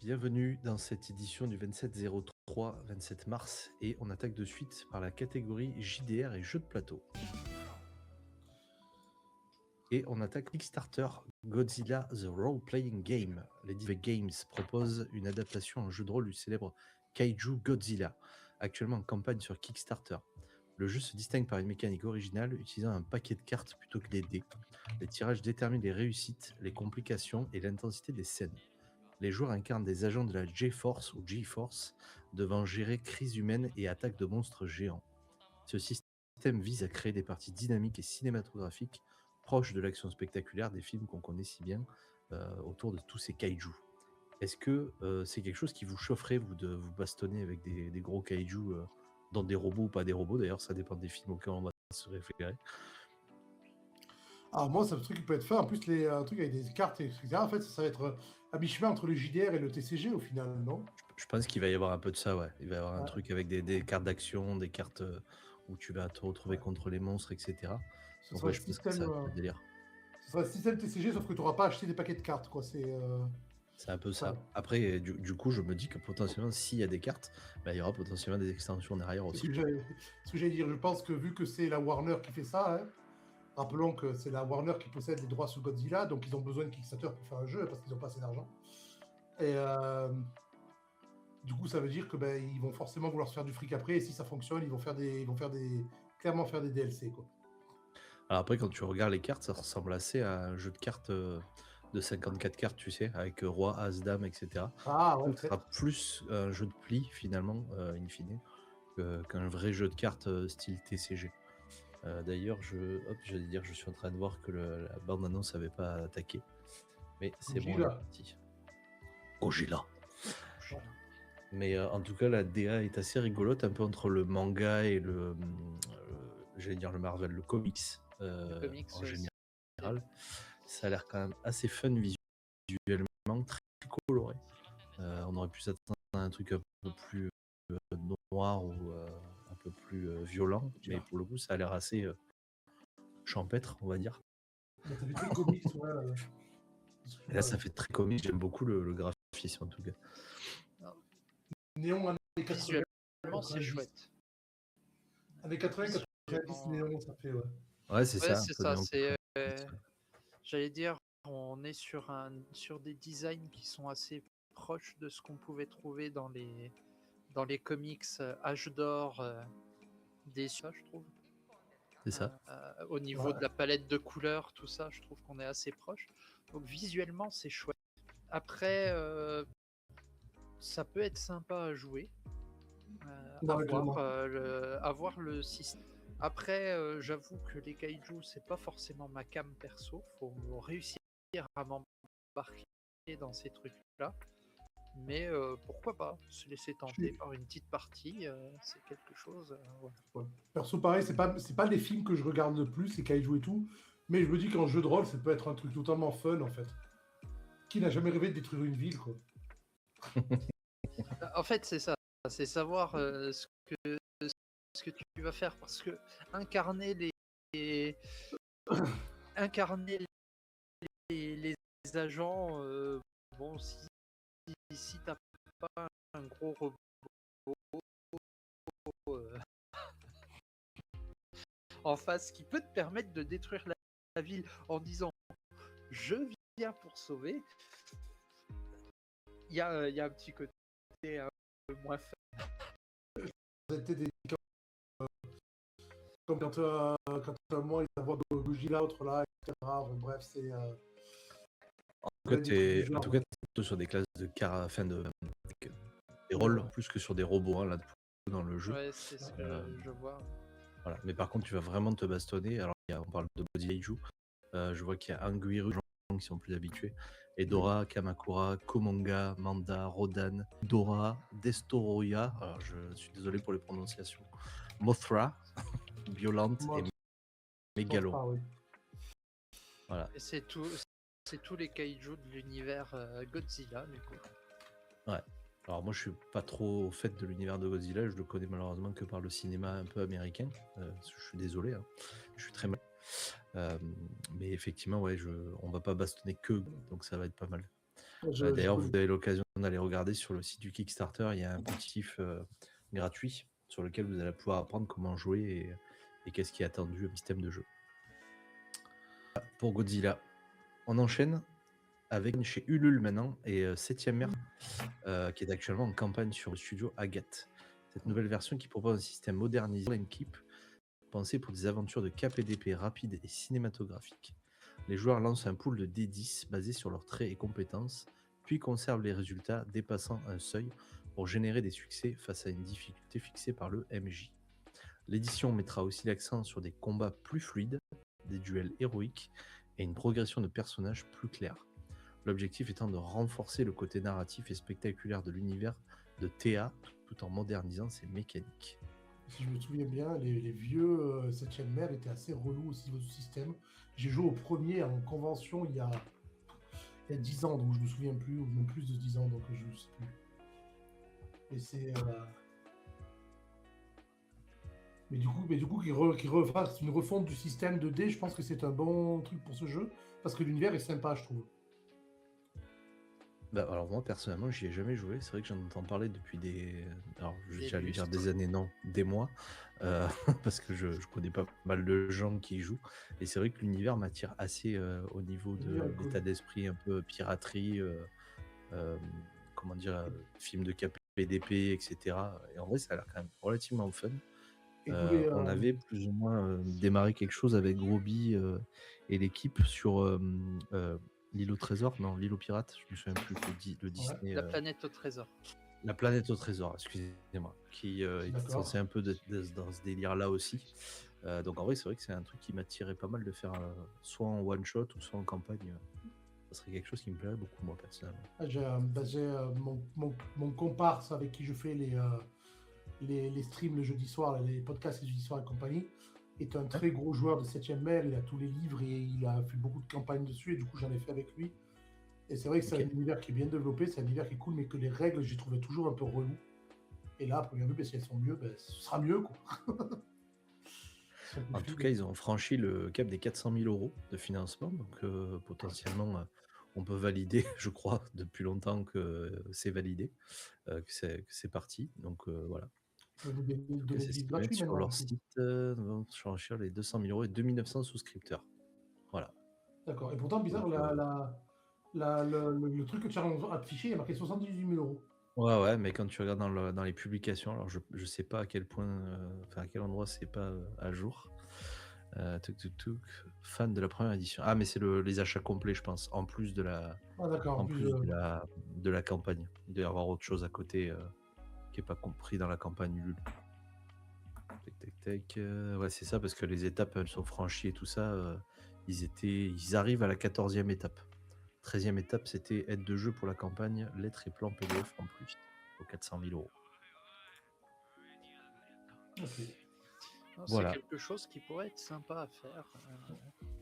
Bienvenue dans cette édition du 27 mars et on attaque de suite par la catégorie JDR et jeux de plateau. Et on attaque Kickstarter Godzilla The Role Playing Game. Lady Games propose une adaptation en jeu de rôle du célèbre Kaiju Godzilla, actuellement en campagne sur Kickstarter. Le jeu se distingue par une mécanique originale utilisant un paquet de cartes plutôt que des dés. Les tirages déterminent les réussites, les complications et l'intensité des scènes. Les joueurs incarnent des agents de la J-Force ou G-Force devant gérer crises humaines et attaques de monstres géants. Ce système vise à créer des parties dynamiques et cinématographiques proches de l'action spectaculaire des films qu'on connaît si bien autour de tous ces kaijus. Est-ce que c'est quelque chose qui vous chaufferait, vous, de vous bastonner avec des gros kaijus dans des robots ou pas des robots? D'ailleurs, ça dépend des films auxquels on va se référer. Alors moi, c'est un truc qui peut être fait. En plus, les trucs avec des cartes, etc. En fait, ça va être à mi-chemin entre le JDR et le TCG au final, non? Je pense qu'il va y avoir un peu de ça, ouais. Il va y avoir un Ouais. truc avec des cartes d'action, des cartes où tu vas te retrouver contre les monstres, etc. Ce Donc sera ouais, le je pense que système, ça va être le délire. ce sera le système TCG, sauf que tu n'auras pas acheté des paquets de cartes, quoi. C'est un peu ça. Ouais. Après, du coup, je me dis que potentiellement, s'il y a des cartes, bah, il y aura potentiellement des extensions derrière C'est aussi. ce que j'allais dire. Je pense que vu que c'est la Warner qui fait ça, hein, rappelons que c'est la Warner qui possède les droits sur Godzilla, donc ils ont besoin de Kickstarter pour faire un jeu parce qu'ils n'ont pas assez d'argent. Et du coup, ça veut dire que ils vont forcément vouloir se faire du fric après. Et si ça fonctionne, ils vont clairement faire des DLC, quoi. Alors après, quand tu regardes les cartes, ça ressemble assez à un jeu de cartes de 54 cartes, tu sais, avec roi, as, dame, etc. Ah ouais, Donc, ça sera plus un jeu de pli, finalement, in fine, qu'un vrai jeu de cartes style TCG. D'ailleurs, j'allais dire, je suis en train de voir que la bande-annonce n'avait pas attaqué. Mais c'est bon, elle est partie. Godzilla. Mais en tout cas, la DA est assez rigolote, un peu entre le manga et j'allais dire le Marvel, le comics, en général. Ça a l'air quand même assez fun visuellement, très coloré. On aurait pu s'attendre à un truc un peu plus noir ou un peu plus violent, mais pour le coup, ça a l'air assez champêtre, on va dire. T'as vu très comics, ouais. Et là, ça fait très comique. J'aime beaucoup le graphisme en tout cas. Néon années 80. Visuellement, c'est chouette. Années 80, 90, Néon, ça fait, ouais. Ouais, c'est ça. C'est ça. J'allais dire, on est sur des designs qui sont assez proches de ce qu'on pouvait trouver dans les comics âge d'or des ça, je trouve. C'est ça. Au niveau de la palette de couleurs, tout ça, je trouve qu'on est assez proche. Donc visuellement, c'est chouette. Après, ça peut être sympa à jouer. Avoir le système. Après, j'avoue que les kaiju, c'est pas forcément ma cam perso. Faut réussir à m'embarquer dans ces trucs-là. Mais pourquoi pas se laisser tenter par une petite partie, c'est quelque chose. Ouais. Perso, pareil, c'est pas les films que je regarde le plus, c'est kaiju et tout. Mais je me dis qu'en jeu de rôle, ça peut être un truc totalement fun, en fait. Qui n'a jamais rêvé de détruire une ville, quoi. En fait, c'est ça. C'est savoir ce que tu vas faire, parce que incarner les agents, bon, si t'as pas un gros robot en face qui peut te permettre de détruire la ville en disant je viens pour sauver, il y a un petit côté un peu moins fun. C'était des comme quand moi, il voit Godzilla, l'autre là, etc. Bon, bref, c'est. En tout cas, t'es plutôt sur des classes de des rôles plus que sur des robots hein, là dans le jeu. Ouais, c'est ce que je vois. Voilà. Mais par contre, tu vas vraiment te bastonner. Alors, on parle de Body Kaiju. Je vois qu'il y a Anguirus qui sont plus habitués. Et Dora, Kamakura, Komonga, Manda, Rodan, Dora, Destoroyah. Alors, je suis désolé pour les prononciations. Mothra, Violente et Megalo. Oui. Voilà. Et c'est tous les kaiju de l'univers Godzilla, du coup. Ouais. Alors moi je suis pas trop au fait de l'univers de Godzilla, je le connais malheureusement que par le cinéma un peu américain. Je suis désolé, hein. Je suis très mal. Mais effectivement, ouais, on va pas bastonner que, donc ça va être pas mal. Je D'ailleurs, vous connais. avez l'occasion d'aller regarder sur le site du Kickstarter, il y a un petit kiff gratuit sur lequel vous allez pouvoir apprendre comment jouer et qu'est-ce qui est attendu au système de jeu. Pour Godzilla, on enchaîne avec chez Ulule maintenant et 7ème mer qui est actuellement en campagne sur le studio Agathe. Cette nouvelle version qui propose un système modernisé Keep pensé pour des aventures de cap et d'épée rapides et cinématographiques. Les joueurs lancent un pool de D10 basé sur leurs traits et compétences, puis conservent les résultats dépassant un seuil pour générer des succès face à une difficulté fixée par le MJ. L'édition mettra aussi l'accent sur des combats plus fluides, des duels héroïques et une progression de personnages plus claire. L'objectif étant de renforcer le côté narratif et spectaculaire de l'univers de Théa tout en modernisant ses mécaniques. Si je me souviens bien, les vieux 7ème mer étaient assez relous aussi au niveau du système. J'ai joué au premier en convention il y a 10 ans, donc je me souviens plus, ou même plus de 10 ans, donc je ne sais plus. Et c'est. Mais du coup qu'ils refassent une refonte du système de dés, je pense que c'est un bon truc pour ce jeu, parce que l'univers est sympa, je trouve. Bah, alors moi personnellement j'y ai jamais joué, c'est vrai que j'en entends parler depuis alors Des j'allais dire lustres. des années, non, des mois, parce que je connais pas mal de gens qui y jouent, et c'est vrai que l'univers m'attire assez au niveau de L'univers est cool. l'état d'esprit un peu piraterie, comment dire, film de KPDP, etc. Et en vrai ça a l'air quand même relativement fun. Et tous les. On avait plus ou moins démarré quelque chose avec Groby et l'équipe sur l'île au trésor, non, l'île aux pirates, je me souviens plus, le Disney. La planète au trésor. La planète au trésor, excusez-moi, qui est D'accord. censé un peu dans ce délire-là aussi. Donc en vrai, c'est vrai que c'est un truc qui m'attirait pas mal de faire soit en one-shot ou soit en campagne. Ça serait quelque chose qui me plairait beaucoup, moi, personnellement. J'ai mon comparse avec qui je fais les streams le jeudi soir, les podcasts le jeudi soir et compagnie, est un très gros joueur de 7ème mer. Il a tous les livres et il a fait beaucoup de campagnes dessus, et du coup j'en ai fait avec lui. Et c'est vrai que c'est Ok. un univers qui est bien développé, c'est un univers qui est cool, mais que les règles, j'ai trouvé toujours un peu relou. Et là, à première vue, si elles sont mieux, ce sera mieux, quoi. En tout cas, ils ont franchi le cap des 400 000 euros de financement, donc potentiellement, on peut valider, je crois, depuis longtemps que c'est validé, que c'est parti. Donc voilà. Vous En tout cas, donnez c'est des ce livres qu'ils mettent gratuits sur maintenant, leur en plus. site. Vont franchir les 200 000 euros et 2900 souscripteurs. Voilà. D'accord. Et pourtant, bizarre, Donc, le truc que tu as affiché, il y a marqué 78 000 euros. ouais, mais quand tu regardes dans les publications, alors je sais pas à quel point, à quel endroit c'est pas à jour. Fan de la première édition. Ah, mais c'est les achats complets, je pense, en plus de la, Ah, d'accord. En en plus, plus de la campagne. Il doit y avoir autre chose à côté qui est pas compris dans la campagne Ulule. Ouais, c'est ça, parce que les étapes, elles sont franchies et tout ça. Ils arrivent à la 14e étape. 13e étape, c'était aide de jeu pour la campagne, lettres et plans PDF en plus, aux 400 000 euros. ok. Non, Voilà. C'est quelque chose qui pourrait être sympa à faire.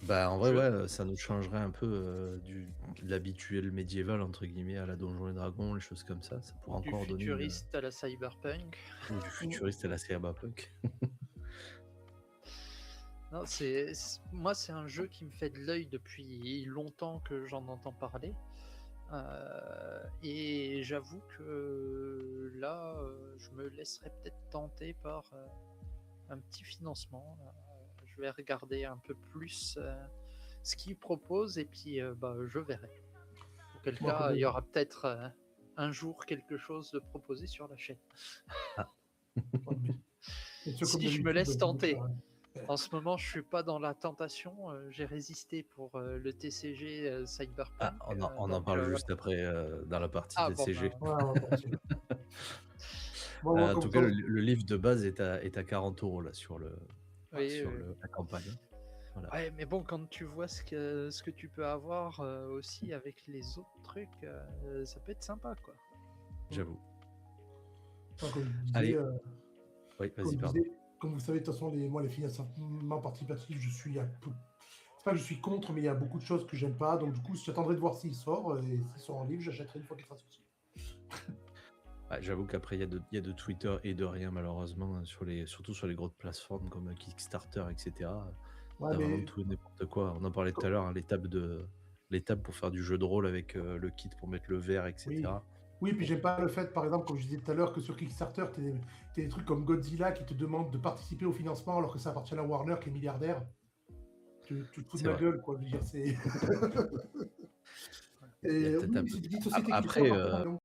Bah, en vrai, Je- ouais, ça nous changerait un peu de l'habituel médiéval, entre guillemets, à la Donjons et Dragons, les choses comme ça. Ça pourrait Du encore donner futuriste à la cyberpunk. ou du futuriste à la cyberpunk. Non, moi, c'est un jeu qui me fait de l'œil depuis longtemps que j'en entends parler. Et j'avoue que là, je me laisserais peut-être tenter par un petit financement. Je vais regarder un peu plus ce qu'ils proposent et puis je verrai. Auquel Moi, cas, il y aura peut-être un jour quelque chose de proposé sur la chaîne. Si je me laisse tenter. En ce moment, je suis pas dans la tentation. J'ai résisté pour le TCG Cyberpunk. On en parle juste après dans la partie TCG. Ouais, on va continuer. En tout cas, le livre de base est à 40 euros là, sur la campagne. Voilà. Ouais, mais bon, quand tu vois ce que tu peux avoir aussi avec les autres trucs, ça peut être sympa, quoi. J'avoue. Comme je disais, Allez. Oui, vas-y, pardon. Comme vous savez, de toute façon, les financements participatifs, c'est pas que je suis contre, mais il y a beaucoup de choses que j'aime pas. Donc, du coup, j'attendrai de voir s'il sort. Et s'il sort en livre, j'achèterai une fois qu'il sera sorti. J'avoue qu'après, il y a de Twitter et de rien, malheureusement, surtout sur les grosses plateformes comme Kickstarter, etc. Ouais, T'as vraiment mais tout et n'importe quoi. On en parlait tout à co- l'heure, hein, l'étape pour faire du jeu de rôle avec le kit pour mettre le verre, oui. etc. Oui, puis Bon, j'aime pas le fait, par exemple, comme je disais tout à l'heure, que sur Kickstarter, t'as des trucs comme Godzilla qui te demandent de participer au financement alors que ça appartient à Warner qui est milliardaire. Tu te fous de c'est ma vrai. gueule, quoi. Je veux dire, c'est... Il y a Et peut-être un oui, peu c'est de des ça. petites sociétés qui le font Après, maintenant, non.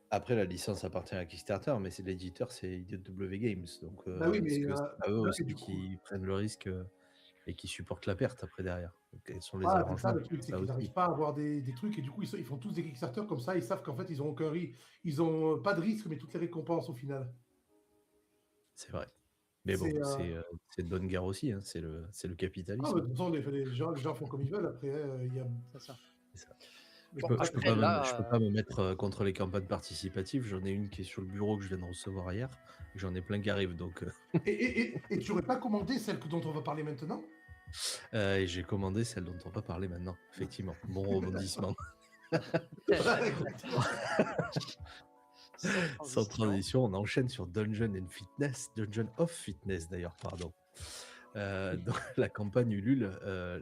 après, la licence appartient à Kickstarter, mais c'est l'éditeur, c'est IDW Games. Donc, Bah oui, est-ce mais que c'est pas eux et aussi du coup, qui prennent le risque et qui supportent la perte après derrière? Donc, quels sont les voilà, c'est ça arrangements? le truc, c'est Ça qu'ils aussi. n'arrivent pas à avoir des trucs et du coup, ils font tous des Kickstarter comme ça, ils savent qu'en fait, ils ont aucun risque. Ils ont pas de risque, mais toutes les récompenses au final. C'est vrai. Mais bon, C'est, c'est de bonne guerre aussi, hein, c'est le Ah, bah, capitalisme. de toute façon, les gens font comme ils veulent. Après, il y a... C'est ça. C'est ça. Mais Bon, Je peux après, pas je peux là, pas me mettre contre les campagnes participatives. J'en ai une qui est sur le bureau que je viens de recevoir hier. Et j'en ai plein qui arrivent. Donc, et tu n'aurais pas commandé celle dont on va parler maintenant? et j'ai commandé celle dont on va parler maintenant. Effectivement. Bon rebondissement. Ouais, exactement. Sans transition, on enchaîne sur Dungeon and Fitness. Dungeon of Fitness d'ailleurs, pardon. Dans la campagne Ulule,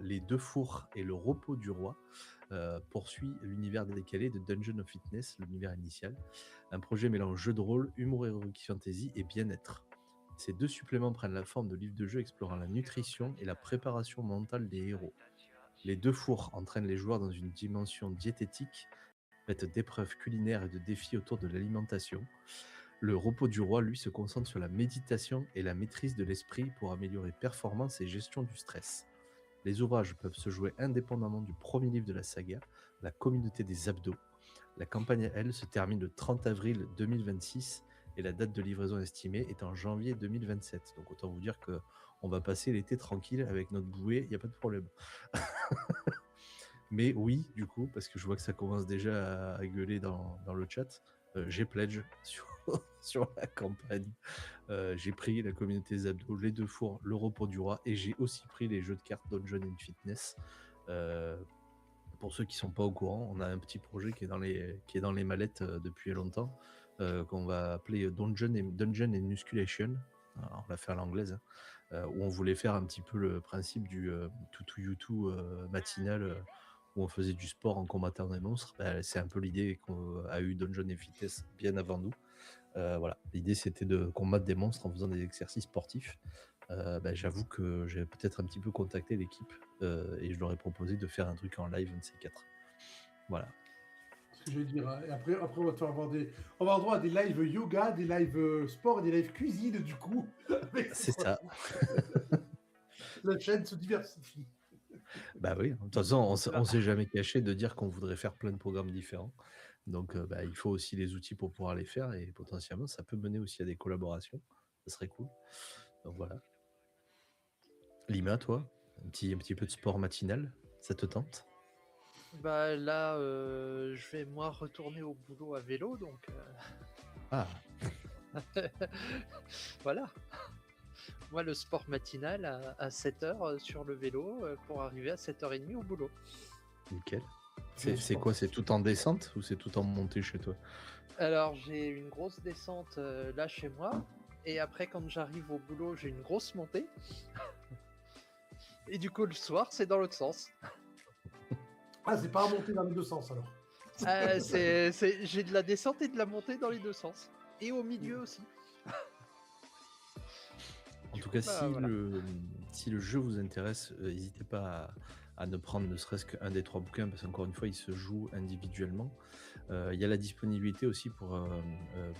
les deux fours et le repos du roi poursuit l'univers décalé de Dungeon of Fitness, l'univers initial. Un projet mêlant jeu de rôle, humour heroic fantasy et bien-être. Ces deux suppléments prennent la forme de livres de jeu explorant la nutrition et la préparation mentale des héros. Les deux fours entraînent les joueurs dans une dimension diététique, faite d'épreuves culinaires et de défis autour de l'alimentation. Le repos du roi, lui, se concentre sur la méditation et la maîtrise de l'esprit pour améliorer performance et gestion du stress. Les ouvrages peuvent se jouer indépendamment du premier livre de la saga, La communauté des abdos. La campagne, elle, se termine le 30 avril 2026 et la date de livraison estimée est en janvier 2027. Donc autant vous dire que on va passer l'été tranquille avec notre bouée, il n'y a pas de problème. Mais oui, du coup, parce que je vois que ça commence déjà à gueuler dans le chat, j'ai pledge sur la campagne. J'ai pris la communauté des abdos, les deux fours, le repos du roi, et j'ai aussi pris les jeux de cartes Dungeon and Fitness. Pour ceux qui sont pas au courant, on a un petit projet qui est dans les mallettes depuis longtemps, qu'on va appeler Dungeon and Musculation. Alors, on l'a fait à l'anglaise, hein, où on voulait faire un petit peu le principe du Tutu Yutu matinal, où on faisait du sport en combattant des monstres. C'est un peu l'idée qu'a eu Dungeon and Fitness bien avant nous. Voilà. L'idée, c'était de combattre des monstres en faisant des exercices sportifs. J'avoue que j'ai peut-être un petit peu contacté l'équipe et je leur ai proposé de faire un truc en live, un de ces quatre. Voilà. Ce que je vais dire. Hein. Et après, on va avoir droit à des lives yoga, des lives sport et des lives cuisine, du coup. C'est ça. La chaîne se diversifie. Bah oui, de toute façon, on s'est jamais caché de dire qu'on voudrait faire plein de programmes différents. Donc, il faut aussi les outils pour pouvoir les faire et potentiellement, ça peut mener aussi à des collaborations. Ça serait cool. Donc voilà. Lima, toi, un petit peu de sport matinal, ça te tente? bah là, je vais moi retourner au boulot à vélo, donc Ah, voilà. Moi, le sport matinal à 7h sur le vélo pour arriver à 7h30 au boulot. nickel. C'est quoi? C'est tout en descente ou c'est tout en montée chez toi? Alors, j'ai une grosse descente là chez moi, et après, quand j'arrive au boulot, j'ai une grosse montée. Et du coup, le soir, c'est dans l'autre sens. Ah, c'est pas à monter dans les deux sens alors. J'ai de la descente et de la montée dans les deux sens. Et au milieu aussi. En Du tout coup, cas, bah, voilà. si le jeu vous intéresse, n'hésitez pas à ne prendre ne serait-ce qu'un des 3 bouquins, parce qu'encore une fois, il se joue individuellement. Il y a la disponibilité aussi pour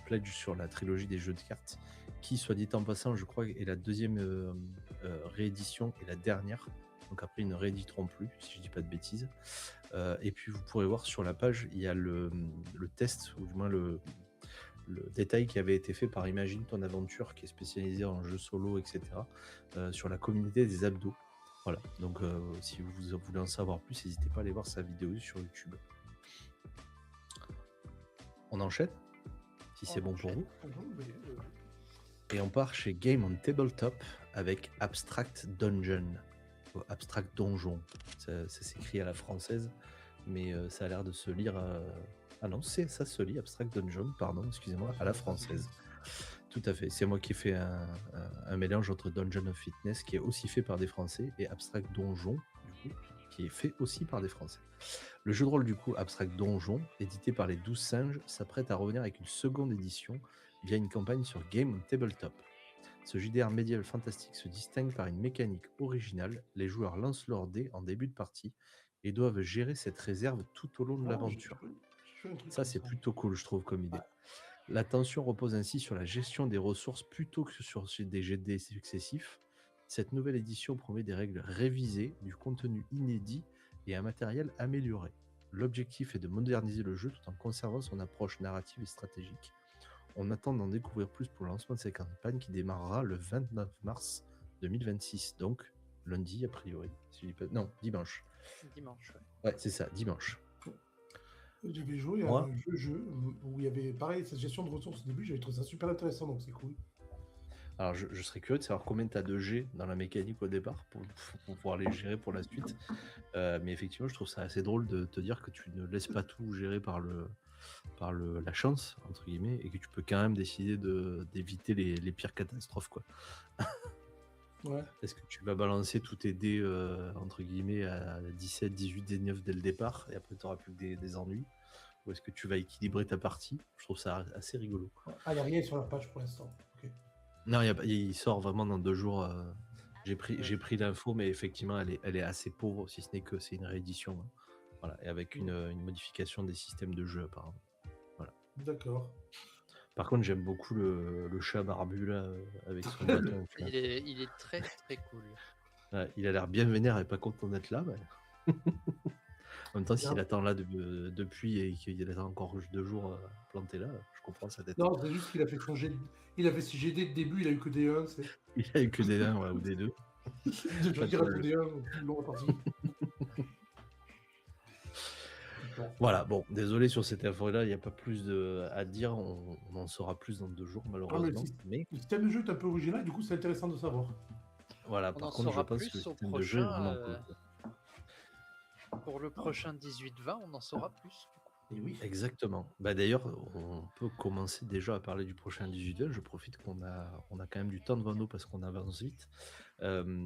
Pledge sur la trilogie des jeux de cartes, qui, soit dit en passant, je crois, est la deuxième réédition et la dernière. Donc après, ils ne rééditeront plus, si je dis pas de bêtises. Et puis, vous pourrez voir sur la page, il y a le test, ou du moins le détail qui avait été fait par Imagine ton aventure, qui est spécialisé en jeux solo, etc., sur la communauté des abdos. Voilà, donc si vous voulez en savoir plus, n'hésitez pas à aller voir sa vidéo sur YouTube. On enchaîne, si c'est bon pour vous. Et on part chez Game on Tabletop avec Abstract Dungeon. Abstract Donjon. Ça s'écrit à la française, mais ça a l'air de se lire... Ah non, ça se lit Abstract Dungeon, pardon, excusez-moi, à la française. Tout à fait. C'est moi qui ai fait un mélange entre Dungeon of Fitness, qui est aussi fait par des Français, et Abstract Donjon, du coup, qui est fait aussi par des Français. Le jeu de rôle, du coup, Abstract Donjon, édité par les 12 singes, s'apprête à revenir avec une seconde édition via une campagne sur Game on Tabletop. Ce JDR médiéval fantastique se distingue par une mécanique originale. Les joueurs lancent leurs dés en début de partie et doivent gérer cette réserve tout au long de l'aventure. J'ai fait un truc Ça, comme c'est plutôt cool, je trouve, comme idée. Ouais. L'attention repose ainsi sur la gestion des ressources plutôt que sur des jets de dés successifs. Cette nouvelle édition promet des règles révisées, du contenu inédit et un matériel amélioré. L'objectif est de moderniser le jeu tout en conservant son approche narrative et stratégique. On attend d'en découvrir plus pour le lancement de cette campagne qui démarrera le 29 mars 2026, donc lundi a priori. Si je dis pas... Non, dimanche. Dimanche, ouais. Ouais, c'est ça, dimanche. J'avais joué à Moi, un jeu où il y avait pareil cette gestion de ressources au début, j'avais trouvé ça super intéressant, donc c'est cool. alors je serais curieux de savoir combien tu as de G dans la mécanique au départ pour pouvoir les gérer pour la suite. Mais effectivement, je trouve ça assez drôle de te dire que tu ne laisses pas tout gérer par la chance, entre guillemets, et que tu peux quand même décider d'éviter les pires catastrophes, quoi. Ouais. Est-ce que tu vas balancer tous tes dés, entre guillemets, à 17, 18, 19 dès le départ, et après tu n'auras plus que des ennuis? Ou est-ce que tu vas équilibrer ta partie? Je trouve ça assez rigolo. Ah, il n'y a rien sur la page pour l'instant. Ok. Non, il sort vraiment dans 2 jours. J'ai pris l'info, mais effectivement, elle est assez pauvre, si ce n'est que c'est une réédition. Hein. Voilà, et avec une modification des systèmes de jeu, apparemment. Voilà. D'accord. Par contre, j'aime beaucoup le chat barbu, là, avec son bâton. Il est très très cool. Ouais, il a l'air bien vénère et pas content d'être là. Mais... en même temps, s'il attend là depuis et qu'il attend encore 2 jours planté là, je comprends sa tête. Non, c'est juste qu'il a fait changer. Il avait 6 GD de début, il a eu que des 1. Il a eu que des 1 ou des 2. Je dirais que des 1 tout le long parti. Voilà, bon, désolé sur cette info-là, il n'y a pas plus à dire, on en saura plus dans 2 jours, malheureusement. Le système de jeu est un peu original, du coup, c'est intéressant de savoir. Voilà, par contre, je pense que le système de jeu est vraiment cool. Pour le prochain 18-20, on en saura plus. Et oui. Exactement. Bah, d'ailleurs, on peut commencer déjà à parler du prochain 18-20. Je profite qu'on a quand même du temps devant nous parce qu'on avance vite.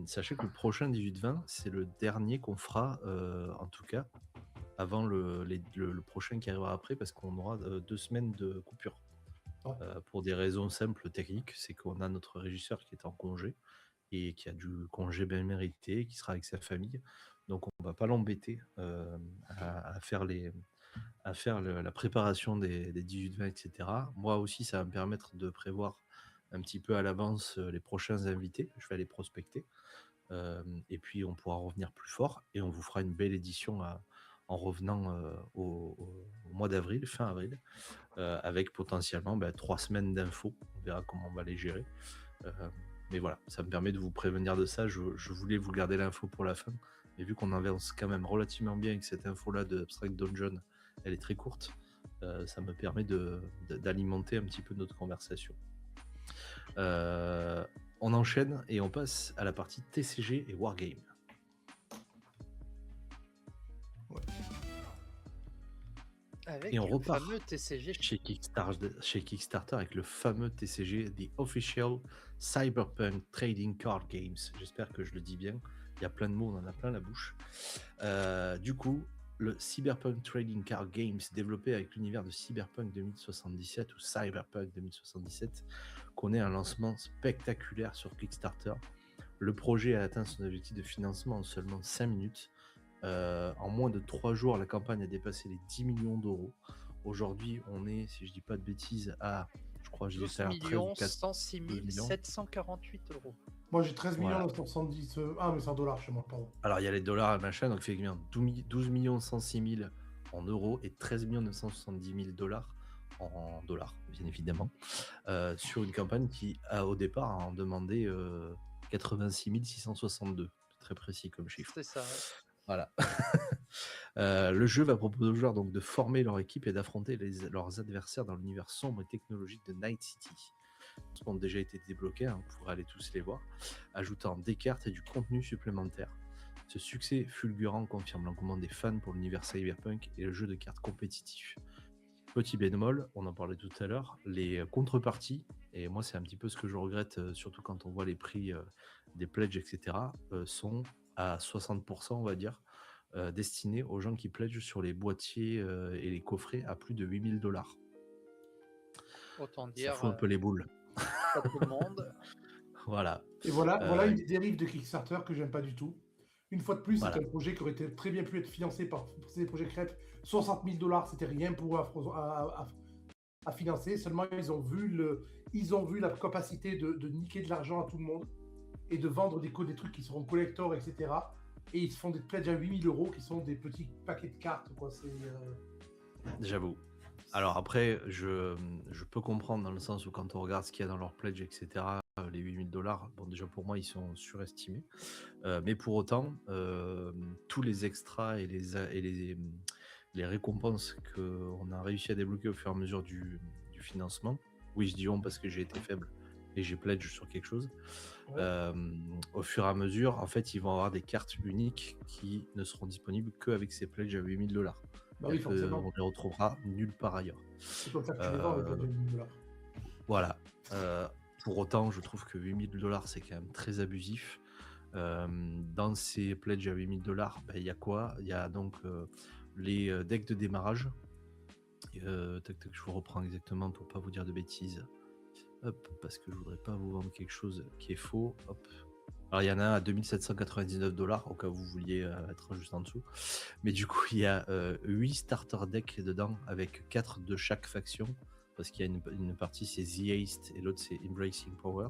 Sachez que le prochain 18-20, c'est le dernier qu'on fera, en tout cas, avant le prochain qui arrivera après, parce qu'on aura 2 semaines de coupure. Pour des raisons simples techniques, c'est qu'on a notre régisseur qui est en congé et qui a du congé bien mérité, qui sera avec sa famille. Donc on va pas l'embêter à faire la préparation des 18-20, etc. Moi aussi, ça va me permettre de prévoir un petit peu à l'avance les prochains invités. Je vais aller prospecter. Et puis on pourra revenir plus fort et on vous fera une belle édition en revenant au mois d'avril, fin avril, avec potentiellement 3 semaines d'infos. On verra comment on va les gérer. Mais voilà, ça me permet de vous prévenir de ça. Je voulais vous garder l'info pour la fin. Mais vu qu'on avance quand même relativement bien avec cette info-là de Abstract Dungeon, elle est très courte, ça me permet d'alimenter un petit peu notre conversation. On enchaîne et on passe à la partie TCG et Wargame. Avec et on repart fameux TCG chez Kickstarter avec le fameux TCG, The Official Cyberpunk Trading Card Games. J'espère que je le dis bien. Il y a plein de mots, on en a plein la bouche. Du coup, le Cyberpunk Trading Card Games, développé avec l'univers de Cyberpunk 2077 ou Cyberpunk 2077, connaît un lancement spectaculaire sur Kickstarter. Le projet a atteint son objectif de financement en seulement 5 minutes. En moins de 3 jours, la campagne a dépassé les 10 millions d'euros. Aujourd'hui, on est, si je dis pas de bêtises, à, je crois, j'ai 12 106 748 euros. Moi, j'ai 13 970. Ah, mais c'est en dollars chez moi, pardon. Alors, il y a les dollars et machin, donc effectivement, 12 106 000 en euros et 13 970 000 dollars en dollars, bien évidemment, sur une campagne qui, au départ, a en demandé 86 662. Très précis comme chiffre. C'est ça. Voilà. Le jeu va proposer aux joueurs donc de former leur équipe et d'affronter leurs adversaires dans l'univers sombre et technologique de Night City. Ils ont déjà été débloqués, hein, vous pourrez aller tous les voir, ajoutant des cartes et du contenu supplémentaire. Ce succès fulgurant confirme l'engouement des fans pour l'univers cyberpunk et le jeu de cartes compétitif. petit bémol, on en parlait tout à l'heure, les contreparties, et moi c'est un petit peu ce que je regrette, surtout quand on voit les prix des pledges, etc., sont à 60%, on va dire, destinés aux gens qui pledgent sur les boîtiers et les coffrets à plus de 8000 $. Autant Ça dire, fout un peu les boules. pas tout le monde. Voilà. Et voilà Euh, une des dérives de Kickstarter que j'aime pas du tout. Une fois de plus, Voilà. c'est un projet qui aurait très bien pu être financé par ces projets crêpes. 60 000 $, c'était rien pour à financer. Seulement, ils ont vu la capacité de niquer de l'argent à tout le monde et de vendre des trucs qui seront collector, etc. Et ils se font des pledges à 8 000 € qui sont des petits paquets de cartes, quoi. J'avoue. Alors après, je peux comprendre dans le sens où quand on regarde ce qu'il y a dans leur pledge, etc., les 8000 $, bon déjà pour moi ils sont surestimés. Mais pour autant, tous les extras et les récompenses qu'on a réussi à débloquer au fur et à mesure du financement, oui je dis on parce que j'ai été faible et j'ai pledge sur quelque chose, Ouais. au fur et à mesure, en fait, ils vont avoir des cartes uniques qui ne seront disponibles qu'avec ces pledges à 8000 $. Bah oui, forcément. On les retrouvera nulle part ailleurs. C'est comme ça que tu les vends, les pledges à 8 000 $. Voilà. Pour autant, je trouve que 8000 $, c'est quand même très abusif. Dans ces pledges à 8000 $, il y a quoi? Il y a donc les decks de démarrage. Je vous reprends exactement pour pas vous dire de bêtises. Hop, parce que je voudrais pas vous vendre quelque chose qui est faux. Hop. Alors il y en a un à 2799 $, au cas où vous vouliez être juste en dessous. Mais du coup, il y a 8 starter decks dedans avec 4 de chaque faction. Parce qu'il y a une partie c'est The Haste et l'autre c'est Embracing Power.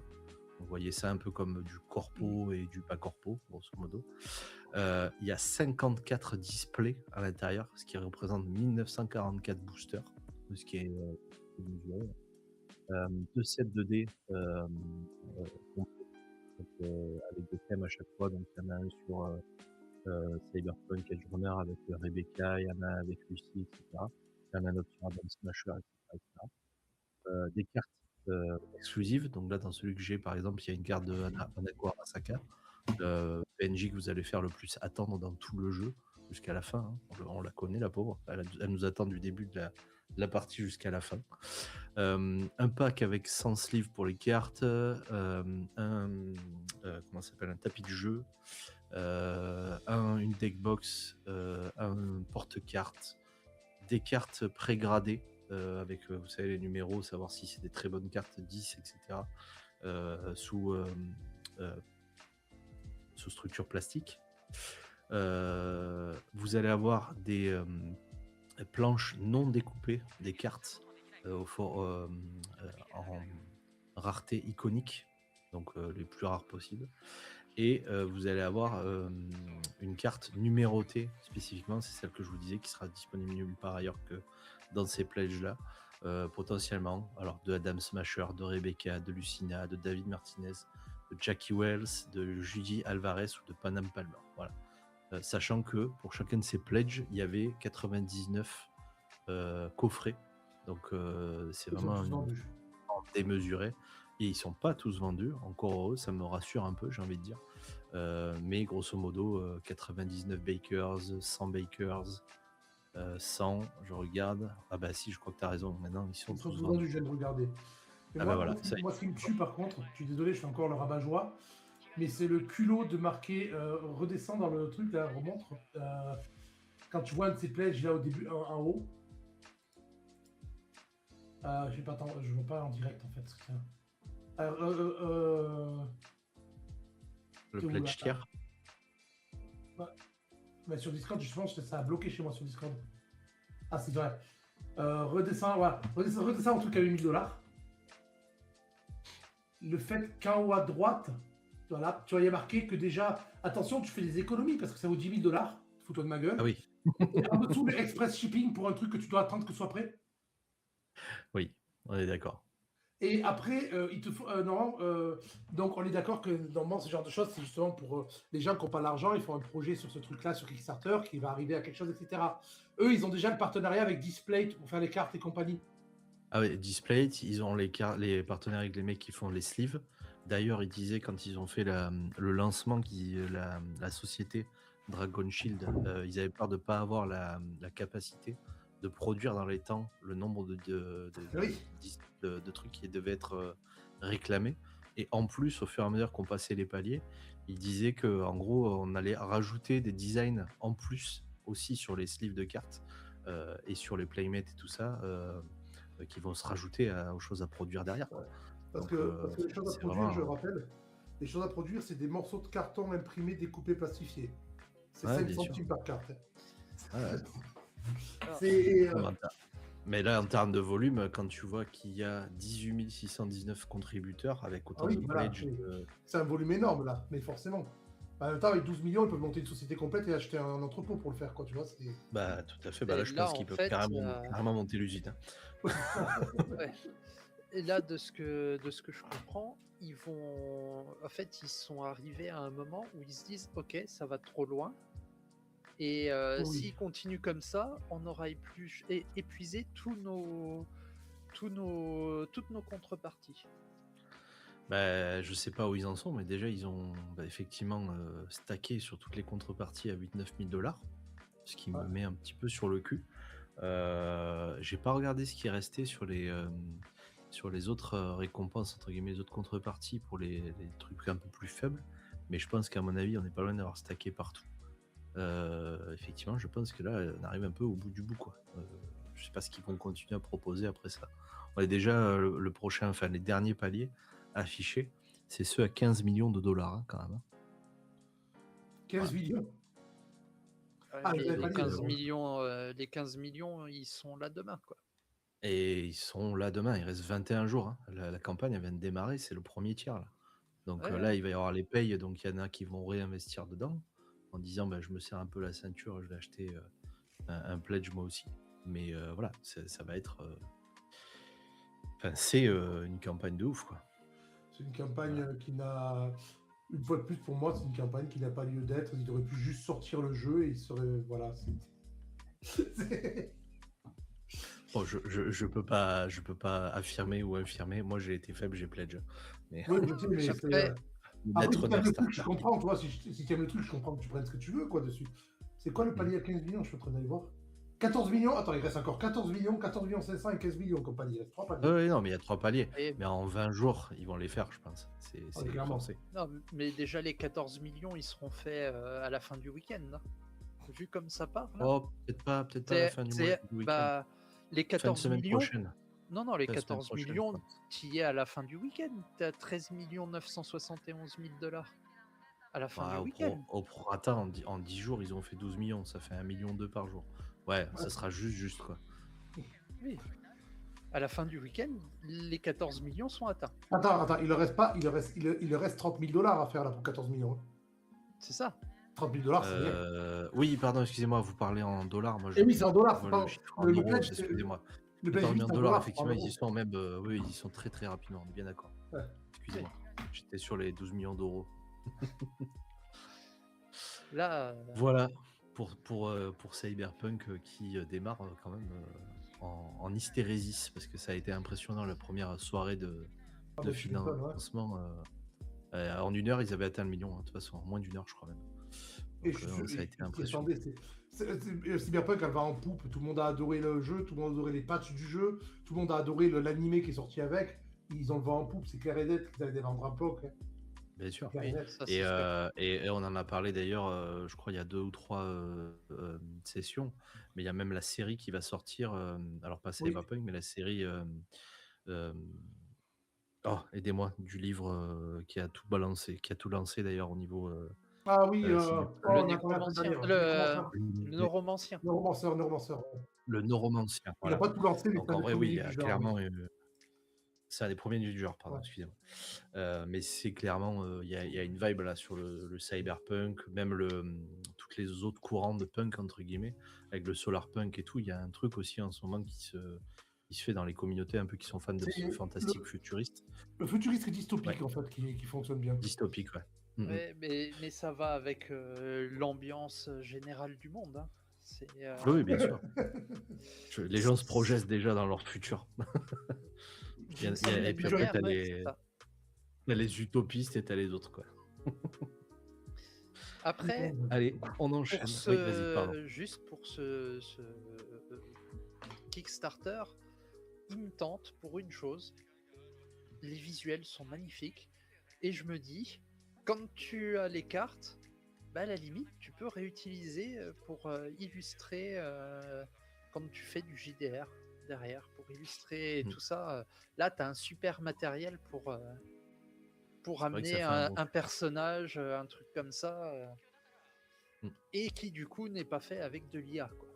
Vous voyez ça un peu comme du corpo et du pas corpo, grosso modo. Il y a 54 displays à l'intérieur, ce qui représente 1944 boosters, ce qui est mesuré. 2 sets de dés avec des thèmes à chaque fois. Donc il y en a un sur Cyberpunk Edge Runner avec Rebecca, il y en a avec Lucy, etc. Il y en a un autre sur Adam Smasher, etc. Des cartes exclusives. Donc là, dans celui que j'ai, par exemple, il y a une carte de Hanako Arasaka, PNJ que vous allez faire le plus attendre dans tout le jeu jusqu'à la fin. Hein. On la connaît, la pauvre. Elle nous attend du début de la partie jusqu'à la fin. Un pack avec 100 sleeves pour les cartes, comment ça s'appelle, un tapis de jeu, une deck box, un porte-cartes, des cartes pré-gradées avec, vous savez, les numéros, savoir si c'est des très bonnes cartes, 10, etc. Sous structure plastique. Vous allez avoir des planches non découpées, des cartes en rareté iconique, donc les plus rares possibles. Et vous allez avoir une carte numérotée spécifiquement, c'est celle que je vous disais qui sera disponible nulle part ailleurs que dans ces pledges-là, potentiellement. Alors de Adam Smasher, de Rebecca, de Lucina, de David Martinez, de Jackie Wells, de Judy Alvarez ou de Panam Palmer. Voilà. Sachant que pour chacun de ces pledges, il y avait 99 coffrets. Donc c'est vraiment démesuré. Et ils sont pas tous vendus, encore heureux, ça me rassure un peu, j'ai envie de dire. Mais grosso modo, 99 bakers, 100 bakers, 100, je regarde. Ah bah si, je crois que tu as raison, maintenant ils sont tous vendus. Je viens de regarder. Ah moi, bah voilà, moi, ce qui me tue par contre, je suis désolé, je fais encore le rabat-joie, mais c'est le culot de marquer redescend dans le truc, là, remontre. Quand tu vois un de ces pledges là au début, en haut. Je sais pas, attends, je vois pas en direct en fait. Le pledge tiers. Bah, sur Discord, justement, ça a bloqué chez moi sur Discord. Ah, c'est vrai. Redescends, voilà. Redescends en tout cas 8000 $. Le fait qu'en haut à droite, voilà, tu vois, il y a marqué que déjà, attention, tu fais des économies parce que ça vaut 10 000 $. Fous-toi de ma gueule. Ah oui. Et en dessous, le express shipping pour un truc que tu dois attendre que ce soit prêt. Oui, on est d'accord. Et après, il te faut. Donc, on est d'accord que normalement, ce genre de choses, c'est justement pour les gens qui n'ont pas l'argent, ils font un projet sur ce truc-là, sur Kickstarter, qui va arriver à quelque chose, etc. Eux, ils ont déjà le partenariat avec Displate pour faire les cartes et compagnie. Ah oui, Displate, ils ont les partenaires avec les mecs qui font les sleeves. D'ailleurs, ils disaient quand ils ont fait le lancement, la société Dragon Shield, ils avaient peur de ne pas avoir la capacité de produire dans les temps le nombre Oui. de trucs qui devaient être réclamés. Et en plus, au fur et à mesure qu'on passait les paliers, il disait que en gros, on allait rajouter des designs en plus aussi sur les sleeves de cartes et sur les playmates et tout ça, qui vont se rajouter aux choses à produire derrière, quoi. Parce Donc, que les choses à c'est produire, je vraiment... rappelle, les choses à produire, c'est des morceaux de carton imprimés, découpés, plastifiés. C'est Ouais, 5 bien sûr. centimes par carte. Ouais, ouais. C'est Mais là, en termes de volume, quand tu vois qu'il y a 18 619 contributeurs avec autant oui, de voilà, pledges, c'est un volume énorme là, mais forcément. En même temps, avec 12 millions, ils peuvent monter une société complète et acheter un entrepôt pour le faire, quoi, tu vois. bah tout à fait. Bah Et là, je là, pense en qu'ils peuvent fait, carrément monter l'usine, hein. ouais. Et là, de ce que je comprends, ils sont arrivés à un moment où ils se disent, ok, ça va trop loin. Et Oui. s'ils continuent comme ça, on aura épuisé toutes nos contreparties. Bah, je sais pas où ils en sont, mais déjà, ils ont effectivement stacké sur toutes les contreparties à 8-9 000 $, ce qui me met un petit peu sur le cul. J'ai pas regardé ce qui est resté sur les autres récompenses, entre guillemets, les autres contreparties pour les trucs un peu plus faibles, mais je pense qu'à mon avis, on n'est pas loin d'avoir stacké partout. Effectivement, je pense que là, on arrive un peu au bout du bout, quoi. Je sais pas ce qu'ils vont continuer à proposer après ça. On est déjà le prochain, enfin les derniers paliers affichés, c'est ceux à 15 millions de $, hein, quand même. 15 Ouais. millions. Les 15 millions, les 15 millions, ils sont là demain, quoi. Et ils sont là demain, il reste 21 jours, hein. La campagne elle vient de démarrer, c'est le premier tiers là. Donc là, il va y avoir les payes, donc il y en a qui vont réinvestir dedans en disant je me serre un peu la ceinture, je vais acheter un pledge moi aussi. Mais voilà, ça va être... c'est une campagne de ouf, quoi. C'est une campagne qui n'a... Une fois de plus, pour moi, c'est une campagne qui n'a pas lieu d'être. Ils auraient pu juste sortir le jeu et ils seraient... Voilà, Bon, je peux pas affirmer ou infirmer. Moi, j'ai été faible, j'ai pledge. Mais oui, je sais, mais Après, après, si t'aimes le truc, je comprends, tu vois, si t'aimes le truc, je comprends que tu prennes ce que tu veux, quoi, dessus. C'est quoi le palier à 15 millions? Je suis en train d'aller voir. 14 millions? Attends, il reste encore 14 millions 500 et 15 millions comme palier. Il reste 3 paliers. Oui, non, mais il y a 3 paliers. Mais en 20 jours, ils vont les faire, je pense. C'est clairement. forcé. Non, mais déjà, les 14 millions, ils seront faits à la fin du week-end. Hein. Vu comme ça part. Là. Oh, peut-être pas à la fin du week-end. Les 14 semaine millions. Prochaine. Non, les 14 millions, tu y es à la fin du week-end. Tu as 13 971 000 $. À la fin du week-end. Au prorata, en 10 jours, ils ont fait 12 millions. Ça fait 1,2 million par jour. Ouais, ça sera juste, quoi. Oui. À la fin du week-end, les 14 millions sont atteints. Attends, il leur reste 30 000 $ à faire là pour 14 millions. C'est ça. 30 000 $, c'est rien. Oui, pardon, excusez-moi, vous parlez en dollars. Moi, oui, c'est en dollars. Excusez-moi. Le pledge en dollars, effectivement, ils y sont même. Oui, ils sont très très rapidement, on est bien d'accord. Ouais. Excusez-moi. J'étais sur les 12 millions d'euros. Là. Voilà pour Cyberpunk qui démarre quand même en hystérésis, parce que ça a été impressionnant la première soirée de financement. En 1 heure, ils avaient atteint le million, hein, de toute façon, en moins d'1 heure, je crois même. Donc, ça a été impressionnant. Cyberpunk, elle va en poupe, tout le monde a adoré le jeu, tout le monde a adoré les patchs du jeu, tout le monde a adoré l'animé qui est sorti avec. Ils ont le vent en poupe, c'est clair et net qu'ils allaient vendre un bloc. Bien sûr. Oui, et on en a parlé d'ailleurs, je crois il y a 2 ou 3 sessions, mais il y a même la série qui va sortir, alors pas Cyberpunk, mais la série, aidez-moi, du livre qui a tout balancé, qui a tout lancé d'ailleurs au niveau... Ah oui, le neuromancien. Neuromanceur. Le neuromancien. Il n'a pas tout lancé, mais donc en vrai, oui, il y a clairement... C'est un des premiers du genre, pardon, excusez-moi. Mais c'est clairement, il y a une vibe là sur le cyberpunk, même toutes les autres courants de punk, entre guillemets, avec le solarpunk et tout. Il y a un truc aussi en ce moment qui se fait dans les communautés un peu qui sont fans de ce fantastique futuriste. Le futuriste et dystopique, en fait, qui fonctionne bien. Dystopique, ouais. Ouais, mais ça va avec l'ambiance générale du monde. Hein. Oui, bien sûr. Les gens se projettent déjà dans leur futur. Et puis après, t'as les utopistes et t'as les autres, quoi. Après, allez, on enchaîne. Juste pour Kickstarter, il me tente pour une chose. Les visuels sont magnifiques. Et je me dis, quand tu as les cartes, bah à la limite, tu peux réutiliser pour illustrer quand tu fais du JDR derrière, pour illustrer tout ça. Là, tu as un super matériel pour C'est vrai que ça amener fait un bon un personnage, un truc comme ça, Mm. et qui du coup n'est pas fait avec de l'IA, quoi.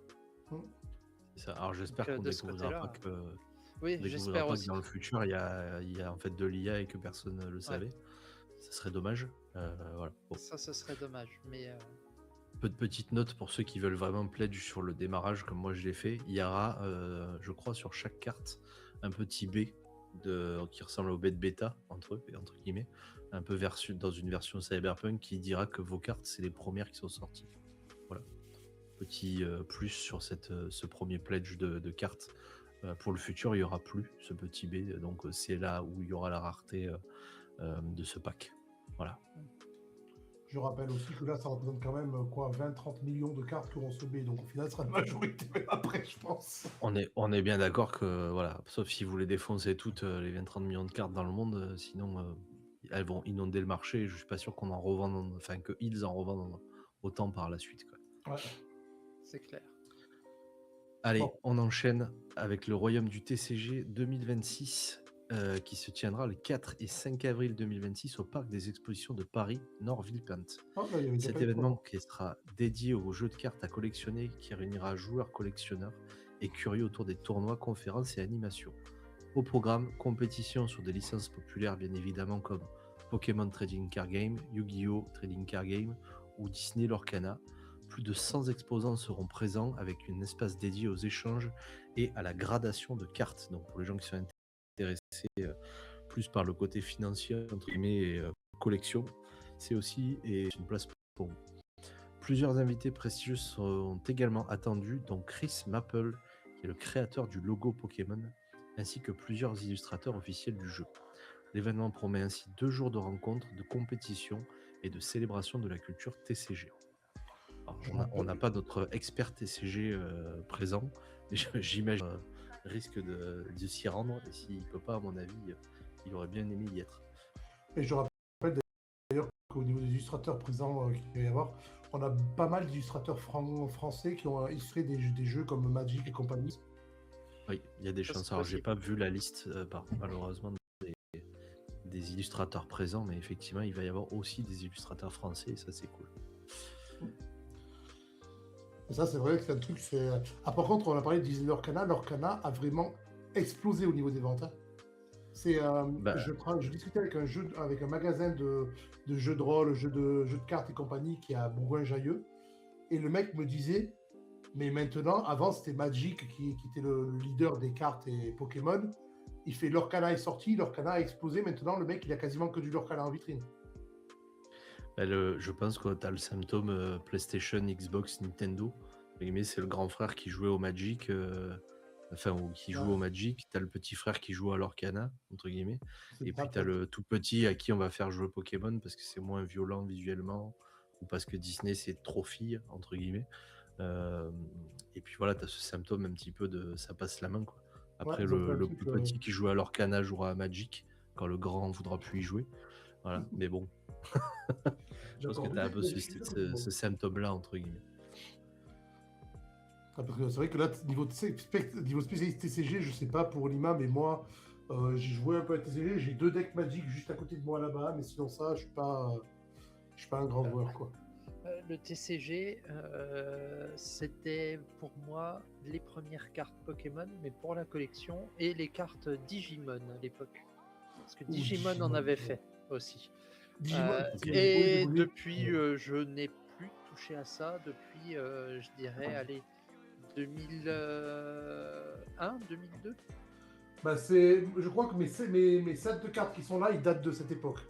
C'est ça. Alors j'espère qu'on de ce découvrira pas côté-là, que oui, j'espère aussi. dans le futur il y a en fait de l'IA et que personne ne le savait. Ça serait dommage. Voilà. Bon. Ça, ce serait dommage. Mais Petite note pour ceux qui veulent vraiment pledge sur le démarrage comme moi je l'ai fait. Il y aura, je crois, sur chaque carte un petit B qui ressemble au B de bêta entre guillemets, un peu dans une version cyberpunk qui dira que vos cartes c'est les premières qui sont sorties. Voilà. Petit plus sur ce premier pledge de cartes. Pour le futur, il n'y aura plus ce petit B, donc c'est là où il y aura la rareté de ce pack. Voilà. Je rappelle aussi que là, ça représente quand même 20-30 millions de cartes qui auront ce B. Donc au final, ce sera la majorité même après, je pense. On est bien d'accord que, voilà, sauf si vous voulez défoncer toutes les 20-30 millions de cartes dans le monde, sinon elles vont inonder le marché. Et je suis pas sûr qu'on en revende, enfin qu'ils en revendent autant par la suite, quoi. Ouais. c'est clair. Allez, Bon. on enchaîne avec le Royaume du TCG 2026 qui se tiendra le 4 et 5 avril 2026 au Parc des Expositions de Paris, Nord-Villepinte. Ah, bah, il y avait déjà Cet pas eu de événement fois. qui sera dédié aux jeux de cartes à collectionner qui réunira joueurs, collectionneurs et curieux autour des tournois, conférences et animations. Au programme, compétition sur des licences populaires bien évidemment comme Pokémon Trading Card Game, Yu-Gi-Oh! Trading Card Game ou Disney Lorcana. Plus de 100 exposants seront présents avec un espace dédié aux échanges et à la gradation de cartes. Donc pour les gens qui sont intéressés plus par le côté financier, entre guillemets, et collection, c'est aussi une place pour vous. Plusieurs invités prestigieux sont également attendus, dont Chris Maple, qui est le créateur du logo Pokémon, ainsi que plusieurs illustrateurs officiels du jeu. L'événement promet ainsi 2 jours de rencontres, de compétition et de célébration de la culture TCG. Alors, on n'a pas notre expert TCG présent, mais j'imagine risque de s'y rendre, et s'il ne peut pas, à mon avis, il aurait bien aimé y être. Et je rappelle d'ailleurs qu'au niveau des illustrateurs présents qu'il va y avoir, on a pas mal d'illustrateurs français qui ont illustré des jeux comme Magic et compagnie. Oui, il y a des Ça, chances. c'est Alors, j'ai possible. pas vu la liste, malheureusement, des illustrateurs présents, mais effectivement, il va y avoir aussi des illustrateurs français, et ça, c'est cool. Et ça, c'est vrai que c'est un truc. Ah, par contre, on a parlé de Disney Lorcana. Lorcana a vraiment explosé au niveau des ventes. Hein. Je discutais avec un magasin de jeux de rôle, jeux de cartes et compagnie qui est à Bourgoin-Jallieu. Et le mec me disait, mais maintenant, avant c'était Magic qui était le leader des cartes et Pokémon. Il fait Lorcana est sorti, Lorcana a explosé. Maintenant, le mec, il a quasiment que du Lorcana en vitrine. Je pense que tu as le symptôme PlayStation, Xbox, Nintendo. Mais c'est le grand frère qui jouait au Magic, ou qui joue au Magic. Tu as le petit frère qui joue à l'Orcana, entre guillemets. Et puis tu as le tout petit à qui on va faire jouer Pokémon parce que c'est moins violent visuellement ou parce que Disney c'est trop fille, entre guillemets. Et puis voilà, tu as ce symptôme un petit peu de ça passe la main, quoi. Après, le plus petit qui joue à l'Orcana jouera à Magic quand le grand voudra plus y jouer. Voilà, mais bon. Je pense que tu as un peu ce symptôme-là, entre guillemets. Parce que c'est vrai que là, niveau spécialiste TCG, je sais pas pour Lima, mais moi, j'ai joué un peu à TCG, j'ai 2 decks Magic juste à côté de moi là-bas, mais sinon ça, je suis pas un grand joueur, quoi. Le TCG, c'était pour moi les premières cartes Pokémon, mais pour la collection, et les cartes Digimon à l'époque. Parce que Digimon en avait fait aussi. Et depuis, je n'ai plus touché à ça depuis, je dirais, allez, 2001, 2002. Bah je crois que mes sets de cartes qui sont là, ils datent de cette époque.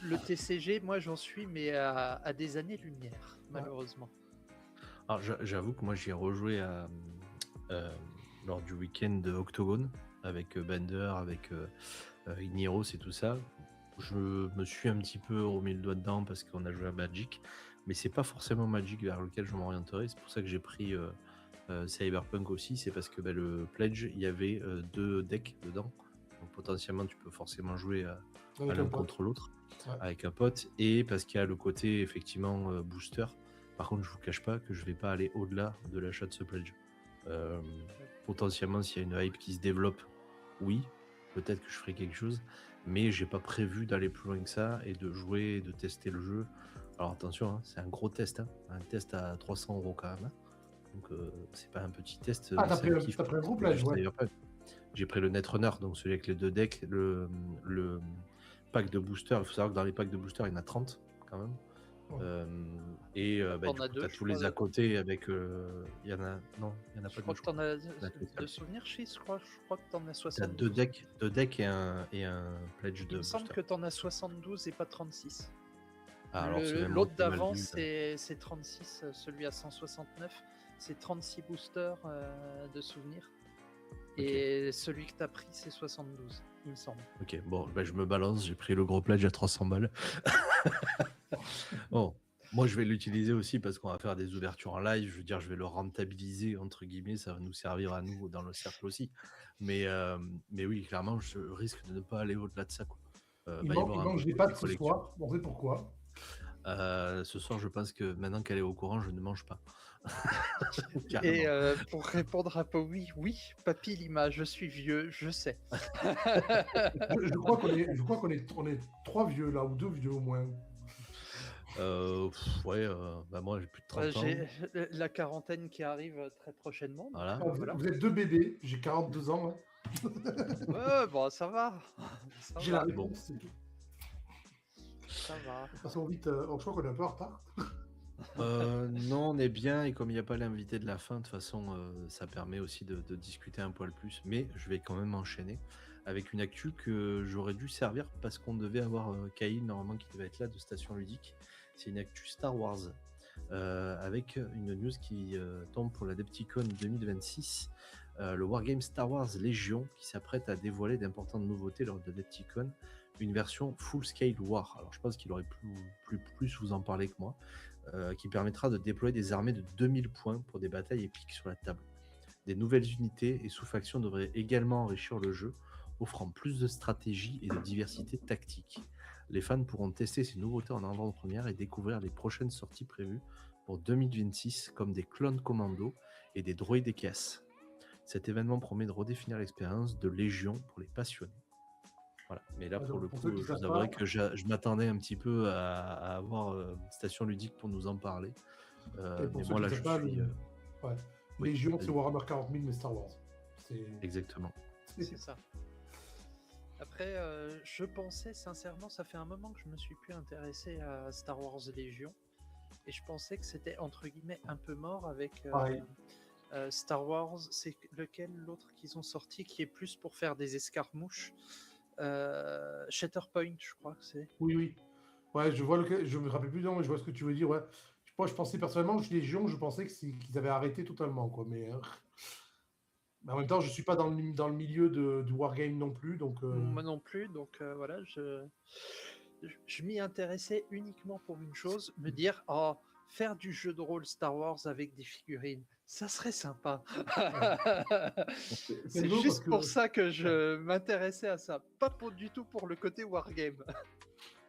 Le TCG, moi j'en suis, mais à des années-lumière, malheureusement. Alors j'avoue que moi j'y ai rejoué lors du week-end de Octogone avec Bender, avec Igneros et tout ça. Je me suis un petit peu remis le doigt dedans parce qu'on a joué à Magic, mais c'est pas forcément Magic vers lequel je m'orienterai. C'est pour ça que j'ai pris Cyberpunk aussi, c'est parce que le Pledge, il y avait 2 decks dedans. Donc potentiellement, tu peux forcément jouer à Avec un l'un pote. contre l'autre Ouais. avec un pote. Et parce qu'il y a le côté, effectivement, booster. Par contre, je vous cache pas que je vais pas aller au-delà de l'achat de ce Pledge. Potentiellement, s'il y a une hype qui se développe, oui, peut-être que je ferai quelque chose. Mais j'ai pas prévu d'aller plus loin que ça et de jouer et de tester le jeu. Alors attention, hein, c'est un gros test, hein, un test à 300 € quand même, hein. Donc c'est pas un petit test, Ah, t'as c'est pris, un un, kiff t'as pris un parce gros que du pledge, ouais. Cyberpunk. J'ai pris le Netrunner, donc celui avec les 2 decks, le pack de booster. Il faut savoir que dans les packs de booster, il y en a 30 quand même. Ouais. Et du T'en coup, as tu deux, as je tous les crois. à côté avec. Il y en a. Non, il n'y en a Je pas crois deux, je que t'en crois. as Il y en a qu'un de seul. souvenirs, je crois que t'en as Tu as 72. deux decks et un pledge Il de me semble booster. que t'en as 72 et pas 36. Ah, alors c'est même moi L'autre qui ai mal d'avant, vu. c'est 36, celui à 169. C'est 36 boosters de souvenirs. Et celui que t'as pris, c'est 72, il me semble. Ok, bon, je me balance, j'ai pris le gros pledge à 300 balles. Bon, moi je vais l'utiliser aussi parce qu'on va faire des ouvertures en live. Je veux dire, je vais le rentabiliser, entre guillemets, ça va nous servir à nous dans le cercle aussi. Mais oui, clairement, je risque de ne pas aller au-delà de ça, quoi. Il Va y manque, avoir un peu des de côté pâtes ce collection. soir. On sait pourquoi. Ce soir, je pense que maintenant qu'elle est au courant, je ne mange pas. Et Carrément. pour répondre à Powi, oui, Papy Lima, je suis vieux, je sais. Je crois qu'on est 3 vieux là, ou 2 vieux au moins. Ouais, moi j'ai plus de 30 ans. J'ai la quarantaine qui arrive très prochainement. donc, Voilà. voilà. Vous êtes 2 bébés, j'ai 42 ans. Hein. Ouais, bon, ça va. Ça J'ai va, la réponse, c'est tout. ça va. Passons vite, je crois qu'on est un peu en retard. Non, on est bien, et comme il n'y a pas l'invité de la fin, de toute façon, ça permet aussi de discuter un poil plus. Mais je vais quand même enchaîner avec une actu que j'aurais dû servir parce qu'on devait avoir Kyle normalement qui devait être là de Station Ludique. C'est une actu Star Wars avec une news qui tombe pour la Adepticon 2026. Le Wargame Star Wars Légion qui s'apprête à dévoiler d'importantes nouveautés lors de Adepticon, une version full scale War. Alors je pense qu'il aurait plus vous en parler que moi. Qui permettra de déployer des armées de 2000 points pour des batailles épiques sur la table. Des nouvelles unités et sous-factions devraient également enrichir le jeu, offrant plus de stratégie et de diversité tactique. Les fans pourront tester ces nouveautés en avant-première et découvrir les prochaines sorties prévues pour 2026, comme des clones commando et des droïdes et caisses. Cet événement promet de redéfinir l'expérience de Légion pour les passionnés. Voilà. Mais là, pour le Pour ceux coup, qui je vous savent avouerai pas, que je m'attendais un petit peu à avoir Station Ludique pour nous en parler. et pour Mais ceux moi, qui là, savent je pas, suis. ouais. Oui, Légion, c'est vas-y. Warhammer 40 000, mais Star Wars. C'est Exactement. C'est ça. Après, je pensais sincèrement, ça fait un moment que je me suis plus intéressé à Star Wars Légion. Et je pensais que c'était entre guillemets un peu mort avec pareil. Star Wars. C'est lequel l'autre qu'ils ont sorti qui est plus pour faire des escarmouches Shatterpoint, je crois que c'est. Oui. Ouais, je vois je me rappelle plus du nom, mais je vois ce que tu veux dire. Ouais. Moi, je pensais personnellement, Légion, je pensais qu'ils avaient arrêté totalement, quoi. Mais en même temps, je suis pas dans le milieu du wargame non plus, donc. Moi non plus, donc voilà, je m'y intéressais uniquement pour une chose, me dire, oh, faire du jeu de rôle Star Wars avec des figurines, ça serait sympa. C'est C'est rigolo parce juste que pour ça que je m'intéressais à ça, pas du tout pour le côté wargame.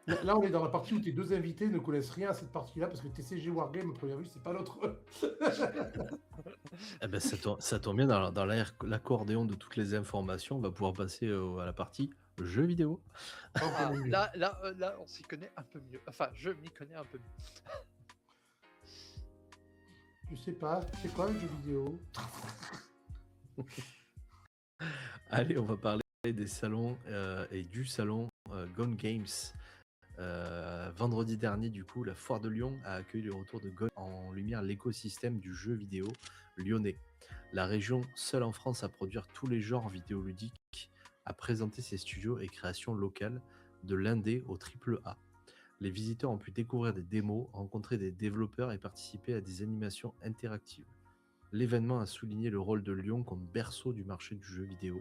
là, on est dans la partie où tes deux invités ne connaissent rien à cette partie-là, parce que TCG Wargame, à première vue, c'est pas notre. Eh ben, ça tombe bien, dans l'accordéon de toutes les informations, on va pouvoir passer à la partie jeux vidéo. Ah, là, on s'y connaît un peu mieux. Enfin, je m'y connais un peu mieux. Je sais pas, c'est quoi un jeu vidéo? Allez, on va parler des salons et du salon Gone Games. Vendredi dernier, du coup, la Foire de Lyon a accueilli le retour de Gone en lumière l'écosystème du jeu vidéo lyonnais. La région, seule en France à produire tous les genres vidéoludiques, a présenté ses studios et créations locales, de l'indé au AAA. Les visiteurs ont pu découvrir des démos, rencontrer des développeurs et participer à des animations interactives. L'événement a souligné le rôle de Lyon comme berceau du marché du jeu vidéo,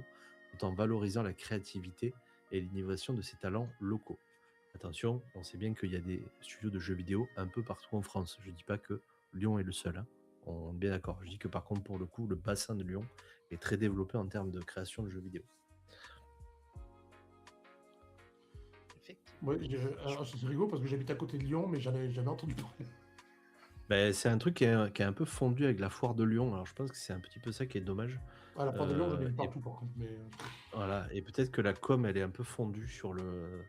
tout en valorisant la créativité et l'innovation de ses talents locaux. Attention, on sait bien qu'il y a des studios de jeux vidéo un peu partout en France. Je ne dis pas que Lyon est le seul, hein. On est bien d'accord. Je dis que par contre, pour le coup, le bassin de Lyon est très développé en termes de création de jeux vidéo. Effectivement. Ouais, alors, c'est rigolo parce que j'habite à côté de Lyon, mais j'avais jamais entendu parler. Ben, c'est un truc qui est un peu fondu avec la foire de Lyon. Alors je pense que c'est un petit peu ça qui est dommage. À la porte de Lyon, j'en ai vu Et partout par contre. Mais voilà. Et peut-être que la com, elle est un peu fondue sur le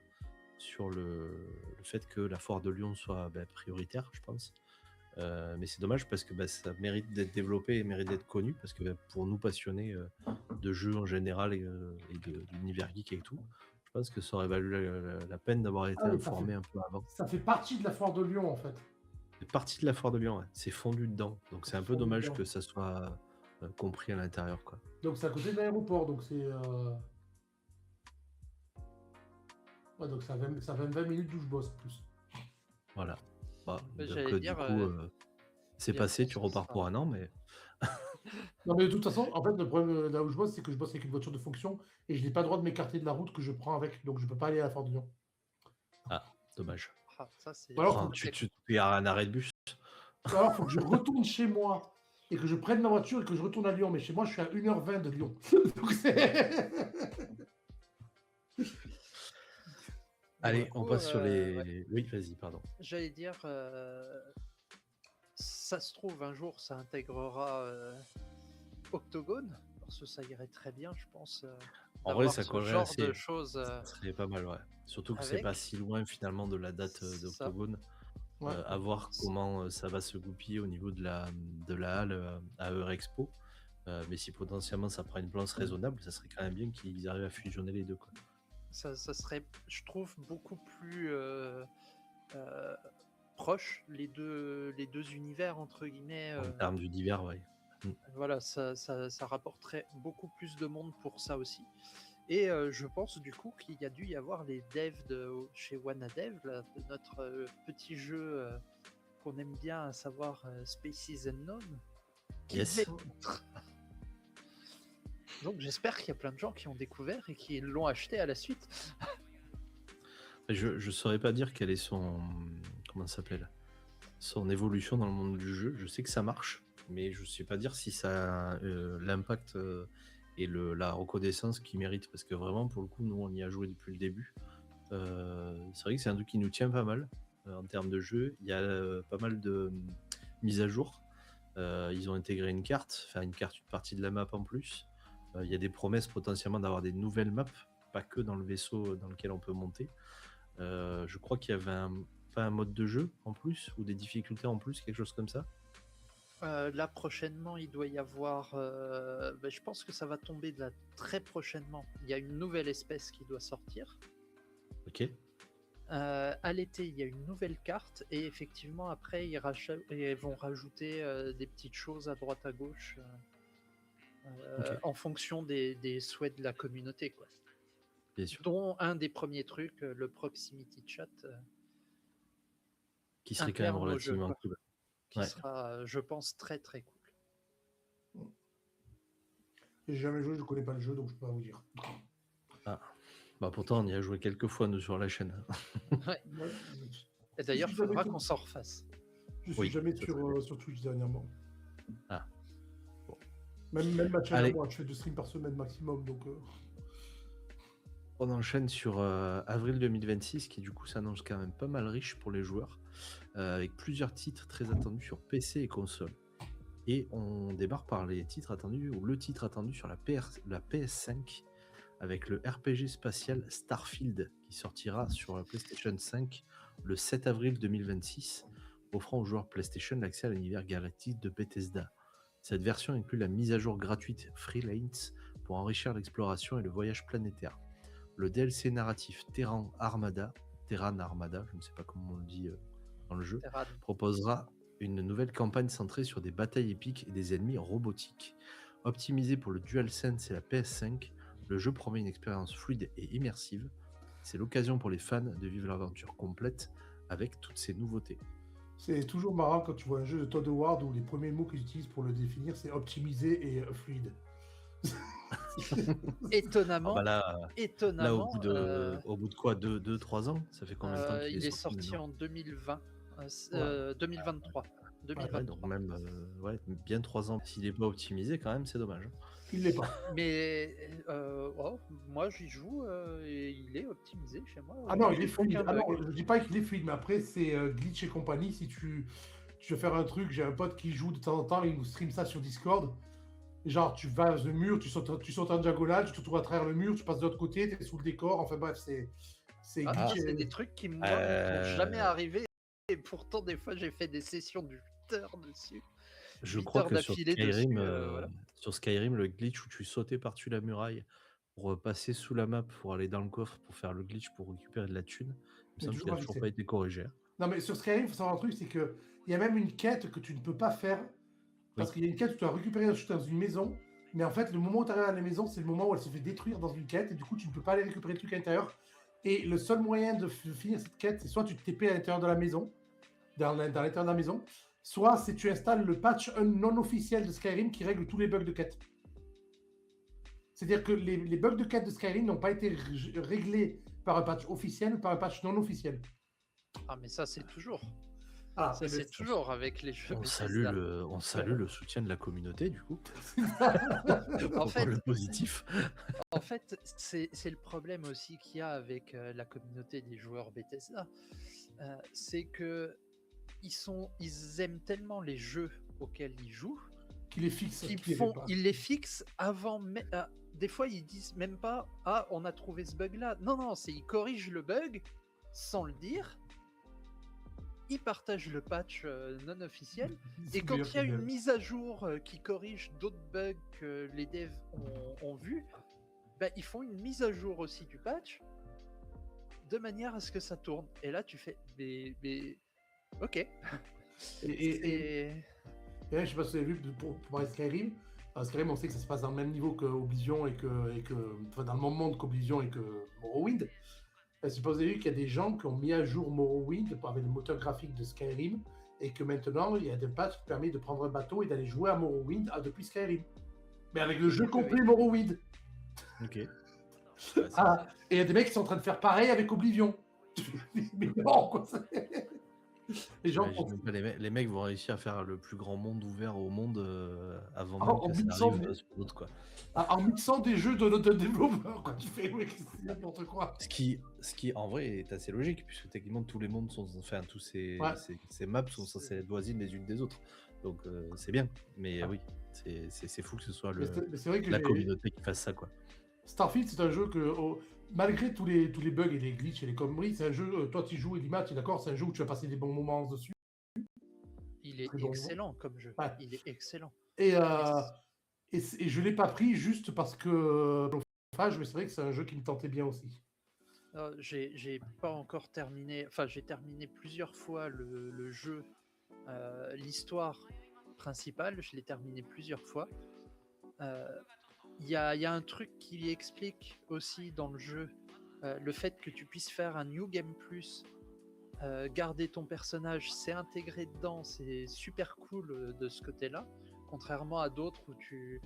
fait que la foire de Lyon soit prioritaire, je pense. Mais c'est dommage parce que ça mérite d'être développé et mérite d'être connu parce que pour nous passionnés de jeux en général et de l'univers geek et tout, je pense que ça aurait valu la peine d'avoir été mais informé un peu avant. ça fait partie de la foire de Lyon en fait. C'est partie de la foire de Lyon, ouais. C'est fondu dedans. Donc c'est un peu Fondu dommage dedans. que ça soit compris à l'intérieur, quoi. Donc c'est à côté de l'aéroport, donc c'est. Ouais, donc ça fait 20 minutes d'où je bosse en plus. Voilà. Bah, donc, J'allais du dire, coup, c'est bientôt, passé, tu ça repars sera- pour un an, mais Non, mais de toute façon, en fait, le problème là où je bosse, c'est que je bosse avec une voiture de fonction et je n'ai pas le droit de m'écarter de la route que je prends avec, donc je peux pas aller à la foire de Lyon. dommage. ça, c'est Alors, Ah, faut que tu y a un arrêt de bus. Alors, faut que je retourne chez moi et que je prenne ma voiture et que je retourne à Lyon. Mais chez moi, je suis à 1h20 de Lyon. Donc, Allez, Du on coup, passe sur les. ouais. Oui, vas-y, pardon. J'allais dire, ça se trouve, un jour, ça intégrera Octogone, parce que ça irait très bien, je pense. En vrai, d'avoir ça ce collerait genre assez. de choses Ça serait pas mal, ouais. Surtout que c'est avec. pas si loin finalement de la date C'est ça. d'Octogone. Ouais. À voir comment ça va se goupiller au niveau de la halle à Eurexpo. Mais si potentiellement ça prend une place raisonnable, ça serait quand même bien qu'ils arrivent à fusionner les deux, quoi. Ça serait, je trouve, beaucoup plus proche les deux univers, entre guillemets. En termes du divers, ouais. Voilà, ça rapporterait beaucoup plus de monde pour ça aussi. Et je pense du coup qu'il y a dû y avoir les devs chez WannaDev, là, de notre petit jeu qu'on aime bien, à savoir Spaces Unknown. Yes. Donc j'espère qu'il y a plein de gens qui ont découvert et qui l'ont acheté à la suite. Je saurais pas dire quel est son. Comment ça s'appelle, son évolution dans le monde du jeu. Je sais que ça marche, mais je sais pas dire si ça a l'impact et la reconnaissance qu'il mérite. Parce que vraiment, pour le coup, nous, on y a joué depuis le début. C'est vrai que c'est un truc qui nous tient pas mal en termes de jeu. Il y a pas mal de mises à jour. Ils ont intégré une carte, une partie de la map en plus. Il y a des promesses potentiellement d'avoir des nouvelles maps, pas que dans le vaisseau dans lequel on peut monter. Je crois qu'il y avait pas un mode de jeu en plus ou des difficultés en plus, quelque chose comme ça. Là prochainement, il doit y avoir. Je pense que ça va tomber de là très prochainement. Il y a une nouvelle espèce qui doit sortir. Ok. À l'été, il y a une nouvelle carte et effectivement après ils vont rajouter des petites choses à droite à gauche en fonction des souhaits de la communauté, quoi. Bien sûr. Dont un des premiers trucs, le proximity chat, qui serait quand même relativement cool. Qui sera, je pense, très très cool. J'ai jamais joué, je connais pas le jeu, donc je peux pas vous dire. Bah pourtant on y a joué quelques fois nous sur la chaîne. Ouais. Et d'ailleurs, il faudra qu'on s'en refasse. Je suis jamais sur Twitch dernièrement. Ah. Bon. Même ma chaîne, moi, je fais 2 streams par semaine maximum, donc. On enchaîne sur avril 2026, qui du coup s'annonce quand même pas mal riche pour les joueurs, avec plusieurs titres très attendus sur PC et console. Et on démarre par les titres attendus, ou le titre attendu sur la PS5, avec le RPG spatial Starfield, qui sortira sur la PlayStation 5 le 7 avril 2026, offrant aux joueurs PlayStation l'accès à l'univers galactique de Bethesda. Cette version inclut la mise à jour gratuite Freelance pour enrichir l'exploration et le voyage planétaire. Le DLC narratif Terran Armada, je ne sais pas comment on le dit dans le jeu, proposera une nouvelle campagne centrée sur des batailles épiques et des ennemis robotiques. Optimisé pour le DualSense et la PS5, le jeu promet une expérience fluide et immersive. C'est l'occasion pour les fans de vivre l'aventure complète avec toutes ces nouveautés. C'est toujours marrant quand tu vois un jeu de Todd Howard où les premiers mots qu'ils utilisent pour le définir, c'est optimisé et fluide. Étonnamment. Là, au bout de quoi, 2-3 ans, ça fait combien de temps qu'il il est sorti en 2020. 2023. Ouais, donc même bien 3 ans. S'il n'est pas optimisé, quand même, c'est dommage. Il l'est pas. Mais moi j'y joue et il est optimisé chez moi. Ah non, il est J'ai fluide. aucun Ah non, bug. je dis pas qu'il est fluide, mais après, c'est glitch et compagnie. Si tu veux faire un truc, j'ai un pote qui joue de temps en temps, il nous stream ça sur Discord. Genre, tu vas sur le mur, tu sautes en diagonale, tu te retrouves à travers le mur, tu passes de l'autre côté, tu es sous le décor. Enfin bref, c'est Ah, glitch. c'est des trucs qui moi ne m'ont jamais arrivé. Et pourtant, des fois, j'ai fait des sessions de 8 heures dessus. Je 8 crois heures que sur d'affilée Skyrim, dessus. Voilà. sur Skyrim, le glitch où tu sautais par-dessus la muraille pour passer sous la map, pour aller dans le coffre, pour faire le glitch, pour récupérer de la thune, il me Mais semble toujours qu'il a pas toujours fixé. pas été corrigé. Non, mais sur Skyrim, il faut savoir un truc, c'est qu'il y a même une quête que tu ne peux pas faire. Parce Oui. qu'il y a une quête où tu dois récupérer un truc dans une maison. Mais en fait, le moment où tu arrives à la maison, c'est le moment où elle se fait détruire dans une quête. Et du coup, tu ne peux pas aller récupérer le truc à l'intérieur. Et le seul moyen de finir cette quête, c'est soit tu te TP à l'intérieur de la maison, dans l'intérieur de la maison, soit c'est tu installes le patch non officiel de Skyrim qui règle tous les bugs de quête. C'est-à-dire que les bugs de quête de Skyrim n'ont pas été réglés par un patch officiel ou par un patch non officiel. Ah, mais ça, c'est toujours. Ah, Ça, c'est toujours avec les jeux On Bethesda. salue le soutien de la communauté, du coup. En fait, le positif. En fait, c'est le problème aussi qu'il y a avec la communauté des joueurs Bethesda. C'est que ils aiment tellement les jeux auxquels ils jouent qui les fixe. ils les fixent avant. Des fois, ils disent même pas ah, on a trouvé ce bug là. Non, ils corrigent le bug sans le dire. Ils partagent le patch non officiel. Et quand il y a une mise à jour qui corrige d'autres bugs que les devs ont vus, ils font une mise à jour aussi du patch de manière à ce que ça tourne. Et là, tu fais mais ok. Et je sais pas si vous avez vu pour parler de Skyrim. Skyrim, on sait que ça se passe dans le même niveau que Oblivion enfin, dans le même monde qu'Oblivion et que Morrowind. Je sais pas si vous avez vu qu'il y a des gens qui ont mis à jour Morrowind avec le moteur graphique de Skyrim et que maintenant il y a des patchs qui permettent de prendre un bateau et d'aller jouer à Morrowind depuis Skyrim. Mais avec le jeu complet Morrowind. Ok. Et il y a des mecs qui sont en train de faire pareil avec Oblivion. Mais non, quoi. Les gens les mecs vont réussir à faire le plus grand monde ouvert au monde avant même que ça arrive sur d'autres, quoi. En mixant des jeux de développeurs, quoi. Tu fais n'importe quoi. Ce qui en vrai est assez logique, puisque techniquement tous les mondes sont, enfin tous ces maps sont censées être voisines les unes des autres. Donc c'est bien, mais oui, c'est fou que ce soit la communauté qui fasse ça, quoi. Starfield, c'est un jeu que, malgré tous les bugs et les glitches et les conneries, c'est un jeu, toi tu joues et Dima, tu es d'accord, c'est un jeu où tu vas passer des bons moments dessus. Il est excellent comme jeu. Ouais. Il est excellent. Et je l'ai pas pris juste parce que mais c'est vrai que c'est un jeu qui me tentait bien aussi. J'ai pas encore terminé, enfin j'ai terminé plusieurs fois le jeu, l'histoire principale, je l'ai terminé plusieurs fois. Il y a un truc qui explique aussi dans le jeu le fait que tu puisses faire un New Game Plus, garder ton personnage, c'est intégré dedans, c'est super cool de ce côté-là, contrairement à d'autres où tu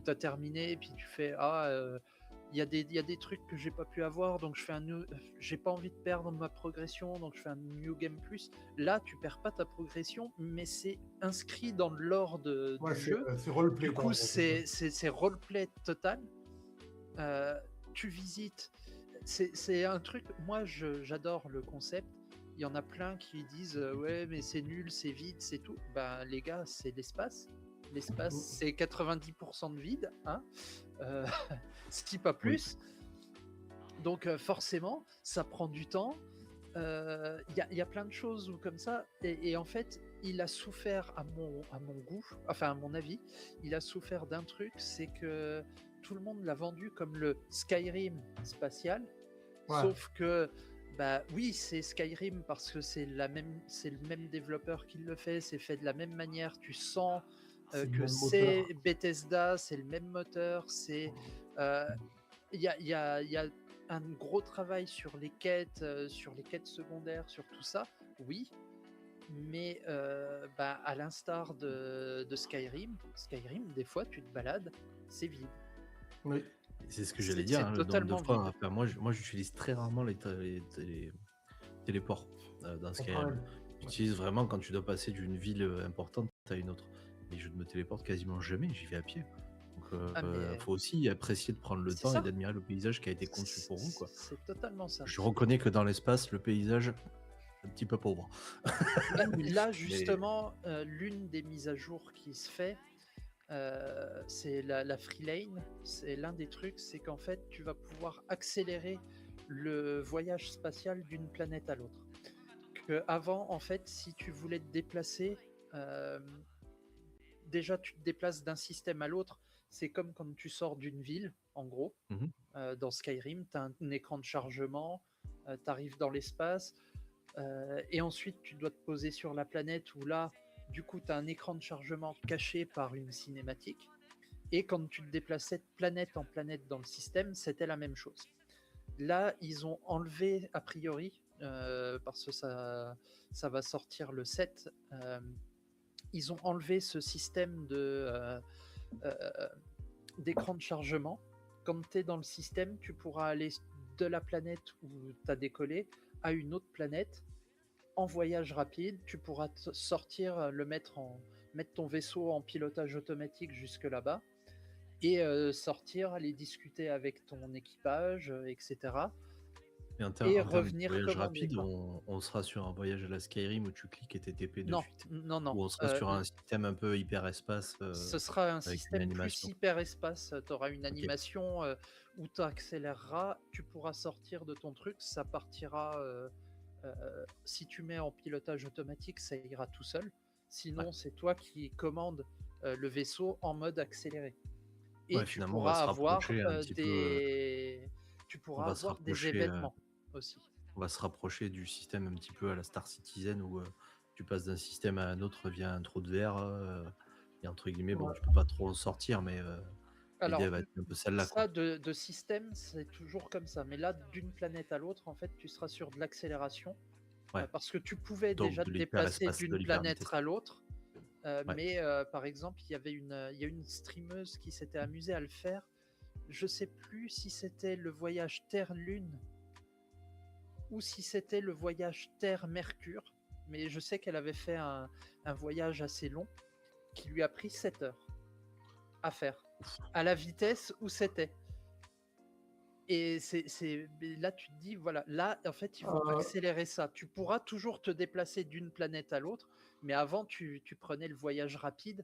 as terminé et puis tu fais il y a des trucs que j'ai pas pu avoir, donc j'ai pas envie de perdre ma progression, donc je fais un New Game Plus. Là, tu perds pas ta progression, mais c'est inscrit dans le lore du jeu. C'est roleplay. Du coup, c'est roleplay total. Tu visites. C'est un truc. Moi, j'adore le concept. Il y en a plein qui disent ouais, mais c'est nul, c'est vide, c'est tout. Ben, les gars, c'est l'espace. L'espace, c'est 90% de vide, hein. Ce qui pas plus. Oui. Donc forcément, ça prend du temps. Y a plein de choses comme ça. Et en fait, il a souffert à mon goût, enfin à mon avis, il a souffert d'un truc, c'est que tout le monde l'a vendu comme le Skyrim spatial. Ouais. Sauf que oui, c'est Skyrim parce que c'est le même développeur qui le fait, c'est fait de la même manière, tu sens que c'est Bethesda, c'est le même moteur, c'est il y a un gros travail sur les quêtes secondaires, sur tout ça, oui, mais à l'instar de Skyrim, des fois tu te balades, c'est vide. Oui. C'est ce que j'allais dire. Totalement vide. Moi, j'utilise très rarement les téléports dans Skyrim. J'utilise vraiment quand tu dois passer d'une ville importante à une autre. Et je ne me téléporte quasiment jamais, j'y vais à pied. Ah, Donc, mais faut aussi apprécier de prendre le c'est temps et ça, d'admirer le paysage qui a été conçu pour vous, quoi. c'est totalement ça. Je reconnais que dans l'espace, le paysage est un petit peu pauvre. Là, Mais justement, l'une des mises à jour qui se fait, c'est la free lane. C'est l'un des trucs, c'est qu'en fait, tu vas pouvoir accélérer le voyage spatial d'une planète à l'autre. Que avant, en fait, si tu voulais te déplacer, euh, déjà tu te déplaces d'un système à l'autre. C'est comme quand tu sors d'une ville, en gros. Mhm. Dans Skyrim, tu as un écran de chargement, tu arrives dans l'espace, et ensuite tu dois te poser sur la planète où là, du coup, tu as un écran de chargement caché par une cinématique. Et quand tu te déplaçais de planète en planète dans le système, c'était la même chose. Là, ils ont enlevé, a priori, parce que ça va sortir le 7, ils ont enlevé ce système d'écran de chargement. Quand tu es dans le système, tu pourras aller de la planète où tu as décollé à une autre planète en voyage rapide. Tu pourras sortir, mettre ton vaisseau en pilotage automatique jusque là-bas et sortir, aller discuter avec ton équipage, etc. Et en Et termes de revenir voyage commander, rapide, quoi. on sera sur un voyage à la Skyrim où tu cliques et t'es TP de Non, suite. non. Ou on sera sur un système un peu hyper-espace Ce sera un avec une système plus animation. hyper-espace. Tu auras une Ok. animation où tu accéléreras, tu pourras sortir de ton truc, ça partira. Si tu mets en pilotage automatique, ça ira tout seul. Sinon, Ouais. c'est toi qui commandes le vaisseau en mode accéléré. Et Ouais, tu finalement, on va pourras se avoir rapprocher un petit peu. tu On pourras va se avoir des rapprocher. événements aussi. On va se rapprocher du système un petit peu à la Star Citizen où tu passes d'un système à un autre via un trou de verre. Et entre guillemets, bon, Ouais. tu peux pas trop en sortir, mais Alors, l'idée va être un peu celle-là, ça quoi. de système, c'est toujours comme ça. Mais là, d'une planète à l'autre, en fait, tu seras sur de l'accélération. Ouais. Parce que tu pouvais Donc déjà de te déplacer l'hyperespace, de d'une planète l'hypervitesse. à l'autre. Ouais. Mais par exemple, il y a une streameuse qui s'était amusée à le faire. Je sais plus si c'était le voyage Terre-Lune ou si c'était le voyage Terre-Mercure. Mais je sais qu'elle avait fait un voyage assez long qui lui a pris 7 heures à faire, à la vitesse où c'était. Et là, tu te dis, voilà, là, en fait, ils vont accélérer ça. Tu pourras toujours te déplacer d'une planète à l'autre, mais avant, tu prenais le voyage rapide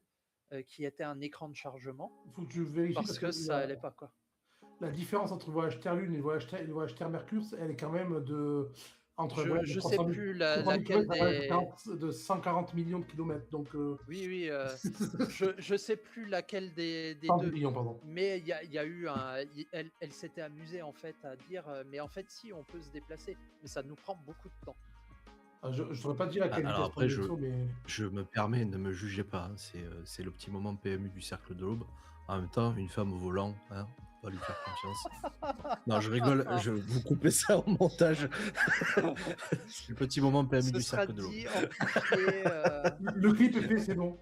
qui était un écran de chargement. Il faut que je vérifie parce que ça allait pas, quoi. La différence entre le voyage Terre-Lune et le voyage Terre-Mercure, elle est quand même entre Je sais plus laquelle de 140 millions de kilomètres. Donc, oui, je sais plus laquelle des 100 deux. millions, pardon. Mais il y a eu elle s'était amusée en fait à dire, mais en fait si on peut se déplacer, mais ça nous prend beaucoup de temps. Je ne saurais pas dire à quelle Alors vitesse après, mais... je me permets, ne me jugez pas. Hein, c'est le petit moment PMU du cercle de l'aube. En même temps, une femme au volant, hein, on va lui faire confiance. Non, je rigole, vous coupez ça au montage. C'est le petit moment PMU du cercle de l'aube. Le clip est fait, c'est bon.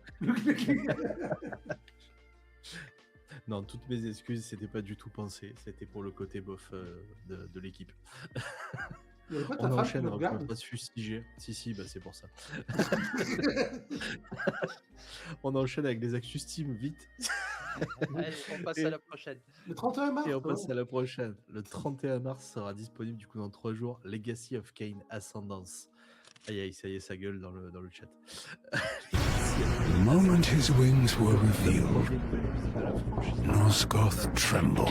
Non, toutes mes excuses, c'était pas du tout pensé. C'était pour le côté bof de l'équipe. On enchaîne, on va pas se fustiger. Si, bah c'est pour ça. On enchaîne avec les actus Steam, vite. Allez, on passe à la prochaine. Le 31 mars. Et on passe à la prochaine. Le 31 mars sera disponible du coup dans 3 jours. Legacy of Kain Ascendance. Aïe aïe, ça y est, ça gueule dans le chat. The moment his wings were revealed, Nosgoth trembled.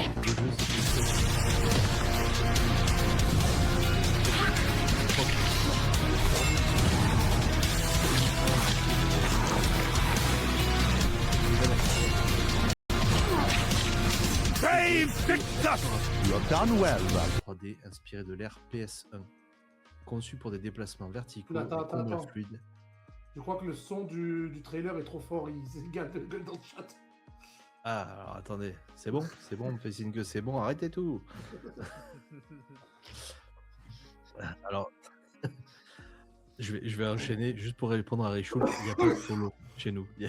Brave Victor! You have done well, 3D inspiré de l'ère PS1. Conçu pour des déplacements verticaux et Attends. combats fluides. Je crois que le son du trailer est trop fort, il s'égale de gueule dans le chat. Ah, alors attendez, c'est bon, on me fait signe que c'est bon, arrêtez tout. Alors, je vais enchaîner juste pour répondre à Richoul. Il n'y a pas de follow chez nous. Tu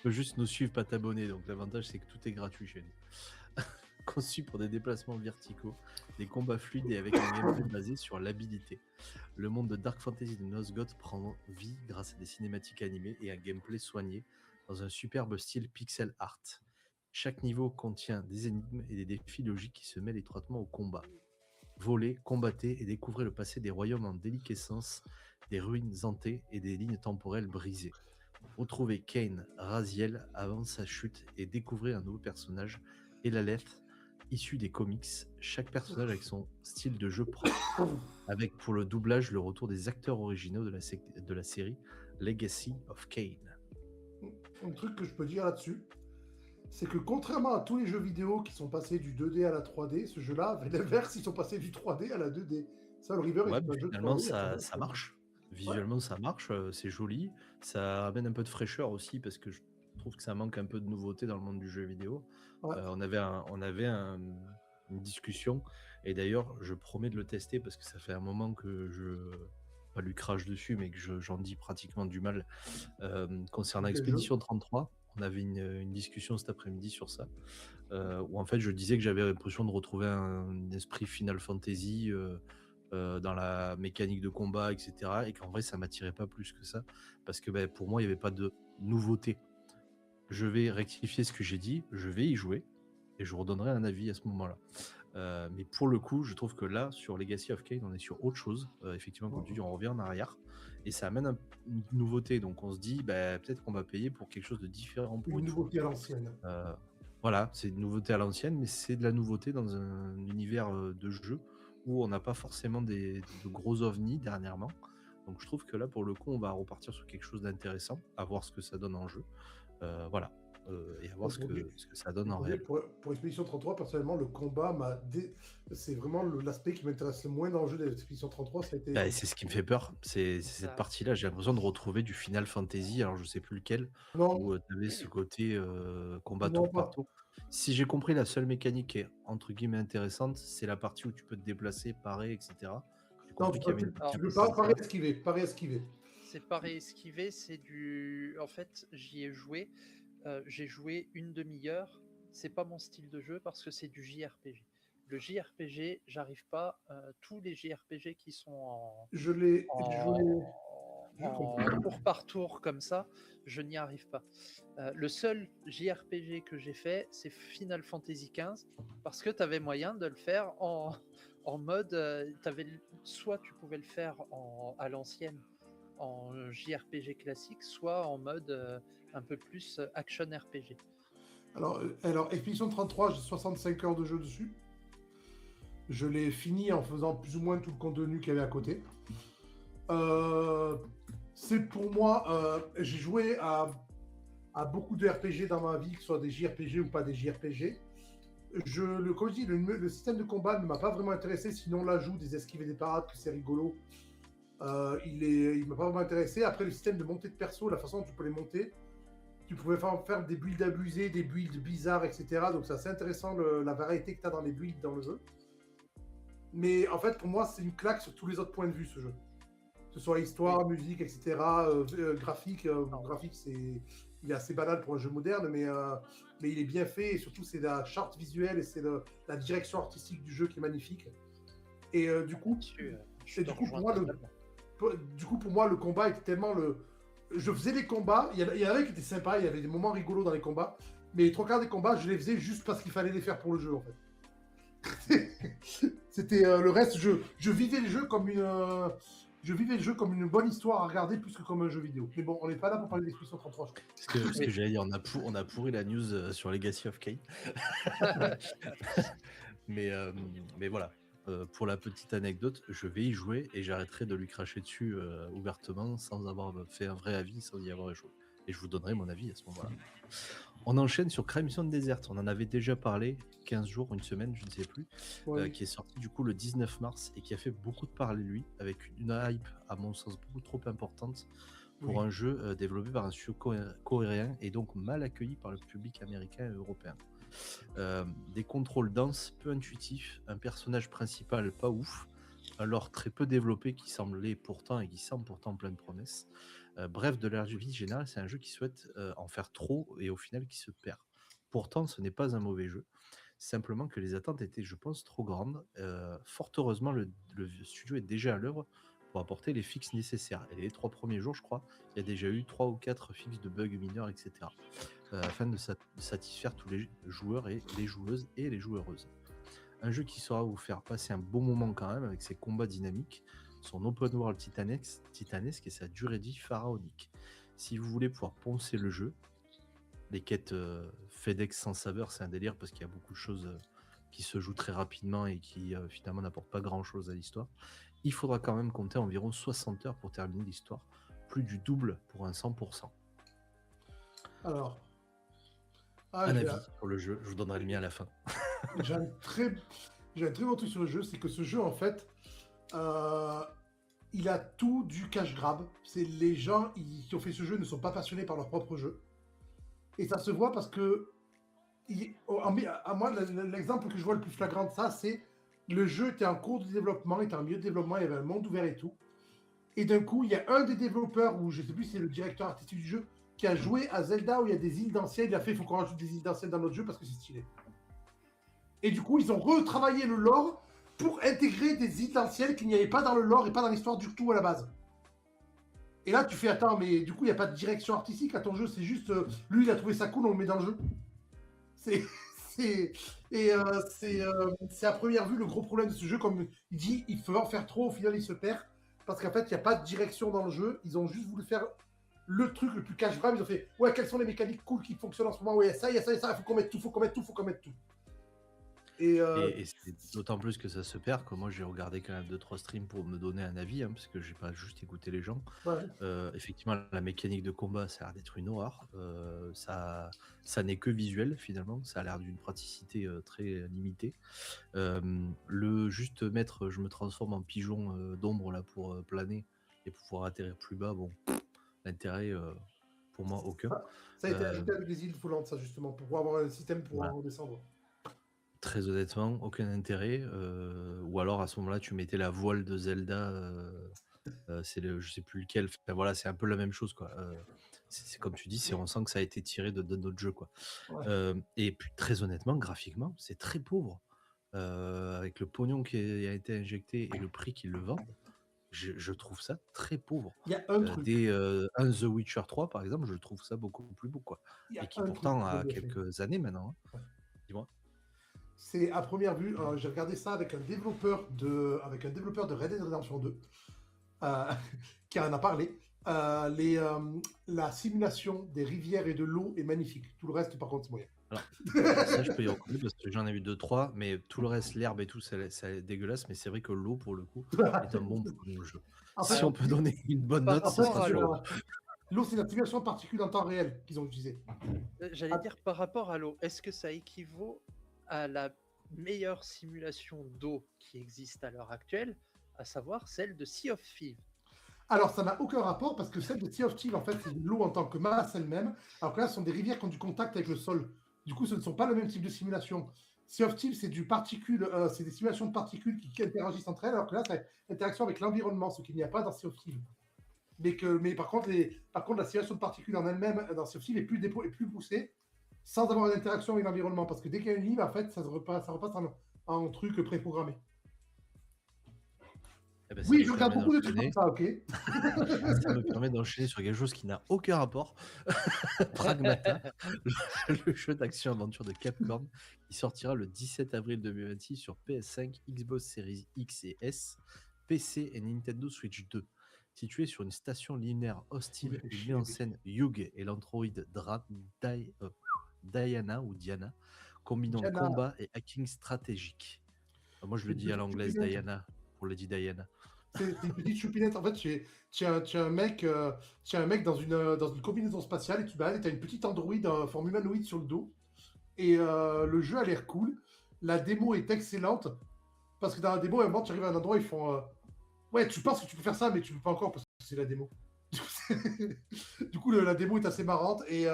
peux juste nous suivre, pas t'abonner. Donc l'avantage, c'est que tout est gratuit chez nous. conçu pour des déplacements verticaux, des combats fluides et avec un gameplay basé sur l'habilité. Le monde de Dark Fantasy de Nosgoth prend vie grâce à des cinématiques animées et un gameplay soigné dans un superbe style pixel art. Chaque niveau contient des énigmes et des défis logiques qui se mêlent étroitement au combat. Voler, combattez et découvrez le passé des royaumes en déliquescence, des ruines hantées et des lignes temporelles brisées. Retrouvez Kane Raziel avant sa chute et découvrez un nouveau personnage, Elaleth, issu des comics, chaque personnage avec son style de jeu propre, avec pour le doublage le retour des acteurs originaux de la série Legacy of Kane. Un truc que je peux dire là-dessus, c'est que contrairement à tous les jeux vidéo qui sont passés du 2D à la 3D, ce jeu-là, avec l'inverse, ils sont passés du 3D à la 2D. Ça, le River Ouais, est mais un jeu finalement 3D, il y a pas ça mal de- marche. Visuellement ça marche, c'est joli, ça amène un peu de fraîcheur aussi parce que je trouve que ça manque un peu de nouveauté dans le monde du jeu vidéo. Ouais. Une discussion et d'ailleurs je promets de le tester parce que ça fait un moment que je pas lui crache dessus mais que j'en dis pratiquement du mal. Concernant Quel jeu? Expédition 33, on avait une discussion cet après-midi sur ça, où en fait je disais que j'avais l'impression de retrouver un esprit Final Fantasy dans la mécanique de combat, etc. Et qu'en vrai ça m'attirait pas plus que ça parce que pour moi il n'y avait pas de nouveauté. Je vais rectifier ce que j'ai dit, je vais y jouer et je vous redonnerai un avis à ce moment-là. Mais pour le coup, je trouve que là, sur Legacy of Kain, on est sur autre chose. Effectivement, comme tu dis, on revient en arrière et ça amène une nouveauté. Donc on se dit, peut-être qu'on va payer pour quelque chose de différent pour Une une fois. nouveauté à l'ancienne. Voilà, c'est une nouveauté à l'ancienne, mais c'est de la nouveauté dans un univers de jeu où on n'a pas forcément de gros ovnis dernièrement. Donc je trouve que là, pour le coup, on va repartir sur quelque chose d'intéressant, à voir ce que ça donne en jeu. Voilà. Et à voir ce que ça donne en réel. Pour Expédition 33, personnellement, le combat c'est vraiment l'aspect qui m'intéresse le moins dans le jeu d'Expédition 33. Ça a été... C'est ce qui me fait peur, c'est cette partie-là. J'ai l'impression de retrouver du Final Fantasy, alors je sais plus lequel, Non, où tu avais ce côté combat non, tour par pas. tour. Si j'ai compris, la seule mécanique qui est entre guillemets intéressante, c'est la partie où tu peux te déplacer, parer, etc. J'ai Non, compris qu'il y avait une partie tu un peux peu pas comme parer ça. esquiver. C'est pareil esquiver, c'est du. En fait, j'y ai joué. J'ai joué une demi-heure. C'est pas mon style de jeu parce que c'est du JRPG. Le JRPG, j'arrive pas. Tous les JRPG qui sont Je l'ai joué. en tour par tour comme ça, je n'y arrive pas. Le seul JRPG que j'ai fait, c'est Final Fantasy XV parce que tu avais moyen de le faire en mode. Soit tu pouvais le faire à l'ancienne en JRPG classique, soit en mode un peu plus action RPG. Alors, Expédition 33, j'ai 65 heures de jeu dessus. Je l'ai fini en faisant plus ou moins tout le contenu qu'il y avait à côté. C'est pour moi, j'ai joué à beaucoup de RPG dans ma vie, que ce soit des JRPG ou pas des JRPG. Comme je dis, le système de combat ne m'a pas vraiment intéressé, sinon l'ajout des esquives et des parades, que c'est rigolo. Il m'a pas vraiment intéressé. Après, le système de montée de perso, la façon dont tu peux les monter, tu pouvais faire des builds abusés, des builds bizarres, etc. Donc c'est assez intéressant la variété que tu as dans les builds dans le jeu. Mais en fait, pour moi, c'est une claque sur tous les autres points de vue, ce jeu. Que ce soit histoire, musique, etc. Graphique, il est assez banal pour un jeu moderne, mais il est bien fait. Et surtout, c'est la charte visuelle et c'est la direction artistique du jeu qui est magnifique. Et du coup, pour moi, le combat était tellement je faisais des combats, il y en avait qui étaient sympas, il y avait des moments rigolos dans les combats, mais les trois quarts des combats, je les faisais juste parce qu'il fallait les faire pour le jeu, en fait. C'était le reste, je vivais le jeu comme une bonne histoire à regarder plus que comme un jeu vidéo. Mais bon, on n'est pas là pour parler d'Expédition 33, je crois. Ce que j'allais dire, on a pourri la news sur Legacy of Kain. mais voilà. Pour la petite anecdote, je vais y jouer et j'arrêterai de lui cracher dessus ouvertement sans avoir fait un vrai avis, sans y avoir joué. Et je vous donnerai mon avis à ce moment-là. On enchaîne sur Crimson Desert. On en avait déjà parlé 15 jours, une semaine, je ne sais plus, qui est sorti du coup le 19 mars et qui a fait beaucoup de parler lui, avec une hype à mon sens beaucoup trop importante pour un jeu développé par un studio coréen et donc mal accueilli par le public américain et européen. Des contrôles denses, peu intuitifs, un personnage principal pas ouf, un lore très peu développé qui semblait pourtant et qui semble pourtant plein de promesses. Bref, de la vie générale, c'est un jeu qui souhaite en faire trop et au final qui se perd. Pourtant, ce n'est pas un mauvais jeu. Simplement que les attentes étaient, je pense, trop grandes. Fort heureusement, le studio est déjà à l'œuvre pour apporter les fixes nécessaires. Et les 3 premiers jours, je crois, il y a déjà eu 3 ou 4 fixes de bugs mineurs, etc. Afin de satisfaire tous les joueurs et les joueuses et les joueuses. Un jeu qui saura vous faire passer un bon moment quand même avec ses combats dynamiques, son open world titanesque et sa durée de vie pharaonique. Si vous voulez pouvoir poncer le jeu, les quêtes FedEx sans saveur, c'est un délire parce qu'il y a beaucoup de choses qui se jouent très rapidement et qui finalement n'apportent pas grand chose à l'histoire. Il faudra quand même compter environ 60 heures pour terminer l'histoire, plus du double pour un 100%. Alors, Un avis sur le jeu, je vous donnerai le mien à la fin. j'ai un très bon truc sur le jeu, c'est que ce jeu, en fait, il a tout du cash grab. C'est les gens qui ont fait ce jeu ne sont pas passionnés par leur propre jeu. Et ça se voit parce que, à moi, l'exemple que je vois le plus flagrant de ça, c'est le jeu était en cours de développement, était en milieu de développement, il y avait un monde ouvert et tout. Et d'un coup, il y a un des développeurs, ou je sais plus si c'est le directeur artistique du jeu, qui a joué à Zelda où il y a des îles d'anciens. Il a fait, il faut qu'on rajoute des îles d'anciens dans notre jeu parce que c'est stylé. Et du coup, ils ont retravaillé le lore pour intégrer des îles d'anciens qu'il n'y avait pas dans le lore et pas dans l'histoire du tout à la base. Et là, tu fais, attends, mais du coup, il n'y a pas de direction artistique à ton jeu, c'est juste, lui, il a trouvé ça cool, on le met dans le jeu. C'est à première vue le gros problème de ce jeu, comme il dit, il faut en faire trop, au final, il se perd, parce qu'en fait, il n'y a pas de direction dans le jeu, ils ont juste voulu faire le truc le plus cash grab, ils ont fait, ouais, quelles sont les mécaniques cool qui fonctionnent en ce moment, ouais, ça, il y a ça, il y a ça, il faut qu'on mette tout, faut qu'on mette tout, faut qu'on mette tout. Et c'est d'autant plus que ça se perd que moi j'ai regardé quand même 2-3 streams pour me donner un avis, parce que j'ai pas juste écouté les gens. Ouais. Effectivement, la mécanique de combat, ça a l'air d'être une horreur. Ça n'est que visuel finalement, ça a l'air d'une praticité très limitée. Le juste mettre, je me transforme en pigeon d'ombre là pour planer et pouvoir atterrir plus bas, bon, l'intérêt pour moi aucun. Ça a été ajouté avec les îles volantes, ça justement, pour avoir un système pour en redescendre. Très honnêtement, aucun intérêt. Ou alors à ce moment-là, tu mettais la voile de Zelda. C'est je sais plus lequel. Enfin, voilà, c'est un peu la même chose, quoi. C'est comme tu dis, on sent que ça a été tiré de notre jeu, quoi. Ouais. Et puis très honnêtement, graphiquement, c'est très pauvre. Avec le pognon qui a été injecté et le prix qu'ils le vendent, je trouve ça très pauvre. Il y a un truc. Un The Witcher 3, par exemple, je trouve ça beaucoup plus beau, quoi. Et qui pourtant a quelques années maintenant. Hein. Ouais. Dis-moi. C'est à première vue, j'ai regardé ça avec un développeur de Red Dead Redemption 2 qui en a parlé. La simulation des rivières et de l'eau est magnifique. Tout le reste, par contre, c'est moyen. Alors, ça, je peux y reconnaître parce que j'en ai vu 2-3, mais tout le reste, l'herbe et tout, ça est dégueulasse. Mais c'est vrai que l'eau, pour le coup, est un bon point dans le jeu. En fait, si on peut donner une bonne note, ça sera sur l'eau. L'eau, c'est la simulation de particules en temps réel qu'ils ont utilisé. J'allais dire par rapport à l'eau, est-ce que ça équivaut à la meilleure simulation d'eau qui existe à l'heure actuelle, à savoir celle de Sea of Thieves? Alors, ça n'a aucun rapport parce que celle de Sea of Thieves, en fait, c'est l'eau en tant que masse elle-même, alors que là, ce sont des rivières qui ont du contact avec le sol. Du coup, ce ne sont pas le même type de simulation. Sea of Thieves, c'est c'est des simulations de particules qui interagissent entre elles, alors que là, c'est interaction avec l'environnement, ce qu'il n'y a pas dans Sea of Thieves. Mais par contre, la simulation de particules en elle-même dans Sea of Thieves est plus poussée, sans avoir une interaction avec l'environnement, parce que dès qu'il y a une ligne, en fait, ça repasse en truc préprogrammé. Eh ben, oui, je regarde beaucoup de trucs comme ça, ok. Ça me permet d'enchaîner sur quelque chose qui n'a aucun rapport. Pragmata, le jeu d'action-aventure de Capcom, qui sortira le 17 avril 2026 sur PS5, Xbox Series X et S, PC et Nintendo Switch 2. Situé sur une station linéaire hostile, il met en scène Hugh et l'androïde Diana, combinant combat et hacking stratégique. Moi, je le dis à l'anglaise Diana, pour Lady Diana. C'est une petite choupinette. En fait, tu as un mec dans une combinaison spatiale et tu balades et tu as une petite androïde en forme humanoïde sur le dos. Et le jeu a l'air cool. La démo est excellente. Parce que dans la démo, à un moment, tu arrives à un endroit, ils font ouais, tu penses que tu peux faire ça, mais tu peux pas encore parce que c'est la démo. Du coup, la démo est assez marrante et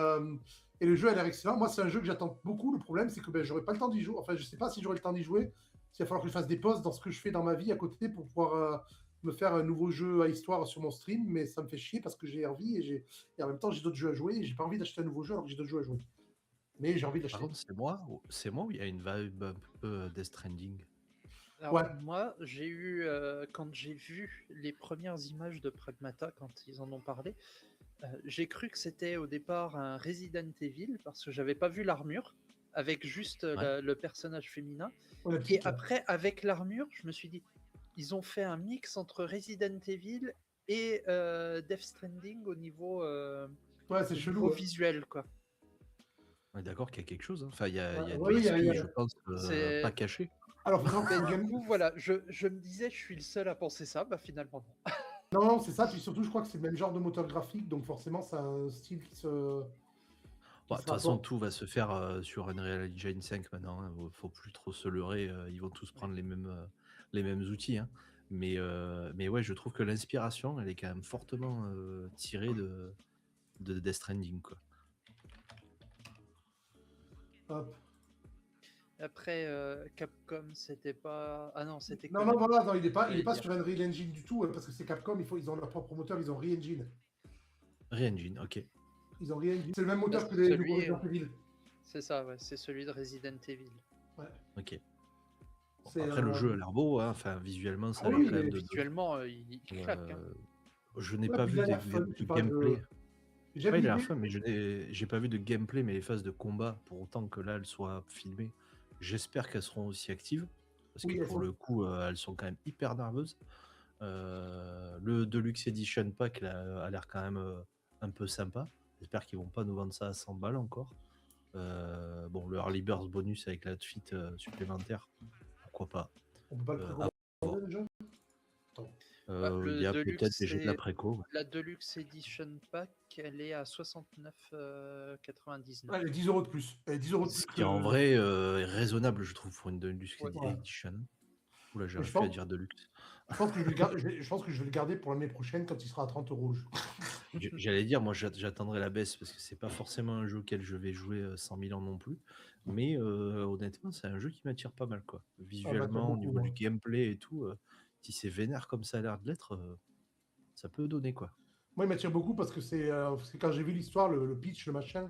le jeu a l'air excellent. Moi, c'est un jeu que j'attends beaucoup. Le problème, c'est que j'aurai pas le temps d'y jouer. Enfin, je sais pas si j'aurai le temps d'y jouer. Il va falloir que je fasse des pauses dans ce que je fais dans ma vie à côté pour pouvoir me faire un nouveau jeu à histoire sur mon stream, mais ça me fait chier parce que j'ai envie et en même temps j'ai d'autres jeux à jouer et j'ai pas envie d'acheter un nouveau jeu alors que j'ai d'autres jeux à jouer. mais j'ai envie de Par l'acheter. contre, c'est moi où il y a une vibe un peu Death Stranding. Alors, Ouais. moi, j'ai eu, quand j'ai vu les premières images de Pragmata, quand ils en ont parlé, j'ai cru que c'était au départ un Resident Evil, parce que j'avais pas vu l'armure, avec juste Ouais. le personnage féminin. Ouais, la Et petite, là. après, avec l'armure, je me suis dit, ils ont fait un mix entre Resident Evil et Death Stranding au niveau, Ouais, c'est chelou. Ouais. visuel, quoi. On est d'accord qu'il y a quelque chose. Hein. Enfin, il y a Ouais, de ouais, il y a- l'esprit, je pense, pas C'est... caché. Alors, faut savoir que Mais c'est un du game. coup, voilà, je me disais, je suis le seul à penser ça, bah finalement non. Non, c'est ça. Puis surtout, je crois que c'est le même genre de moteur graphique, donc forcément, c'est un style qui se. Bah, de toute façon, tout va se faire sur Unreal Engine 5 maintenant. Hein. Faut plus trop se leurrer. Ils vont tous prendre les mêmes outils. Hein. Mais ouais, je trouve que l'inspiration, elle est quand même fortement tirée de Death Stranding, quoi. Hop. Après, Capcom, c'était pas... Ah non, c'était Non, Konami. voilà, non, il est pas J'allais dire. sur Unreal Engine du tout, parce que c'est Capcom, ils ont leur propre moteur, ils ont Re-Engine. Re-Engine, ok. Ils ont Re-Engine. C'est le même moteur Bah, que les celui, nouveaux Resident Evil. C'est ça, ouais, c'est celui de Resident Evil. Ok. Bon, C'est, après, le jeu a l'air beau. Hein. Enfin, visuellement, ça Ah a l'air oui, quand même mais de. Visuellement, il claque. Hein. Je n'ai Ouais, pas puis vu il a de l'air fun, tu parles de- gameplay. J'aime Ouais, il a l'air l'idée. fun, mais j'ai pas vu de gameplay, mais les phases de combat, pour autant que là, elles soient filmées, j'espère qu'elles seront aussi actives, parce Oui, que elles pour sont. le coup, elles sont quand même hyper nerveuses. Le Deluxe Edition Pack là, a l'air quand même un peu sympa. J'espère qu'ils vont pas nous vendre ça à 100 balles encore. Bon, le Early Bird bonus avec la outfit supplémentaire, pourquoi pas. On peut pas le à précommander voir. déjà. Le Il y a peut-être Deluxe, des jeux de la préco. Ouais. la Deluxe Edition Pack, elle est à 69,99. Ouais, 10 € de plus. 10 € de plus. Ce qui en vrai est raisonnable, je trouve, pour une Deluxe Ouais. Edition. Oula, Mais j'arrive je plus à pense- dire Deluxe. Je pense que je vais le garder, je pense que je vais le garder pour l'année prochaine quand il sera à 30 € le jeu. J'allais dire, moi j'attendrai la baisse parce que c'est pas forcément un jeu auquel je vais jouer 100 000 ans non plus. Mais honnêtement, c'est un jeu qui m'attire pas mal, quoi. Visuellement, au beaucoup, niveau du ouais. gameplay et tout, si c'est vénère comme ça a l'air de l'être, ça peut donner, quoi. Moi, il m'attire beaucoup parce que c'est quand j'ai vu l'histoire, le pitch, le machin,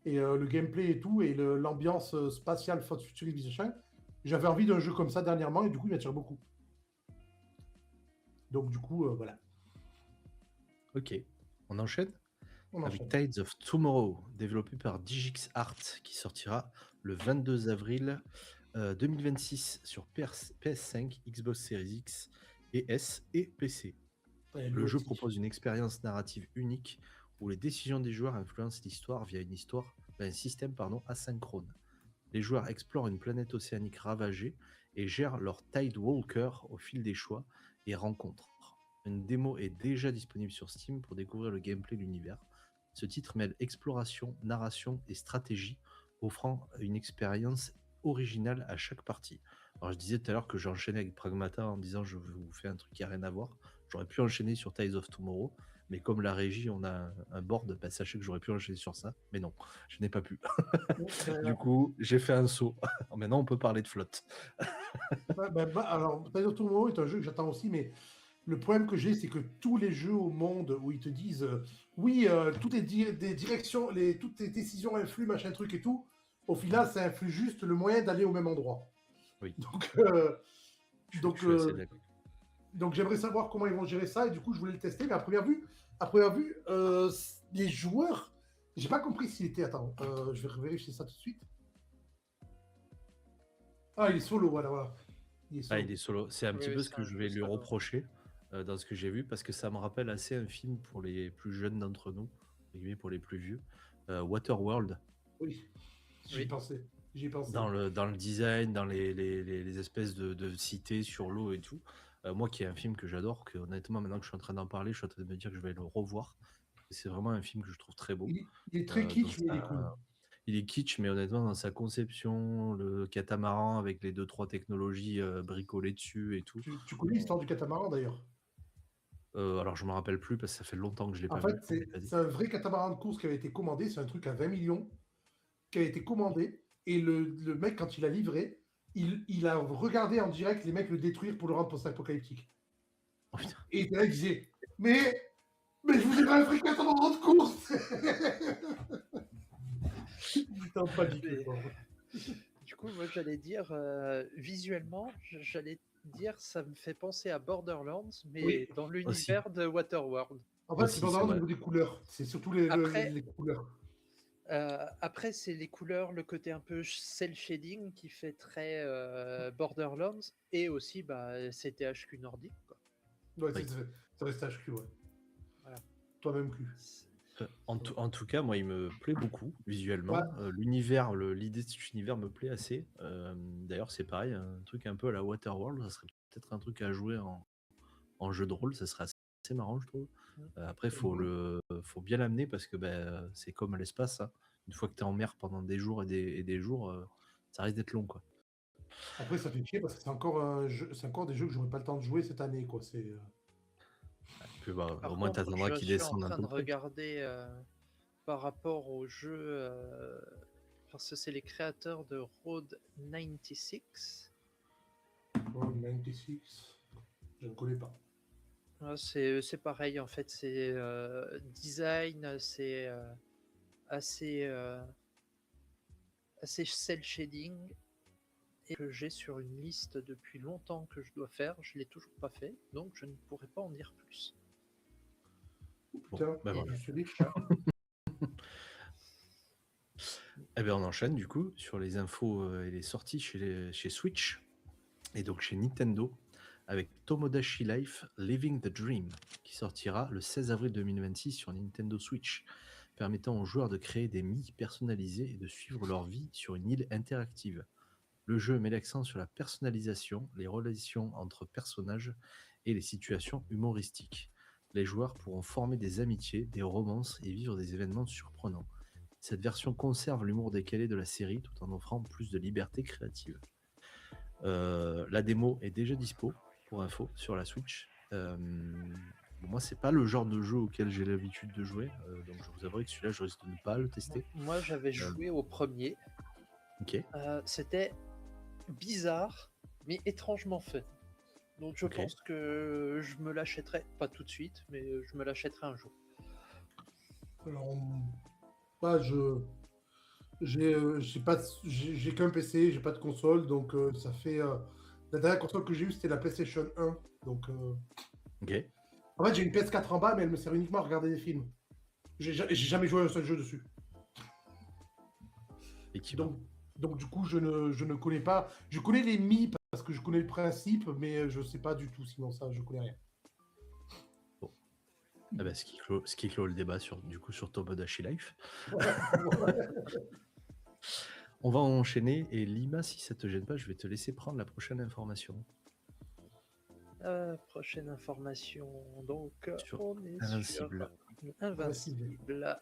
et le gameplay et tout, et l'ambiance spatiale futuriste, machin, j'avais envie d'un jeu comme ça dernièrement, et du coup, il m'attire beaucoup. Donc, du coup, voilà. Ok, on enchaîne On avec enchaîne. Tides of Tomorrow, développé par Digix Art, qui sortira le 22 avril 2026 sur PS5, Xbox Series X et S et PC. Ouais, Le jeu Lotti. propose une expérience narrative unique où les décisions des joueurs influencent l'histoire via un système asynchrone. Les joueurs explorent une planète océanique ravagée et gèrent leur Tide Walker au fil des choix et rencontres. Une démo est déjà disponible sur Steam pour découvrir le gameplay de l'univers. Ce titre mêle exploration, narration et stratégie, offrant une expérience originale à chaque partie. Alors je disais tout à l'heure que j'enchaînais avec Pragmata en disant je vous fais un truc qui n'a rien à voir. J'aurais pu enchaîner sur Tides of Tomorrow, mais comme la régie, on a un board, bah, sachez que j'aurais pu enchaîner sur ça, mais non, je n'ai pas pu. Du coup, j'ai fait un saut. Maintenant, on peut parler de flotte. Alors, Tides of Tomorrow est un jeu que j'attends aussi, mais le problème que j'ai, c'est que tous les jeux au monde où ils te disent oui, toutes les des directions, toutes les décisions influent, machin truc et tout, au final, ça influe juste le moyen d'aller au même endroit. Oui. Donc, Je suis assez d'accord. donc j'aimerais savoir comment ils vont gérer ça, et du coup, je voulais le tester, mais à première vue, les joueurs, j'ai pas compris s'il était. Attends, je vais vérifier ça tout de suite. Ah, il est solo, voilà. Il est solo. Ah, il est solo. C'est un Oui, petit oui, peu ce c'est que un je jeu vais lui solo. reprocher dans ce que j'ai vu, parce que ça me rappelle assez un film pour les plus jeunes d'entre nous, entre guillemets, pour les plus vieux, Waterworld. Oui, j'y ai Oui. pensé. J'y ai pensé. Dans le design, dans les espèces de cités sur l'eau et tout. Moi qui est un film que j'adore, que honnêtement maintenant que je suis en train d'en parler, je suis en train de me dire que je vais le revoir. C'est vraiment un film que je trouve très beau. Il est très kitsch, mais il est cool. Il est kitsch, mais honnêtement dans sa conception, le catamaran avec les 2-3 technologies bricolées dessus et tout. Tu connais l'histoire du catamaran d'ailleurs? Alors je me rappelle plus parce que ça fait longtemps que je l'ai En pas fait, vu. Vas-y. c'est un vrai catamaran de course qui avait été commandé. C'est un truc à 20 millions qui a été commandé. Et le mec, quand il a livré, il a regardé en direct les mecs le détruire pour le rendre post-apocalyptique. Oh, putain. Et là, il disait mais je vous ai pas un vrai catamaran de course. T'es en panique, Mais- le pauvre. Du coup, moi j'allais dire, visuellement, j'allais dire ça me fait penser à Borderlands, mais Oui, dans l'univers de Waterworld. En fait, Aussi, c'est c'est pas au vrai. niveau des couleurs. C'est surtout Après- les couleurs. Après, c'est les couleurs, le côté un peu cel shading qui fait très Borderlands, et aussi c'est THQ nordique, quoi. Ouais, Oui. ça reste HQ, ouais. Voilà. Toi-même Q. En tout cas, moi, il me plaît beaucoup visuellement. Ouais. L'univers, l'idée de cet univers me plaît assez. D'ailleurs, c'est pareil, un truc un peu à la Waterworld, ça serait peut-être un truc à jouer en jeu de rôle, ça serait assez marrant, je trouve. Après, faut bien l'amener parce que c'est comme à l'espace, hein. Une fois que tu es en mer pendant des jours et des jours, ça risque d'être long, quoi. Après, ça fait chier parce que c'est encore des jeux que j'aurais pas le temps de jouer cette année, quoi. Puis, Par au moins, tu contre, attendras je qu'ils suis en descendent un train peu de près. regarder par rapport au jeu, parce que c'est les créateurs de Road 96. Road 96, je ne connais pas. C'est pareil, en fait, c'est design, c'est assez cel shading, et que j'ai sur une liste depuis longtemps que je dois faire. Je l'ai toujours pas fait, donc je ne pourrais pas en dire plus. Putain, ben voilà. je suis des chats. Eh bien, on enchaîne du coup sur les infos et les sorties chez Switch et donc chez Nintendo avec Tomodachi Life Living the Dream qui sortira le 16 avril 2026 sur Nintendo Switch, permettant aux joueurs de créer des Mii personnalisés et de suivre leur vie sur une île interactive. Le jeu met l'accent sur la personnalisation, les relations entre personnages et les situations humoristiques. Les joueurs pourront former des amitiés, des romances et vivre des événements surprenants. Cette version conserve l'humour décalé de la série tout en offrant plus de liberté créative. La démo est déjà dispo, pour info, sur la Switch. Moi, c'est pas le genre de jeu auquel j'ai l'habitude de jouer, donc je vous avouerai que celui-là, je risque de ne pas le tester. Moi, j'avais joué au premier. Ok. C'était bizarre, mais étrangement fait. Donc je Ok. pense que je me l'achèterai, pas tout de suite, mais je me l'achèterai un jour. Alors, j'ai qu'un PC, j'ai pas de console, donc ça fait. La dernière console que j'ai eue, c'était la PlayStation 1. Donc, Ok. en fait, j'ai une PS4 en bas, mais elle me sert uniquement à regarder des films. J'ai jamais joué à un seul jeu dessus. Effectivement. Donc du coup, je ne connais pas. Je connais les Mi parce que je connais le principe, mais je sais pas du tout. Sinon, ça, je connais rien. Ah bah, ce qui clôt le débat sur Tomodachi Life. On va enchaîner et Lima, si ça te gêne pas, je vais te laisser prendre la prochaine information. Prochaine information, donc Sur on est Invincible. sur Invincible.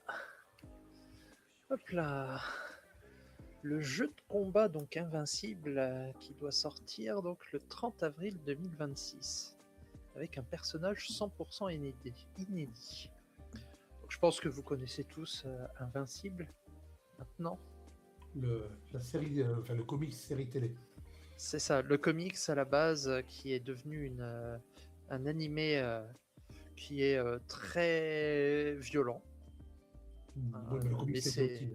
Hop là. Le jeu de combat donc Invincible qui doit sortir donc le 30 avril 2026 avec un personnage 100% inédit. Donc, je pense que vous connaissez tous Invincible maintenant. La série, le comics série télé. C'est ça, le comics à la base qui est devenu un animé qui est très violent. Ouais, mais le comics mais c'est c'est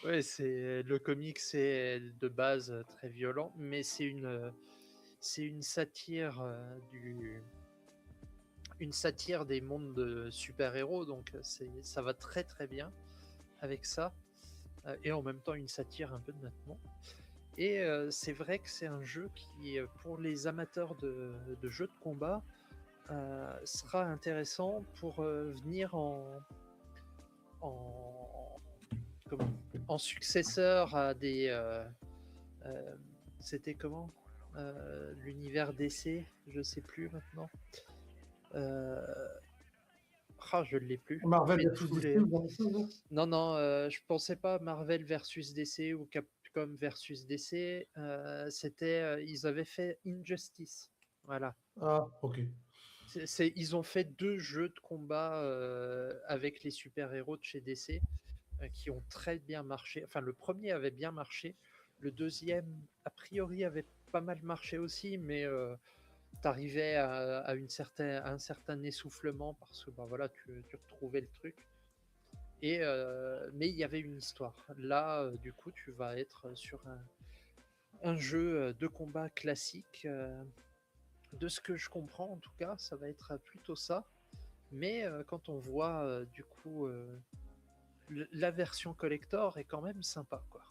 ouais, c'est le comics, c'est de base très violent, mais c'est une satire une satire des mondes de super-héros, donc ça va très très bien avec ça, et en même temps une satire un peu de notre monde. Et c'est vrai que c'est un jeu qui, pour les amateurs de jeux de combat, sera intéressant pour venir en successeur à des... c'était comment l'univers DC, je sais plus maintenant. Je ne l'ai plus. Marvel Mais versus tous DC, les- vous avez ça, là Non, je pensais pas Marvel versus DC ou Capcom versus DC. C'était, ils avaient fait Injustice. Voilà. Ah, ok. Ils ont fait 2 jeux de combat avec les super-héros de chez DC qui ont très bien marché. Enfin, le premier avait bien marché. Le deuxième, a priori, avait pas mal marché aussi, mais t'arrivais à un certain essoufflement parce que voilà, tu retrouvais le truc. Mais il y avait une histoire. Là, du coup, tu vas être sur un jeu de combat classique. De ce que je comprends, en tout cas, ça va être plutôt ça. Mais quand on voit, du coup, la version collector est quand même sympa, quoi.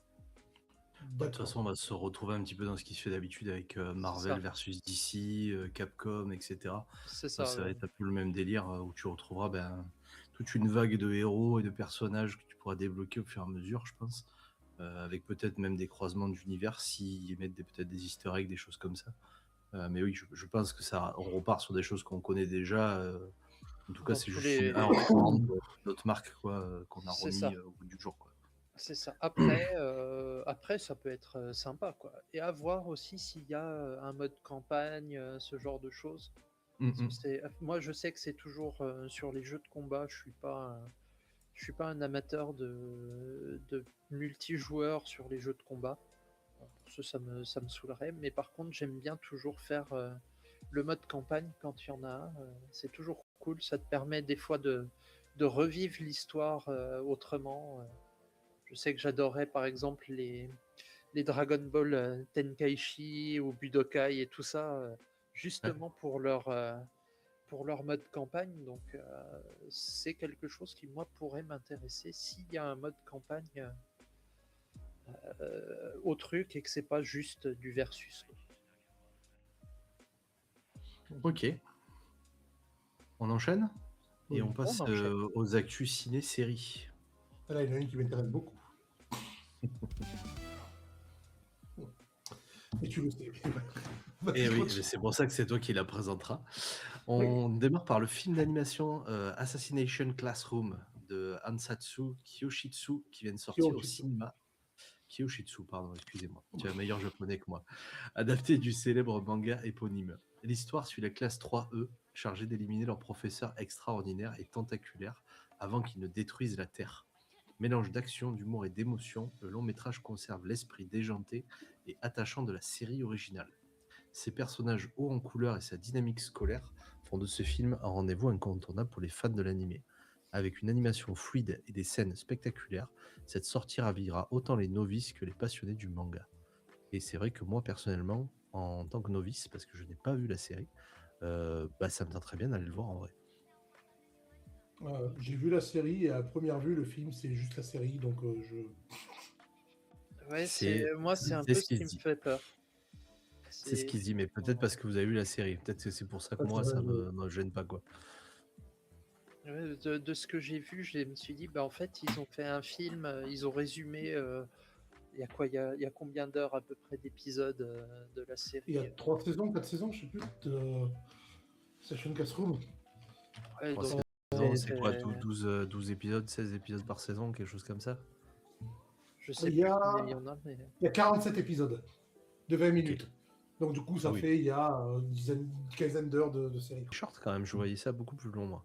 De toute façon, on va se retrouver un petit peu dans ce qui se fait d'habitude avec Marvel ça. versus DC, Capcom, etc. C'est Ça ça. va être un peu le même délire où tu retrouveras toute une vague de héros et de personnages que tu pourras débloquer au fur et à mesure, je pense. Avec peut-être même des croisements d'univers s'ils mettent peut-être des easter eggs, des choses comme ça. Mais oui, je pense que on repart sur des choses qu'on connaît déjà. En tout cas, Dans c'est tous juste les... un reprend de notre marque qu'on a C'est ça. remis au bout du jour, quoi. C'est ça. Après, ça peut être sympa, quoi. Et à voir aussi s'il y a un mode campagne, ce genre de choses. Parce que moi, je sais que c'est toujours sur les jeux de combat. Je suis pas un amateur de multijoueur sur les jeux de combat. Pour ça me saoulerait. Mais par contre, j'aime bien toujours faire le mode campagne quand il y en a un. C'est toujours cool. Ça te permet des fois de revivre l'histoire autrement. Je sais que j'adorais par exemple les Dragon Ball Tenkaichi ou Budokai et tout ça, justement pour leur mode campagne. Donc c'est quelque chose qui, moi, pourrait m'intéresser s'il y a un mode campagne au truc et que c'est pas juste du versus. Ok. On enchaîne et on passe enchaîne. aux actus ciné-séries. Là, il y en a une qui m'intéresse beaucoup. Et tu le sais. Et oui, c'est pour ça que c'est toi qui la présenteras. On démarre par le film d'animation Assassination Classroom de Ansatsu Kyoshitsu qui vient de sortir au cinéma. Kyoshitsu, pardon, excusez-moi. Tu as un meilleur japonais que moi. Adapté du célèbre manga éponyme. L'histoire suit la classe 3E, chargée d'éliminer leur professeur extraordinaire et tentaculaire avant qu'ils ne détruisent la Terre. Mélange d'action, d'humour et d'émotion, le long métrage conserve l'esprit déjanté et attachant de la série originale. Ses personnages hauts en couleur et sa dynamique scolaire font de ce film un rendez-vous incontournable pour les fans de l'anime. Avec une animation fluide et des scènes spectaculaires, cette sortie ravira autant les novices que les passionnés du manga. Et c'est vrai que moi, personnellement, en tant que novice, parce que je n'ai pas vu la série, ça me tente très bien d'aller le voir en vrai. J'ai vu la série et à première vue, le film, c'est juste la série, donc Ouais, C'est moi, c'est un peu ce qui me fait peur. C'est ce qu'il dit, mais peut-être parce que vous avez vu la série. Peut-être que c'est pour ça que moi, ça me gêne pas, quoi. Ouais, de ce que j'ai vu, je me suis dit, en fait, ils ont fait un film, ils ont résumé. Il y a quoi, il y a combien d'heures à peu près d'épisodes de la série? il y a 3 saisons, 4 saisons, je sais plus, de Session Classroom. Ouais, 3 donc, saisons, c'est quoi, 12 épisodes, 16 épisodes par saison, quelque chose comme ça? je sais plus combien il y en a, mais... Il y a 47 épisodes de 20 minutes. Okay. Donc du coup, ça fait, il y a une quinzaine d'heures de série. Short quand même, je voyais ça beaucoup plus long, moi.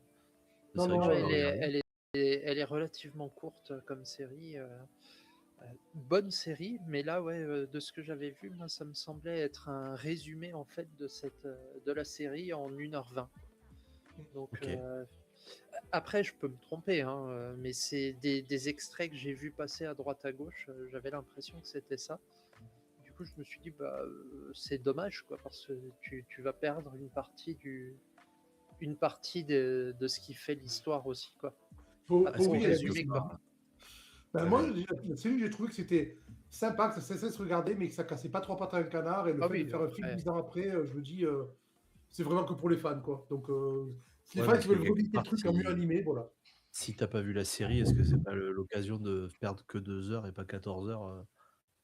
Non, elle est relativement courte comme série. Bonne série, mais là, ouais, de ce que j'avais vu, moi, ça me semblait être un résumé en fait de la série en 1h20. Donc après, je peux me tromper, hein, mais c'est des extraits que j'ai vus passer à droite à gauche. J'avais l'impression que c'était ça. Du coup, je me suis dit, c'est dommage, quoi, parce que tu vas perdre une partie de ce qui fait l'histoire aussi, quoi. Résumé, quoi. Moi, la série, j'ai trouvé que c'était sympa, que ça cessait de se regarder, mais que ça cassait pas trois pattes à un canard. Et le fait de faire un film 10 ans après, je me dis, c'est vraiment que pour les fans, quoi. Donc, si les fans qui veulent revivre des trucs en mieux animé, voilà. Si t'as pas vu la série, est-ce que c'est pas l'occasion de perdre que 2 heures et pas 14 heures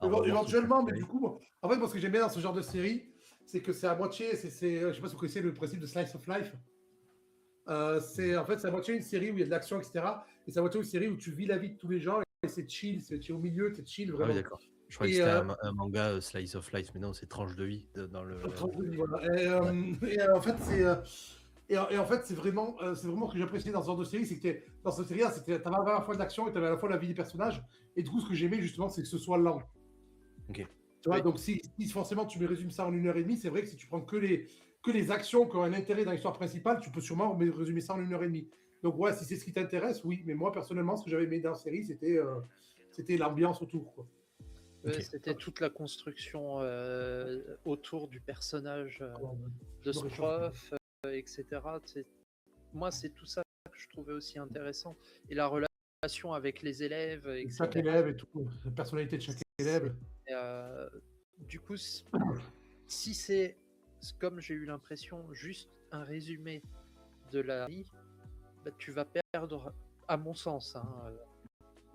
éventuellement, mais du coup, en fait, moi, ce que j'aime bien dans ce genre de série, c'est que c'est à moitié, je sais pas si vous connaissez le principe de Slice of Life. C'est à moitié une série où il y a de l'action, etc. Et c'est à moitié une série où tu vis la vie de tous les gens et c'est chill, c'est au milieu, c'est chill vraiment. Ah oui, d'accord. Je croyais que c'était un manga Slice of Life, mais non, c'est tranche de vie dans le. Tranche de vie, voilà. Et en fait, c'est vraiment ce que j'appréciais dans ce genre de série, c'est que dans cette série-là, t'avais à la fois de l'action et t'avais à la fois la vie des personnages. Et du coup, ce que j'aimais justement, c'est que ce soit lent. Ok. Tu vois, donc si forcément tu me résumes ça en 1h30, c'est vrai que si tu prends que les actions qui ont un intérêt dans l'histoire principale, tu peux sûrement résumer ça en 1h30. Donc ouais, si c'est ce qui t'intéresse, oui. Mais moi, personnellement, ce que j'avais aimé dans la série, c'était l'ambiance autour, quoi. Ouais, Ok. c'était toute la construction autour du personnage de Je ce me réchauffe. prof, etc. Moi, c'est tout ça que je trouvais aussi intéressant. Et la relation avec les élèves, Chaque etc. élève et tout, la personnalité de chaque élève. Euh, du coup, si c'est, comme j'ai eu l'impression, juste un résumé de la vie, bah, tu vas perdre, à mon sens, hein,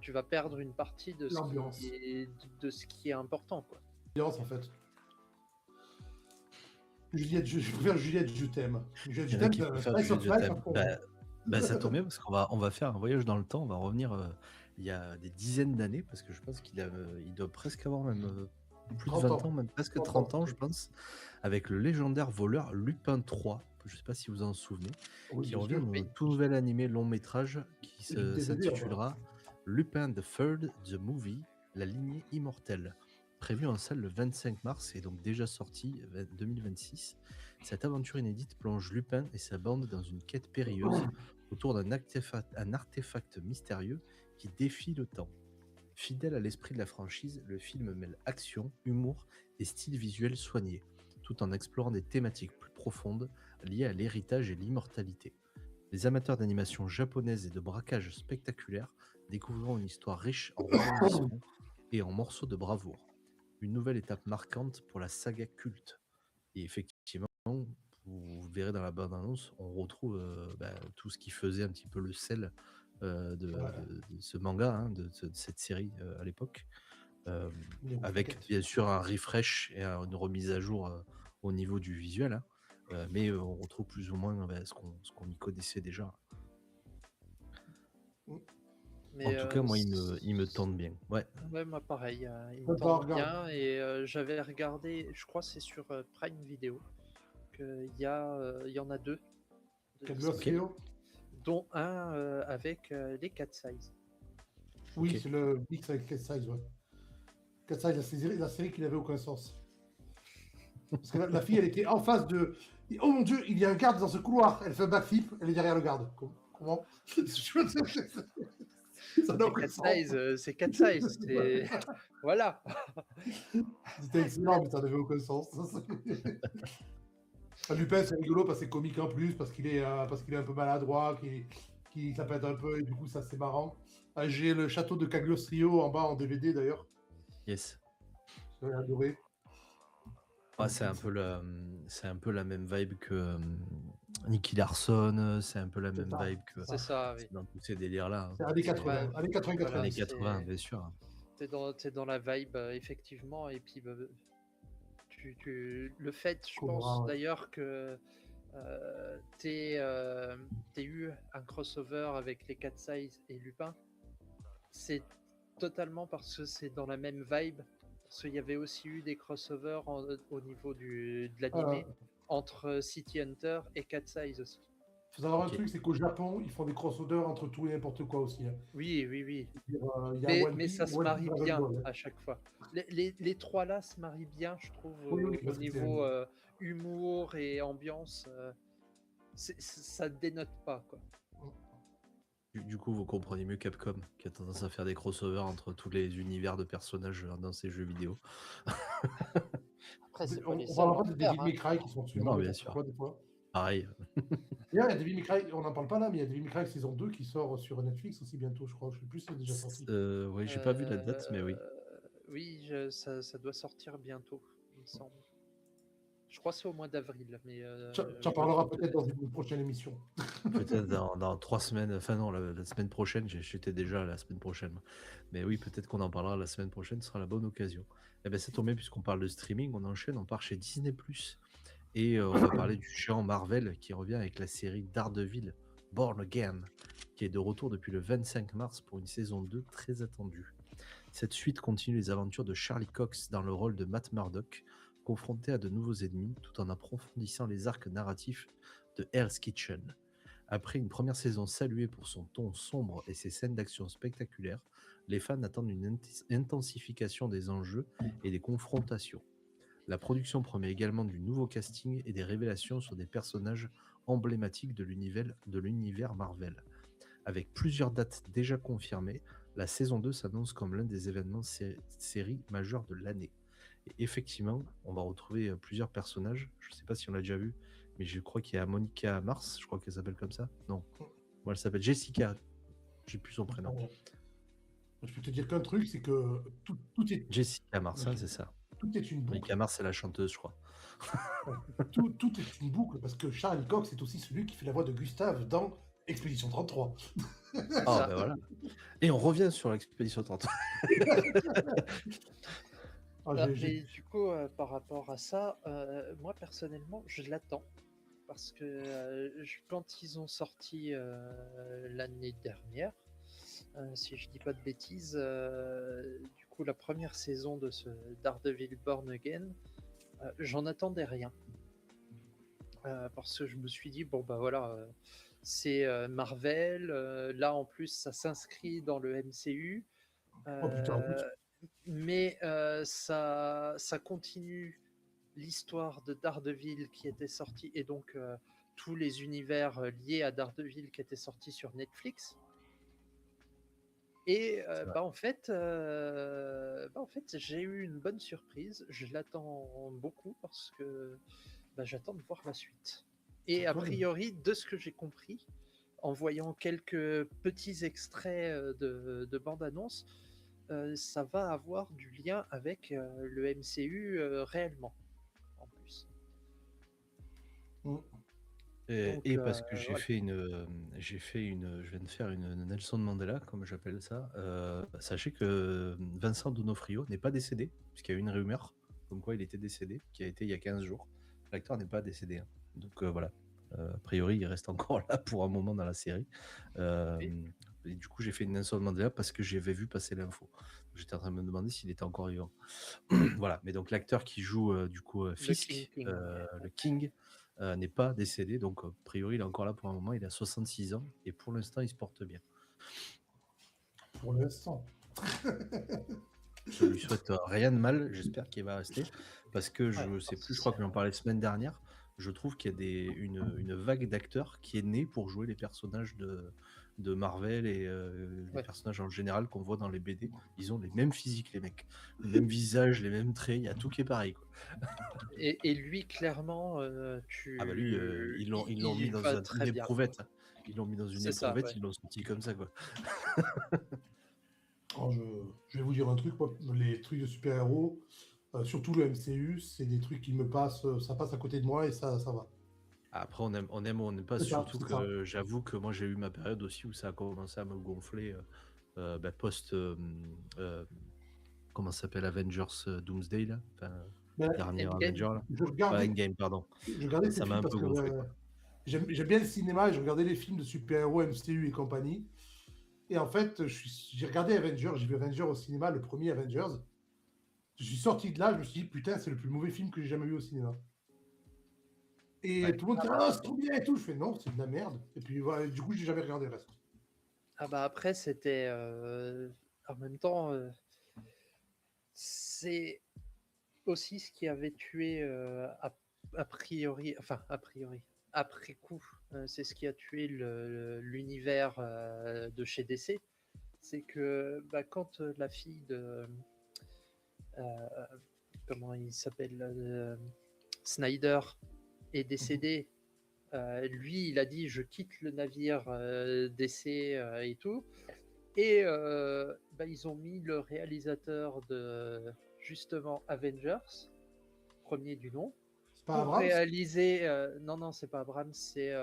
tu vas perdre une partie de L'ambiance. de ce qui est important, quoi. L'ambiance, en fait. Juliette, je préfère Juliette, je t'aime. Juliette, Il je y en a t'aime, qui c'est un préfèrent slice of Juliette, je life. t'aime. Bah, ça tombe bien parce on va faire un voyage dans le temps. On va revenir il y a des dizaines d'années parce que je pense il doit presque avoir même plus de 30 20 ans, ans. même presque 30 30 ans. ans, je pense, avec le légendaire voleur Lupin III. Je ne sais pas si vous en souvenez, Oui, qui bien revient sûr. dans un tout nouvel animé long métrage qui C'est du DVD, s'intitulera Lupin the Third, The Movie, La lignée immortelle. Prévu en salle le 25 mars et donc déjà sorti 2026. Cette aventure inédite plonge Lupin et sa bande dans une quête périlleuse autour d'un artefact mystérieux qui défie le temps. Fidèle à l'esprit de la franchise, le film mêle action, humour et style visuel soigné, tout en explorant des thématiques plus profondes liées à l'héritage et l'immortalité. Les amateurs d'animation japonaise et de braquage spectaculaire découvriront une histoire riche en rebondissements et en morceaux de bravoure. Une nouvelle étape marquante pour la saga culte. Et effectivement, vous verrez dans la bande-annonce, on retrouve tout ce qui faisait un petit peu le sel de ce manga, hein, de cette série à l'époque, avec bien sûr un refresh et une remise à jour au niveau du visuel, hein, mais on retrouve plus ou moins ce qu'on y connaissait déjà. Mais, en tout cas, moi, il me tente bien. Ouais. Ouais, moi pareil, il me tente bien et j'avais regardé, je crois que c'est sur Prime Video, qu'il y en a deux, dont un avec les Cat Size. Oui, c'est le mix avec Cat Size, ouais. Cat Size, la série qui n'avait aucun sens. Parce que la fille, elle était en face de... Oh mon Dieu, il y a un garde dans ce couloir. Elle fait un backflip, elle est derrière le garde. Comment ça n'a aucun sens. C'est Cat Size, c'est... Voilà. C'était excellent, mais ça n'avait aucun sens. Lupin, c'est rigolo parce que c'est comique en plus, parce qu'il est un peu maladroit, qu'il s'appelle un peu, et du coup, ça, c'est marrant. J'ai le château de Cagliostro en bas en DVD, d'ailleurs. Yes. J'avais adoré. Ouais, c'est un peu la même vibe que Nicky Larson, c'est un peu la même vibe que... C'est ça, oui. Dans tous ces délires-là. Hein. C'est années 80, années 80. Années 80, bien sûr. T'es dans la vibe, effectivement, et puis le fait, je pense d'ailleurs que t'aies eu un crossover avec les Cat Size et Lupin, c'est totalement parce que c'est dans la même vibe. Parce qu'il y avait aussi eu des crossovers au niveau de l'animé entre City Hunter et Cat Size aussi. Il faut savoir un truc, c'est qu'au Japon, ils font des crossovers entre tout et n'importe quoi aussi. Hein. Oui. Mais ça se marie bien à chaque fois. Les trois là se marient bien, je trouve, au niveau humour et ambiance. Ça dénote pas, quoi. Du coup, vous comprenez mieux Capcom, qui a tendance à faire des crossovers entre tous les univers de personnages dans ses jeux vidéo. Après, c'est pas les on parlera de Devil May Cry qui sont dessus. Non, bien sûr. Pareil. Il y a Devil May Cry, on n'en parle pas là, mais il y a Devil May Cry saison 2 qui sort sur Netflix aussi bientôt, je crois. Je sais plus si c'est déjà sorti. Oui, j'ai pas vu la date, mais oui. Oui, ça doit sortir bientôt, il me semble. Je crois que c'est au mois d'avril. Mais tu en parleras peut-être dans une prochaine émission. Peut-être dans 3 semaines. Enfin non, la semaine prochaine. J'étais déjà la semaine prochaine. Mais oui, peut-être qu'on en parlera la semaine prochaine. Ce sera la bonne occasion. Et ben, ça tombe bien puisqu'on parle de streaming. On enchaîne. On part chez Disney+. Et on va parler du géant Marvel qui revient avec la série Daredevil Born Again, qui est de retour depuis le 25 mars pour une saison 2 très attendue. Cette suite continue les aventures de Charlie Cox dans le rôle de Matt Murdock, confronté à de nouveaux ennemis, tout en approfondissant les arcs narratifs de Hell's Kitchen. Après une première saison saluée pour son ton sombre et ses scènes d'action spectaculaires, les fans attendent une intensification des enjeux et des confrontations. La production promet également du nouveau casting et des révélations sur des personnages emblématiques de l'univers Marvel. Avec plusieurs dates déjà confirmées, la saison 2 s'annonce comme l'un des événements séries majeurs de l'année. Et effectivement, on va retrouver plusieurs personnages. Je ne sais pas si on l'a déjà vu, mais je crois qu'il y a Monica Mars, je crois qu'elle s'appelle comme ça. Non, moi elle s'appelle Jessica. J'ai plus son prénom. Je peux te dire qu'un truc, c'est que tout est, Jessica Mars, hein, c'est ça. tout est une boucle. Monica Mars, c'est la chanteuse, je crois. Tout est une boucle parce que Charlie Cox est aussi celui qui fait la voix de Gustave dans Expédition 33. Ah, ben voilà. Et on revient sur l'expédition 30. Mais du coup, par rapport à ça, moi personnellement, je l'attends. Parce que quand ils ont sorti l'année dernière, si je dis pas de bêtises, du coup la première saison de ce Daredevil Born Again, j'en attendais rien. Parce que je me suis dit, bon bah voilà, c'est Marvel, là en plus ça s'inscrit dans le MCU, Oh putain, en plus. mais ça continue l'histoire de Daredevil qui était sortie, et donc tous les univers liés à Daredevil qui étaient sortis sur Netflix. Et en fait, j'ai eu une bonne surprise. Je l'attends beaucoup parce que j'attends de voir la suite. Et a priori, de ce que j'ai compris, en voyant quelques petits extraits de bande-annonce, ça va avoir du lien avec le MCU réellement, en plus. Et parce que j'ai fait je viens de faire une Nelson Mandela, comme j'appelle ça. Sachez que Vincent D'Onofrio n'est pas décédé, puisqu'il y a eu une rumeur comme quoi il était décédé, qui a été il y a 15 jours. L'acteur n'est pas décédé, hein. Donc voilà. A priori, il reste encore là pour un moment dans la série. Et du coup, j'ai fait une Nelson Mandela parce que j'avais vu passer l'info. J'étais en train de me demander s'il était encore vivant. Voilà. Mais donc l'acteur qui joue du coup Fisk, le King, n'est pas décédé, donc a priori il est encore là pour un moment. Il a 66 ans et pour l'instant il se porte bien. Pour l'instant. Je lui souhaite rien de mal, j'espère qu'il va rester, parce que je sais plus, je crois que j'en parlais la semaine dernière, je trouve qu'il y a une vague d'acteurs qui est née pour jouer les personnages de Marvel et les personnages en général qu'on voit dans les BD. Ils ont les mêmes physiques, les mecs, le même visage, les mêmes traits, il y a tout qui est pareil, quoi. Et lui, clairement, Ah bah lui, ils l'ont mis dans une éprouvette. Ils l'ont mis dans une éprouvette, ils l'ont sorti comme ça, quoi. Alors, je vais vous dire un truc, moi, les trucs de super-héros, surtout le MCU, c'est des trucs qui me passent, ça passe à côté de moi et ça va. Après, on aime ou on n'aime pas, surtout que j'avoue que moi j'ai eu ma période aussi où ça a commencé à me gonfler post comment ça s'appelle, Avengers Doomsday là, dernier Avenger là. Endgame, pardon. Je regardais ça m'a un peu gonflé, quoi. J'aime bien le cinéma et je regardais les films de super-héros MCU et compagnie. Et en fait, j'ai regardé Avengers, j'ai vu Avengers au cinéma, le premier Avengers. Je suis sorti de là, je me suis dit, putain, c'est le plus mauvais film que j'ai jamais vu au cinéma. Et tout le monde dit, ah, c'est trop bien et tout. Je fais, non, c'est de la merde. Et puis voilà, du coup, j'ai jamais regardé le reste. Ah bah après, c'était en même temps, c'est aussi ce qui avait tué a priori, après coup, c'est ce qui a tué l'univers de chez DC. C'est que quand la fille de comment il s'appelle, Snyder est décédé, lui il a dit je quitte le navire DC et tout, et ils ont mis le réalisateur de justement Avengers, premier du nom, pour Abrams réaliser non c'est pas Abrams, c'est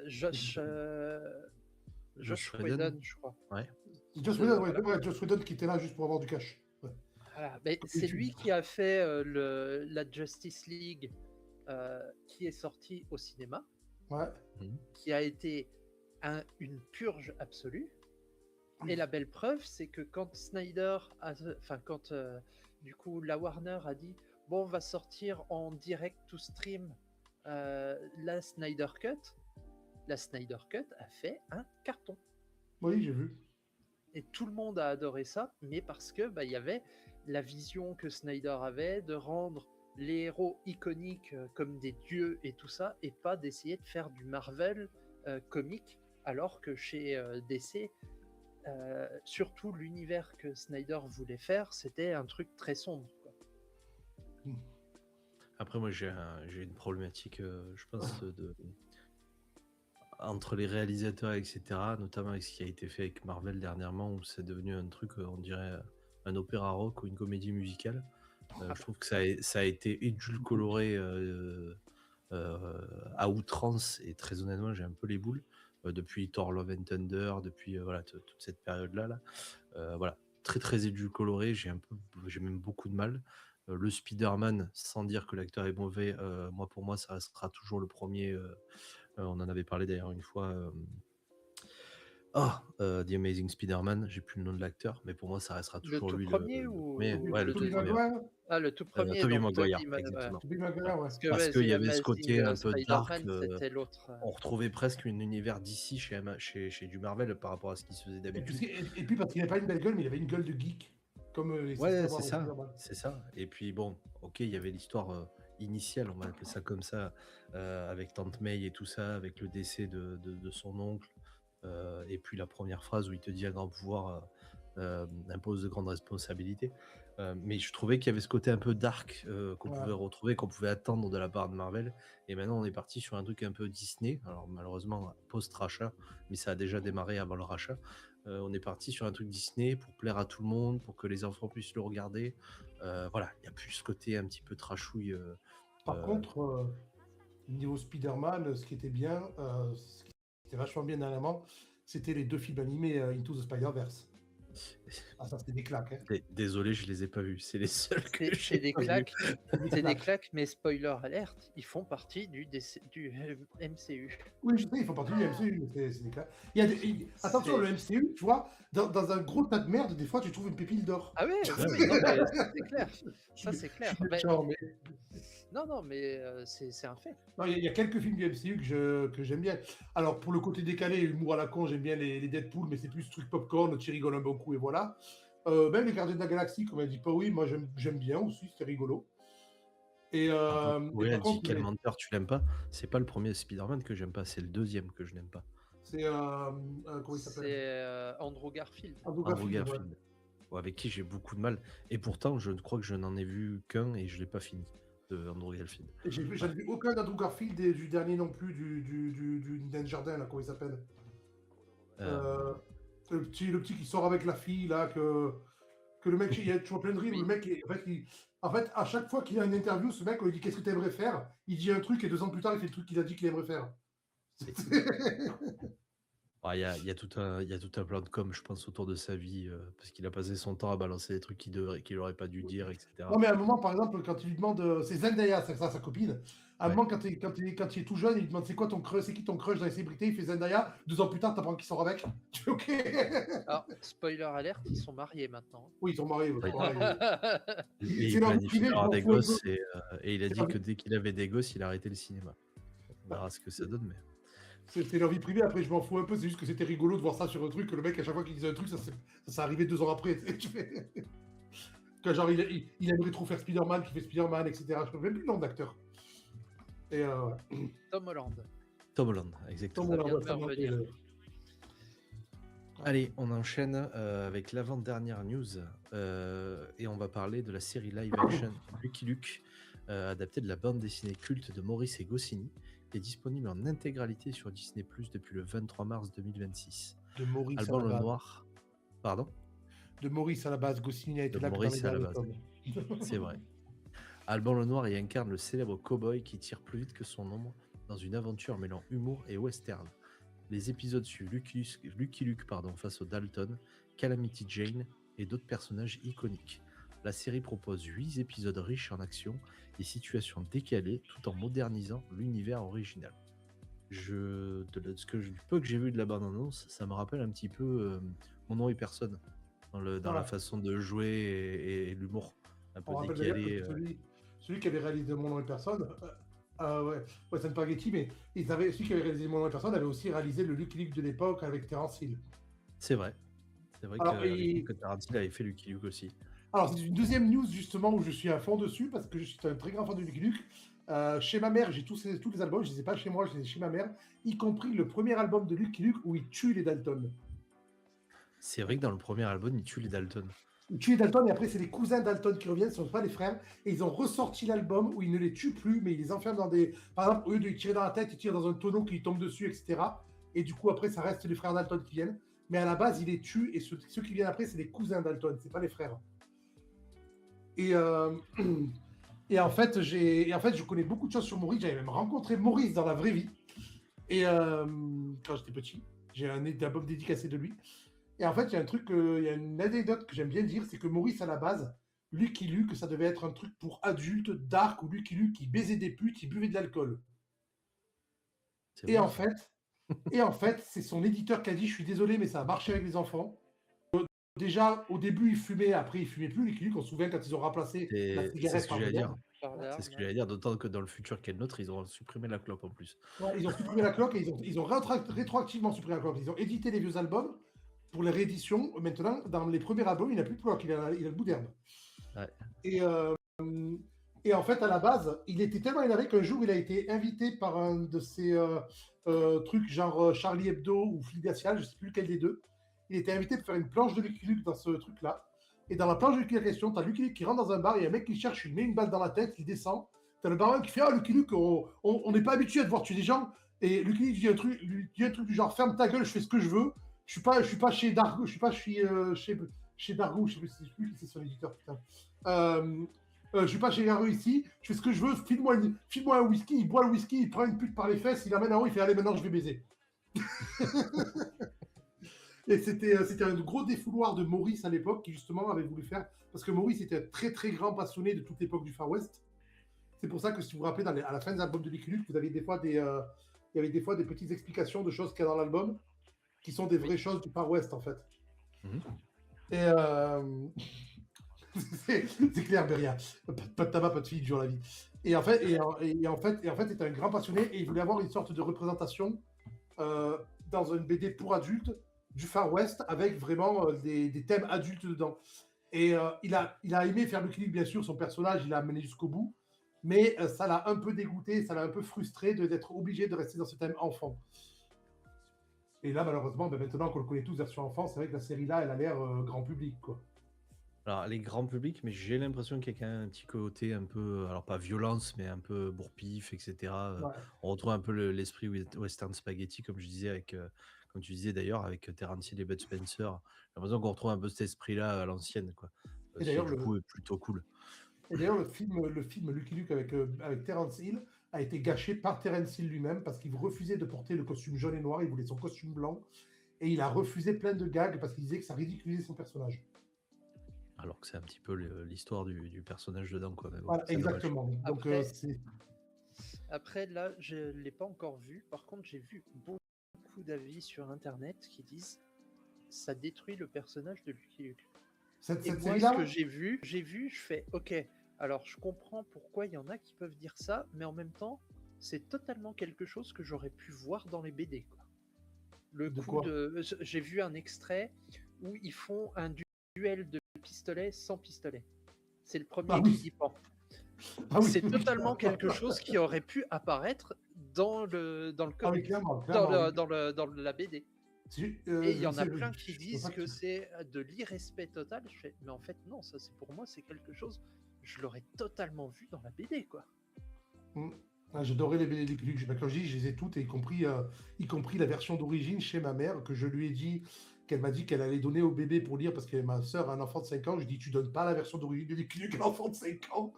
Josh Whedon, je crois. Ouais. Josh Whedon qui était là juste pour avoir du cash. Ouais. Voilà. Mais c'est lui qui a fait la Justice League qui est sortie au cinéma, qui a été une purge absolue. Et la belle preuve, c'est que quand Snyder, quand du coup la Warner a dit bon, on va sortir en direct to stream la Snyder Cut a fait un carton. Oui, j'ai vu. Et tout le monde a adoré ça, mais parce que il y avait la vision que Snyder avait de rendre les héros iconiques comme des dieux et tout ça, et pas d'essayer de faire du Marvel comique, alors que chez DC, surtout l'univers que Snyder voulait faire, c'était un truc très sombre, quoi. Après, moi, j'ai une problématique, je pense, entre les réalisateurs, etc., notamment avec ce qui a été fait avec Marvel dernièrement, où c'est devenu un truc, on dirait un opéra rock ou une comédie musicale. Je trouve que ça a été édulcoré à outrance, et très honnêtement, j'ai un peu les boules. Depuis Thor Love and Thunder, depuis voilà, toute cette période-là, voilà, très très édulcoré, j'ai même beaucoup de mal. Le Spider-Man, sans dire que l'acteur est mauvais, moi pour moi ça restera toujours le premier. On en avait parlé d'ailleurs une fois. The Amazing Spider-Man, j'ai plus le nom de l'acteur, mais pour moi ça restera Le toujours tout lui premier le ou premier. Ouais, le tout Tobey premier. Maguire. Ah, le tout premier, Tobey donc Maguire, Tobey exactement. Tobey Maguire, ouais. Parce que Parce ouais, qu'il y The avait ce côté un Amazing peu dark. Spider-Man, c'était l'autre. On retrouvait presque un univers d'ici chez du Marvel par rapport à ce qui se faisait Et d'habitude. puis parce qu'il n'avait pas une belle gueule, mais il avait une gueule de geek. Comme les Ouais, Sisters c'est of ça, Spider-Man. c'est ça. Et puis bon, ok, il y avait l'histoire initiale, on va appeler ça comme ça, avec Tante May et tout ça, avec le décès de son oncle, et puis la première phrase où il te dit un grand pouvoir impose de grandes responsabilités. Mais je trouvais qu'il y avait ce côté un peu dark qu'on Ouais. pouvait retrouver, qu'on pouvait attendre de la part de Marvel. Et maintenant, on est parti sur un truc un peu Disney. Alors malheureusement, post-rachat, mais ça a déjà démarré avant le rachat. On est parti sur un truc Disney pour plaire à tout le monde, pour que les enfants puissent le regarder. Voilà, il n'y a plus ce côté un petit peu trashouille. Par contre, niveau Spider-Man, ce qui était bien, ce qui était vachement bien dernièrement, c'était les 2 films animés Into the Spider-Verse. Ah, ça, c'était des claques. Hein. Désolé, je les ai pas vus. C'est les seuls que C'est j'ai des pas vus. claques, c'est des claques, mais spoiler alerte, ils font partie du MCU. Oui, je sais, ils font partie du MCU, mais c'est des claques. Attention, le MCU, tu vois, dans un gros tas de merde, des fois, tu trouves une pépite d'or. Ah ouais, oui, non, mais ça, c'est clair. Ça, c'est clair. Je suis Mais- méchant, mais- non, mais c'est un fait. Non, il y a quelques films du MCU que j'aime bien. Alors, pour le côté décalé, humour à la con, j'aime bien les Deadpool, mais c'est plus truc popcorn, tu rigoles un bon coup et voilà. Même les Gardiens de la Galaxie, comme elle dit pas oui, moi j'aime bien aussi, c'était rigolo. Et, Oui, et elle par dit contre, quel menteur, tu l'aimes pas. C'est pas le premier Spider-Man que j'aime pas, c'est le deuxième que je n'aime pas. c'est comment il s'appelle? C'est Andrew Garfield. Andrew Andrew Garfield, ouais. Garfield, avec qui j'ai beaucoup de mal. Et pourtant, je crois que je n'en ai vu qu'un et je l'ai pas fini, de Andrew Garfield. Et j'en ai vu aucun d'Andrew Garfield et du dernier non plus, du Nain Jardin, là, comment il s'appelle? Le petit qui sort avec la fille, là, que le mec, il y a toujours plein de rires, Oui. le mec, en fait, à chaque fois qu'il a une interview, ce mec, on lui dit qu'est-ce que tu aimerais faire? Il dit un truc et 2 ans plus tard, il fait le truc qu'il a dit qu'il aimerait faire. Il y a tout un plan de com, je pense, autour de sa vie, parce qu'il a passé son temps à balancer des trucs qu'il aurait pas dû dire, etc. Non, mais à un moment, par exemple, quand il lui demande, c'est Zendaya, c'est ça, sa copine. À un Ouais. moment, quand il est tout jeune, il lui demande c'est quoi ton crush, c'est qui ton crush dans les célébrités, il fait Zendaya. 2 ans plus tard, t'apprends qu'il sort avec. Tu fais ok. Alors, spoiler alerte, ils sont mariés maintenant. Oui, ils sont mariés. Oui. Et C'est il leur vie planifie privée, d'avoir je des m'en fous un gosses, peu. et il a C'est dit leur que vie- dès qu'il avait des gosses, il arrêtait le cinéma. On verra ce que ça donne, mais. C'est leur vie privée, après je m'en fous un peu, c'est juste que c'était rigolo de voir ça sur un truc, que le mec à chaque fois qu'il disait un truc, ça s'est arrivé 2 ans après. Tu fais- que genre il aimerait trop faire Spider-Man, qu'il fait Spider-Man, etc. Je ne sais même plus le nom d'acteur. Et Tom Holland. Tom Holland, exactement. Tom Holland, vient de ça me m'a revenir. fait- Allez, on enchaîne avec l'avant-dernière news, et on va parler de la série live action Lucky Luke, adaptée de la bande dessinée culte de Maurice et Goscinny, qui est disponible en intégralité sur Disney+ depuis le 23 mars 2026. de Maurice Alban à la base. Lenoir, pardon, De Maurice à la base, Goscinny a été De là que dans Maurice les à la derniers base. tomes. c'est vrai. Alban Lenoir y incarne le célèbre cow-boy qui tire plus vite que son ombre dans une aventure mêlant humour et western. Les épisodes suivent Lucky Luke face aux Dalton, Calamity Jane et d'autres personnages iconiques. La série propose 8 épisodes riches en action et situations décalées tout en modernisant l'univers original. De ce que j'ai vu de la bande-annonce, ça me rappelle un petit peu Mon nom est personne dans la Voilà. façon de jouer et l'humour un peu On rappelle d'ailleurs décalé. que celui qui avait réalisé Mon nom et personne, Western Spaghetti, mais celui qui avait réalisé Mon nom et personne avait aussi réalisé le Lucky Luke de l'époque avec Terence Hill. C'est vrai. C'est vrai Alors, que Tarantino avait fait Lucky Luke aussi. Alors, c'est une deuxième news justement où je suis à fond dessus parce que je suis un très grand fan de Lucky Luke. Chez ma mère, j'ai tous les albums, je les ai pas chez moi, je les ai chez ma mère, y compris le premier album de Lucky Luke où il tue les Dalton. C'est vrai que dans le premier album, il tue les Dalton. Il tue les Dalton et après c'est les cousins Dalton qui reviennent, ce ne sont pas les frères, et ils ont ressorti l'album où ils ne les tuent plus, mais ils les enferment dans des... Par exemple, au lieu de les tirer dans la tête, ils tirent dans un tonneau qui tombe dessus, etc. Et du coup, après, ça reste les frères Dalton qui viennent. Mais à la base, il les tue, et ceux qui viennent après, c'est les cousins Dalton, c'est pas les frères. Et, et en fait, je connais beaucoup de choses sur Maurice. J'avais même rencontré Maurice dans la vraie vie. Et quand j'étais petit, j'ai un album dédicacé de lui. Et en fait, il y a un truc, il y a une anecdote que j'aime bien dire, c'est que Maurice, à la base, Lucky Luke, ça devait être un truc pour adultes, dark, où Lucky Luke, il baisait des putes, il buvait de l'alcool. C'est Et bon, en fait, c'est son éditeur qui a dit, je suis désolé, mais ça a marché avec les enfants. Déjà, au début, il fumait, après, il fumait plus. Lucky Luke, on se souvient quand ils ont remplacé la c'est cigarette ce que par le j'allais dire. verre. C'est ce que j'allais dire, d'autant que dans le futur qui est le nôtre, ils ont supprimé la clope en plus. Ouais, ils ont supprimé la cloque et ils ont rétroactivement supprimé la cloque. Ils ont édité les vieux albums pour les rééditions. Maintenant, dans les premiers albums, il n'a plus de cloque, il a le bout d'herbe. Ouais. Et en fait, à la base, il était tellement énervé qu'un jour, il a été invité par un de ces trucs genre Charlie Hebdo ou Fligacial, je ne sais plus lequel des deux. Il était invité pour faire une planche de Lucky Luke dans ce truc-là. Et dans la planche de Lucky Luke, tu as Lucky Luke qui rentre dans un bar, il y a un mec qui cherche, il met une balle dans la tête, il descend. Tu as le barman qui fait « Ah, Lucky Luke, on n'est pas habitué à te voir tuer des gens. » Et Lucky Luke dit un truc du genre « Ferme ta gueule, je fais ce que je veux. Je suis pas chez Dargo, chez Dargo, je sais plus qui c'est son éditeur, putain. Je suis pas chez Dargo ici, je fais ce que je veux, file-moi un whisky, il boit le whisky, il prend une pute par les fesses, il l'amène en haut, il fait allez maintenant je vais baiser. Et c'était un gros défouloir de Maurice à l'époque qui justement avait voulu faire, parce que Maurice était un très très grand passionné de toute l'époque du Far West. C'est pour ça que si vous vous rappelez, à la fin des albums de Lucky Luke, vous avez des fois il y avait des fois des petites explications de choses qu'il y a dans l'album qui sont des vraies choses du Far West en fait. Et c'est clair, Beria. Pas de tabac, pas de fille, dur la vie. Et en fait, c'était un grand passionné et il voulait avoir une sorte de représentation dans une BD pour adultes du Far West avec vraiment des thèmes adultes dedans. Et il a aimé faire Lucky Luke, bien sûr, son personnage, il l'a amené jusqu'au bout, mais ça l'a un peu dégoûté, ça l'a un peu frustré d'être obligé de rester dans ce thème enfant. Et là, malheureusement, maintenant qu'on le connaît tous, version enfant, c'est vrai que la série-là, elle a l'air grand public, quoi. Alors, elle est grand public, mais j'ai l'impression qu'il y a un petit côté un peu, alors pas violence, mais un peu bourre-pif, etc. Ouais. On retrouve un peu l'esprit western spaghetti, comme je disais, comme tu disais d'ailleurs, avec Terence Hill et Bud Spencer. J'ai l'impression qu'on retrouve un peu cet esprit-là à l'ancienne, quoi. Et d'ailleurs, du coup, est plutôt cool. Et d'ailleurs, le film Lucky Luke avec Terence Hill a été gâché par Terence Hill lui-même parce qu'il refusait de porter le costume jaune et noir, il voulait son costume blanc, et il a refusé plein de gags parce qu'il disait que ça ridiculisait son personnage. Alors que c'est un petit peu l'histoire du personnage dedans, quoi. Mais bon, voilà, exactement. Donc, après, là, je ne l'ai pas encore vu. Par contre, j'ai vu beaucoup d'avis sur Internet qui disent ça détruit le personnage de Lucky Luke. Cette moi, ce que j'ai vu, je fais ok. Alors, je comprends pourquoi il y en a qui peuvent dire ça, mais en même temps, c'est totalement quelque chose que j'aurais pu voir dans les BD, quoi. J'ai vu un extrait où ils font un duel de pistolet sans pistolet. C'est le premier qui y prend. C'est totalement quelque chose qui aurait pu apparaître dans le comics, dans la BD. Et il y en a plein qui disent que c'est de l'irrespect total. Je fais, mais en fait non, ça c'est pour moi c'est quelque chose. Je l'aurais totalement vu dans la BD, quoi. J'adorais les BD Lucky Luke. Quand je dis, je les ai toutes, y compris la version d'origine chez ma mère que je lui ai dit. Qu'elle m'a dit qu'elle allait donner au bébé pour lire parce que ma soeur a un enfant de 5 ans. Je dis, tu donnes pas la version d'origine de Lucky Luke à l'enfant de 5 ans.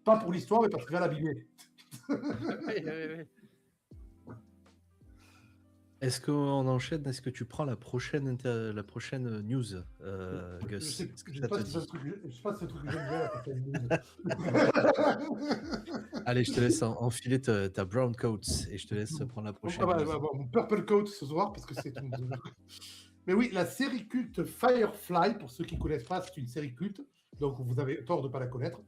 Pas pour l'histoire, mais parce qu'il va l'abîmer. Oui. Est-ce qu'on enchaîne? Est-ce que tu prends la prochaine news, Gus? Je sais pas si c'est un truc que j'aime bien, la prochaine news. Allez, je te laisse enfiler ta brown coat et je te laisse prendre la prochaine. Mon purple coat ce soir, parce que c'est tout. Mais oui, la série culte Firefly, pour ceux qui ne connaissent pas, c'est une série culte, donc vous avez tort de ne pas la connaître,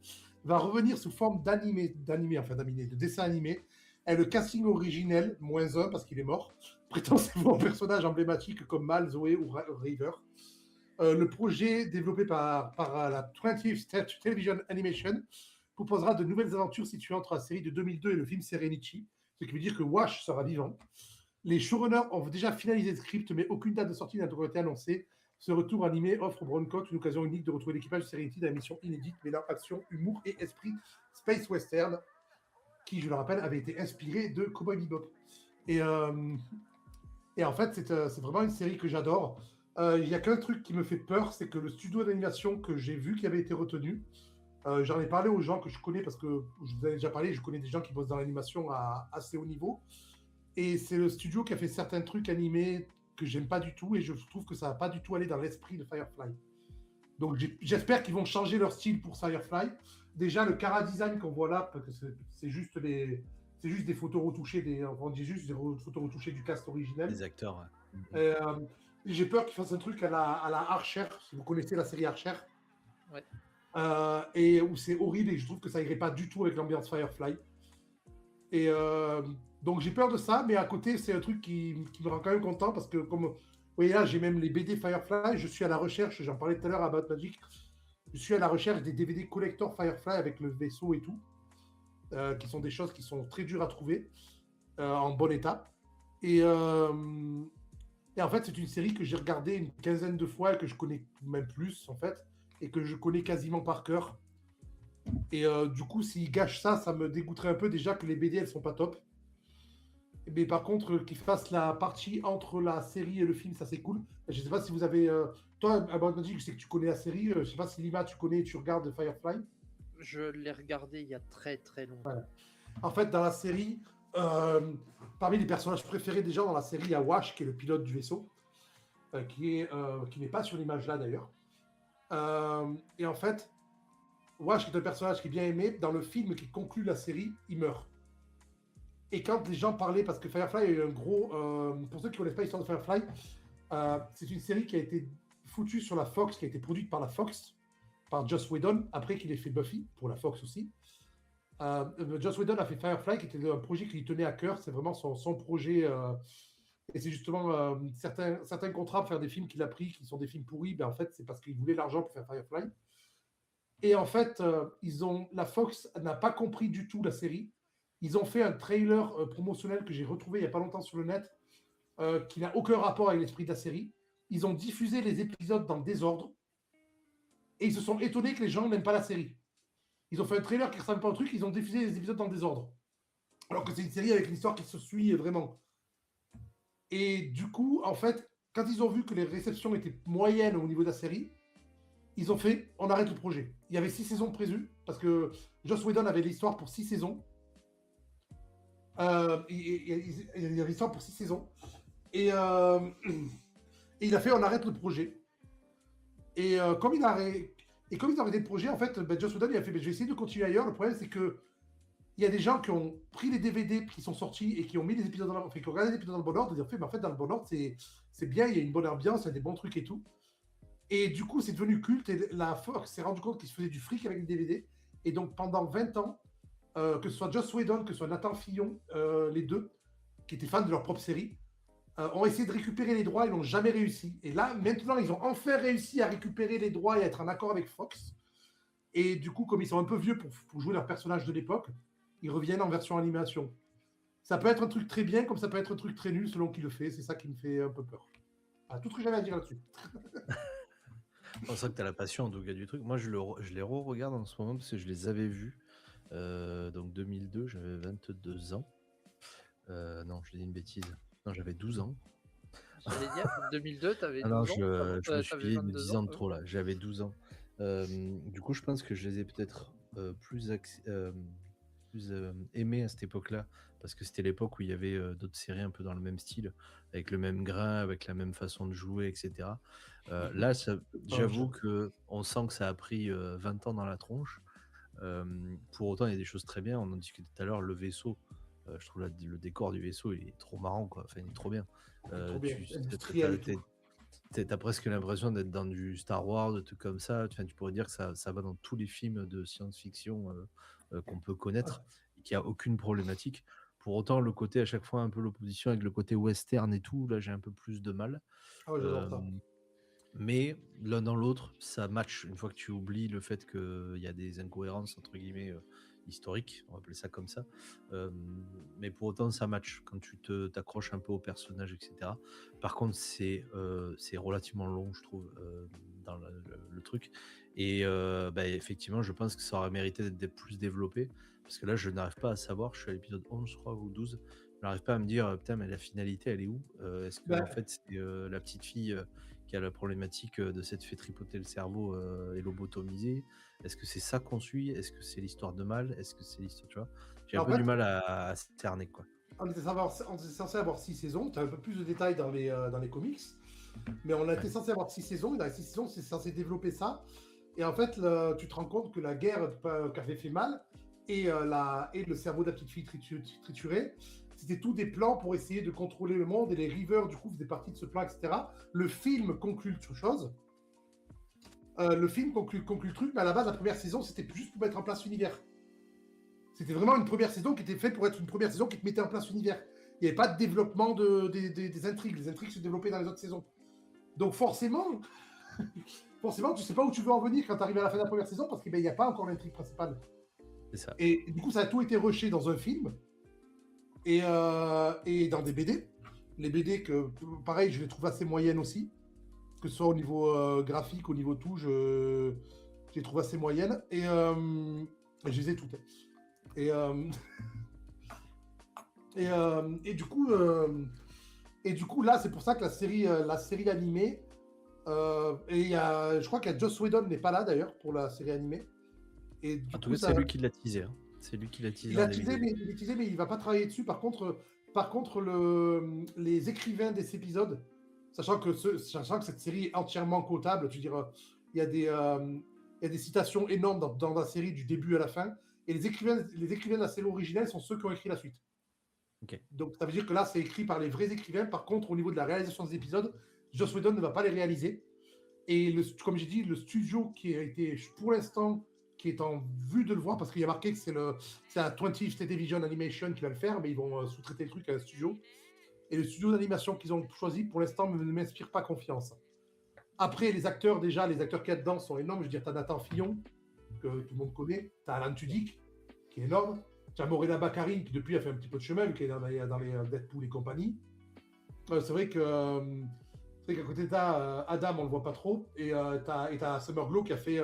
va revenir sous forme de dessin animé. Et le casting originel, -1 parce qu'il est mort, prétend un personnage emblématique comme Mal, Zoé ou River. Le projet développé par la 20th Television Animation proposera de nouvelles aventures situées entre la série de 2002 et le film Serenity, ce qui veut dire que Wash sera vivant. Les showrunners ont déjà finalisé le script, mais aucune date de sortie n'a encore été annoncée. Ce retour animé offre Broncott une occasion unique de retrouver l'équipage de Serenity dans une mission inédite, mêlant action, humour et esprit space western, qui, je le rappelle, avait été inspiré de Cowboy Bebop. Et en fait, c'est vraiment une série que j'adore. Il n'y a qu'un truc qui me fait peur, c'est que le studio d'animation que j'ai vu qui avait été retenu, j'en ai parlé aux gens que je connais, parce que je vous en ai déjà parlé, je connais des gens qui bossent dans l'animation à assez haut niveau. Et c'est le studio qui a fait certains trucs animés que j'aime pas du tout, et je trouve que ça va pas du tout aller dans l'esprit de Firefly. Donc j'espère qu'ils vont changer leur style pour Firefly. Déjà le Cara Design qu'on voit là, parce que c'est juste des photos retouchées, on dit juste des photos retouchées du cast originel. Les acteurs. Ouais. J'ai peur qu'ils fassent un truc à la Archer, si vous connaissez la série Archer. Ouais. Et où c'est horrible, et je trouve que ça irait pas du tout avec l'ambiance Firefly. Et donc j'ai peur de ça, mais à côté c'est un truc qui me rend quand même content, parce que comme vous voyez là, j'ai même les BD Firefly, je suis à la recherche, j'en parlais tout à l'heure à About Magic, je suis à la recherche des DVD collector Firefly avec le vaisseau et tout, qui sont des choses qui sont très dures à trouver, en bon état. Et en fait c'est une série que j'ai regardée une quinzaine de fois, et que je connais même plus en fait, et que je connais quasiment par cœur. Et du coup, s'ils gâchent ça, ça me dégoûterait un peu, déjà que les BD, elles sont pas top. Mais par contre, qu'ils fassent la partie entre la série et le film, ça c'est cool. Je sais pas si vous avez... Toi, About Magic, je sais que tu connais la série. Je sais pas si Lima, tu connais, tu regardes Firefly. Je l'ai regardé il y a très très longtemps. Voilà. En fait, dans la série, parmi les personnages préférés des gens dans la série, il y a Wash, qui est le pilote du vaisseau, qui n'est pas sur l'image là d'ailleurs. Et en fait, Wash est un personnage qui est bien aimé. Dans le film qui conclut la série, il meurt. Et quand les gens parlaient, parce que Firefly a eu un gros... pour ceux qui ne connaissent pas l'histoire de Firefly, c'est une série qui a été foutue sur la Fox, qui a été produite par la Fox, par Joss Whedon, après qu'il ait fait Buffy, pour la Fox aussi. Joss Whedon a fait Firefly, qui était un projet qui lui tenait à cœur. C'est vraiment son projet. Et c'est justement certains contrats pour faire des films qu'il a pris, qui sont des films pourris. Ben, en fait, c'est parce qu'il voulait l'argent pour faire Firefly. Et en fait, la Fox n'a pas compris du tout la série. Ils ont fait un trailer promotionnel que j'ai retrouvé il n'y a pas longtemps sur le net, qui n'a aucun rapport avec l'esprit de la série. Ils ont diffusé les épisodes dans le désordre, et ils se sont étonnés que les gens n'aiment pas la série. Ils ont fait un trailer qui ne ressemble pas au truc, ils ont diffusé les épisodes dans le désordre. Alors que c'est une série avec une histoire qui se suit vraiment. Et du coup, en fait, quand ils ont vu que les réceptions étaient moyennes au niveau de la série, ils ont fait, on arrête le projet. Il y avait 6 saisons prévues, parce que Joss Whedon avait l'histoire pour 6 saisons. Il y avait l'histoire pour 6 saisons. Et il a fait, on arrête le projet. Et comme ils ont arrêté le projet, en fait, Joss Whedon, il a fait, je vais essayer de continuer ailleurs. Le problème, c'est que il y a des gens qui ont pris les DVD qui sont sortis et qui ont mis les épisodes qui ont regardé les épisodes dans le bon ordre, et ils ont fait, mais en fait, dans le bon ordre, c'est bien, il y a une bonne ambiance, il y a des bons trucs et tout. Et du coup, c'est devenu culte, et la Fox s'est rendu compte qu'ils se faisaient du fric avec les DVD. Et donc, pendant 20 ans, que ce soit Joss Whedon, que ce soit Nathan Fillion, les deux, qui étaient fans de leur propre série, ont essayé de récupérer les droits, ils n'ont jamais réussi. Et là, maintenant, ils ont enfin réussi à récupérer les droits et à être en accord avec Fox. Et du coup, comme ils sont un peu vieux pour jouer leurs personnages de l'époque, ils reviennent en version animation. Ça peut être un truc très bien, comme ça peut être un truc très nul selon qui le fait. C'est ça qui me fait un peu peur. Voilà, tout ce que j'avais à dire là-dessus. On sent que tu as la passion en tout cas du truc. Moi, je les re-regarde en ce moment parce que je les avais vus. Donc 2002, j'avais 22 ans. Non, je dis une bêtise. Non, j'avais 12 ans. J'allais dire, 2002, t'avais 12 non, ans. je me suis dit 10 ans de quoi. trop là. J'avais 12 ans. Du coup, je pense que je les ai peut-être plus aimés à cette époque-là, parce que c'était l'époque où il y avait d'autres séries un peu dans le même style, avec le même grain, avec la même façon de jouer, etc. Là, j'avoue qu'on sent que ça a pris 20 ans dans la tronche. Pour autant, il y a des choses très bien. On en discutait tout à l'heure, le vaisseau. Je trouve le décor du vaisseau, il est trop marrant, quoi. Enfin, il est trop bien. T'as presque l'impression d'être dans du Star Wars, de trucs comme ça. Enfin, tu pourrais dire que ça va dans tous les films de science-fiction qu'on peut connaître, et qu'il n'y a aucune problématique. Pour autant, le côté à chaque fois un peu l'opposition avec le côté western et tout, là j'ai un peu plus de mal. Ah ouais, j'adore ça. Mais l'un dans l'autre, ça match. Une fois que tu oublies le fait qu'il y a des incohérences, entre guillemets, historiques, on va appeler ça comme ça. Mais pour autant, ça match quand tu t'accroches un peu au personnage, etc. Par contre, c'est relativement long, je trouve, dans le truc. Et effectivement, je pense que ça aurait mérité d'être plus développé. Parce que là, je n'arrive pas à savoir, je suis à l'épisode 11, je crois, ou 12. Je n'arrive pas à me dire, putain, mais la finalité, elle est où? Est-ce que, en fait, c'est la petite fille qui a la problématique de s'être fait tripoter le cerveau et lobotomiser? Est-ce que c'est ça qu'on suit? Est-ce que c'est l'histoire de Mal? Est-ce que c'est l'histoire, tu vois? J'ai un En peu fait, du mal à cerner, quoi. on était censé avoir 6 saisons. Tu as un peu plus de détails dans les comics. Mais on a été censé avoir 6 saisons. Et dans les 6 saisons, c'est censé développer ça. Et en fait, tu te rends compte que la guerre qu'avait fait Mal et le cerveau de la petite fille triturée, c'était tous des plans pour essayer de contrôler le monde. Et les Rivers, du coup, faisaient partie de ce plan, etc. Le film conclut toute chose. Le film conclut le truc, mais à la base, la première saison, c'était juste pour mettre en place l'univers. C'était vraiment une première saison qui était faite pour être une première saison qui te mettait en place l'univers. Il n'y avait pas de développement des intrigues. Les intrigues se développaient dans les autres saisons. Donc forcément, tu ne sais pas où tu veux en venir quand tu arrives à la fin de la première saison parce qu'il n'y a pas encore l'intrigue principale. C'est ça. Et du coup, ça a tout été rushé dans un film et dans des BD. Les BD, que pareil, je les trouve assez moyennes aussi. Que ce soit au niveau graphique, au niveau tout, je les trouve assez moyennes. Et je les ai toutes. Et du coup, là, c'est pour ça que la série animée, je crois que Joss Whedon n'est pas là d'ailleurs pour la série animée. Et du En tout coup, cas, c'est lui qui l'a teasé. Hein. C'est lui qui l'a teasé. il a teasé, mais il va pas travailler dessus. Par contre, les écrivains des épisodes, sachant que cette série est entièrement quotable, tu diras, il y a des citations énormes dans la série du début à la fin. Et les écrivains de la série originelle sont ceux qui ont écrit la suite. Okay. Donc ça veut dire que là, c'est écrit par les vrais écrivains. Par contre, au niveau de la réalisation des épisodes, Joss Whedon ne va pas les réaliser. Et comme j'ai dit, le studio qui a été, pour l'instant, qui est en vue de le voir, parce qu'il y a marqué que c'est la 20th Television Animation qui va le faire, mais ils vont sous-traiter le truc à un studio. Et le studio d'animation qu'ils ont choisi, pour l'instant, ne m'inspire pas confiance. Après, les acteurs qu'il y a dedans sont énormes. Je veux dire, t'as Nathan Fillon, que tout le monde connaît. T'as Alan Tudyk, qui est énorme. T'as Morena Baccarin, qui depuis a fait un petit peu de chemin, qui est dans les Deadpool et compagnie. C'est vrai qu'à côté t'as Adam, on le voit pas trop. Et t'as Summer Glau qui a fait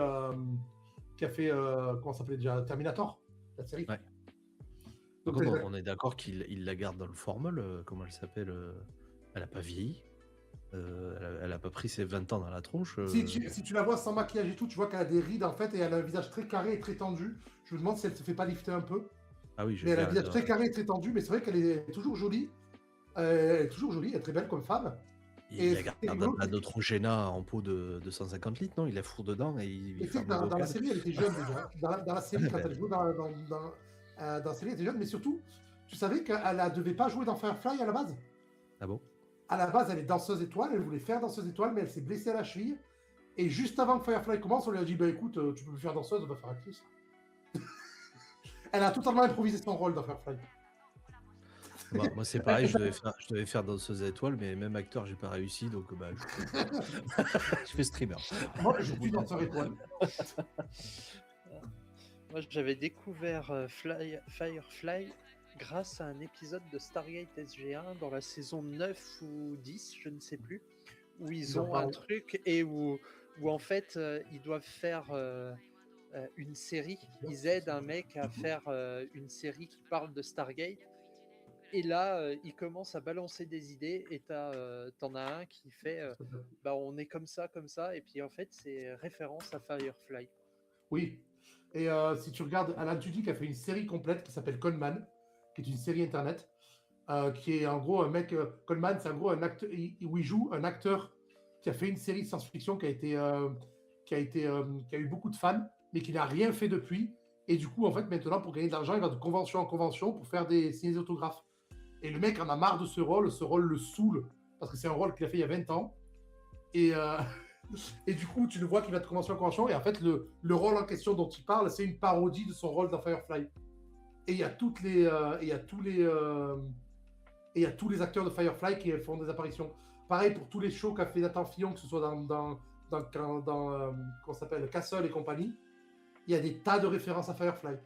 comment ça s'appelait déjà, Terminator, la série. Ouais. Donc, on est d'accord qu'il la garde dans le formol. Comment elle s'appelle elle a pas vieilli. Elle a pas pris ses 20 ans dans la tronche. Si tu la vois sans maquillage et tout, tu vois qu'elle a des rides en fait et elle a un visage très carré et très tendu. Je me demande si elle se fait pas lifter un peu. Ah oui, mais elle a un visage très carré et très tendu, mais c'est vrai qu'elle est toujours jolie. Elle est toujours jolie, elle est très belle comme femme. Il a gardé un Neutrogena en pot de 250 litres, non? Il la fout dedans et il fait dans la série, elle était jeune déjà. Dans la série, quand elle jouait dans la série, elle était jeune, mais surtout, tu savais qu'elle ne devait pas jouer dans Firefly à la base. Ah bon? À la base, elle est danseuse étoile, elle voulait faire danseuse étoile, mais elle s'est blessée à la cheville. Et juste avant que Firefly commence, on lui a dit, bah écoute, tu peux faire danseuse, on va faire actrice. Elle a totalement improvisé son rôle dans Firefly. Moi c'est pareil, je devais faire danseuse étoile, mais même acteur j'ai pas réussi, donc je fais streamer. Moi je suis danseur étoile. Moi j'avais découvert Firefly grâce à un épisode de Stargate SG1 dans la saison 9 ou 10, je ne sais plus, où ils ont un truc et où en fait ils doivent faire une série, ils aident un mec à faire une série qui parle de Stargate. Et là, il commence à balancer des idées et t'en as un qui fait on est comme ça, et puis en fait, c'est référence à Firefly. Oui, et si tu regardes, Alan Tudyk a fait une série complète qui s'appelle Conman, qui est une série internet, qui est en gros un mec, Conman, c'est en gros un acteur, où il joue un acteur qui a fait une série de science-fiction qui a eu beaucoup de fans, mais qui n'a rien fait depuis. Et du coup, en fait, maintenant, pour gagner de l'argent, il va de convention en convention pour faire signer des autographes. Et le mec en a marre de ce rôle le saoule, parce que c'est un rôle qu'il a fait il y a 20 ans. Et du coup, tu le vois qu'il va de convention en convention, et en fait, le rôle en question dont il parle, c'est une parodie de son rôle dans Firefly. Et il y a tous les acteurs de Firefly qui font des apparitions. pareil pour tous les shows qu'a fait Nathan Fillon, que ce soit dans comment ça s'appelle, Castle et compagnie, il y a des tas de références à Firefly.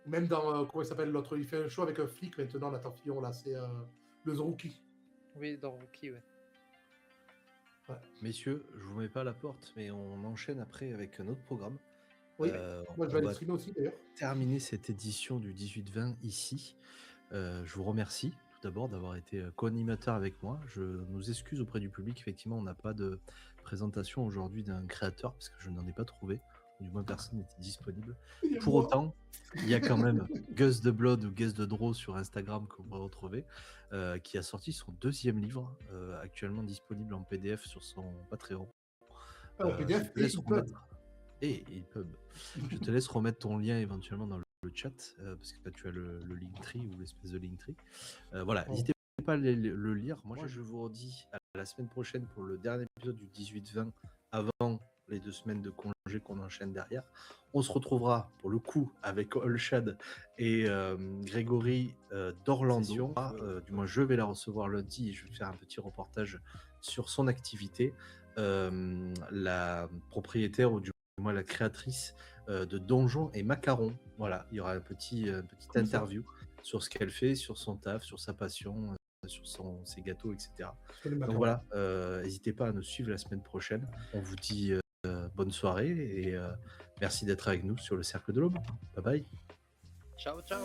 Même dans, comment il s'appelle l'autre, il fait un show avec un flic maintenant, Nathan Fillon, là, c'est le The Rookie. Oui, dans Rookie, ouais. Messieurs, je vous mets pas à la porte, mais on enchaîne après avec un autre programme. Oui, moi je vais on aller va streamer aussi d'ailleurs. terminer cette édition du 18-20 ici. Je vous remercie tout d'abord d'avoir été co-animateur avec moi. Je nous excuse auprès du public. Effectivement, on n'a pas de présentation aujourd'hui d'un créateur parce que je n'en ai pas trouvé. Du moins, personne n'était disponible. Pour autant, il y a quand même Gus de Blood ou Gus de Draw sur Instagram que vous pourrez retrouver, qui a sorti son 2e livre, actuellement disponible en PDF sur son Patreon. En PDF je te laisse remettre... Et EPUB. Je te laisse remettre ton lien éventuellement dans le chat, parce que là tu as le Linktree ou l'espèce de Linktree. Voilà, n'hésitez pas à le lire. Moi, je vous redis à la semaine prochaine pour le dernier épisode du 18-20 avant les 2 semaines de congé qu'on enchaîne derrière. On se retrouvera pour le coup avec Olshad et Grégory d'Orlando. Du moins, je vais la recevoir lundi et je vais faire un petit reportage sur son activité. La propriétaire ou du moins la créatrice de Donjons et Macarons. Voilà, il y aura une petite interview sur ce qu'elle fait, sur son taf, sur sa passion, sur ses gâteaux, etc. Donc voilà, n'hésitez pas à nous suivre la semaine prochaine. On vous dit bonne soirée et merci d'être avec nous sur le Cercle de l'Aube. Bye bye. Ciao, ciao.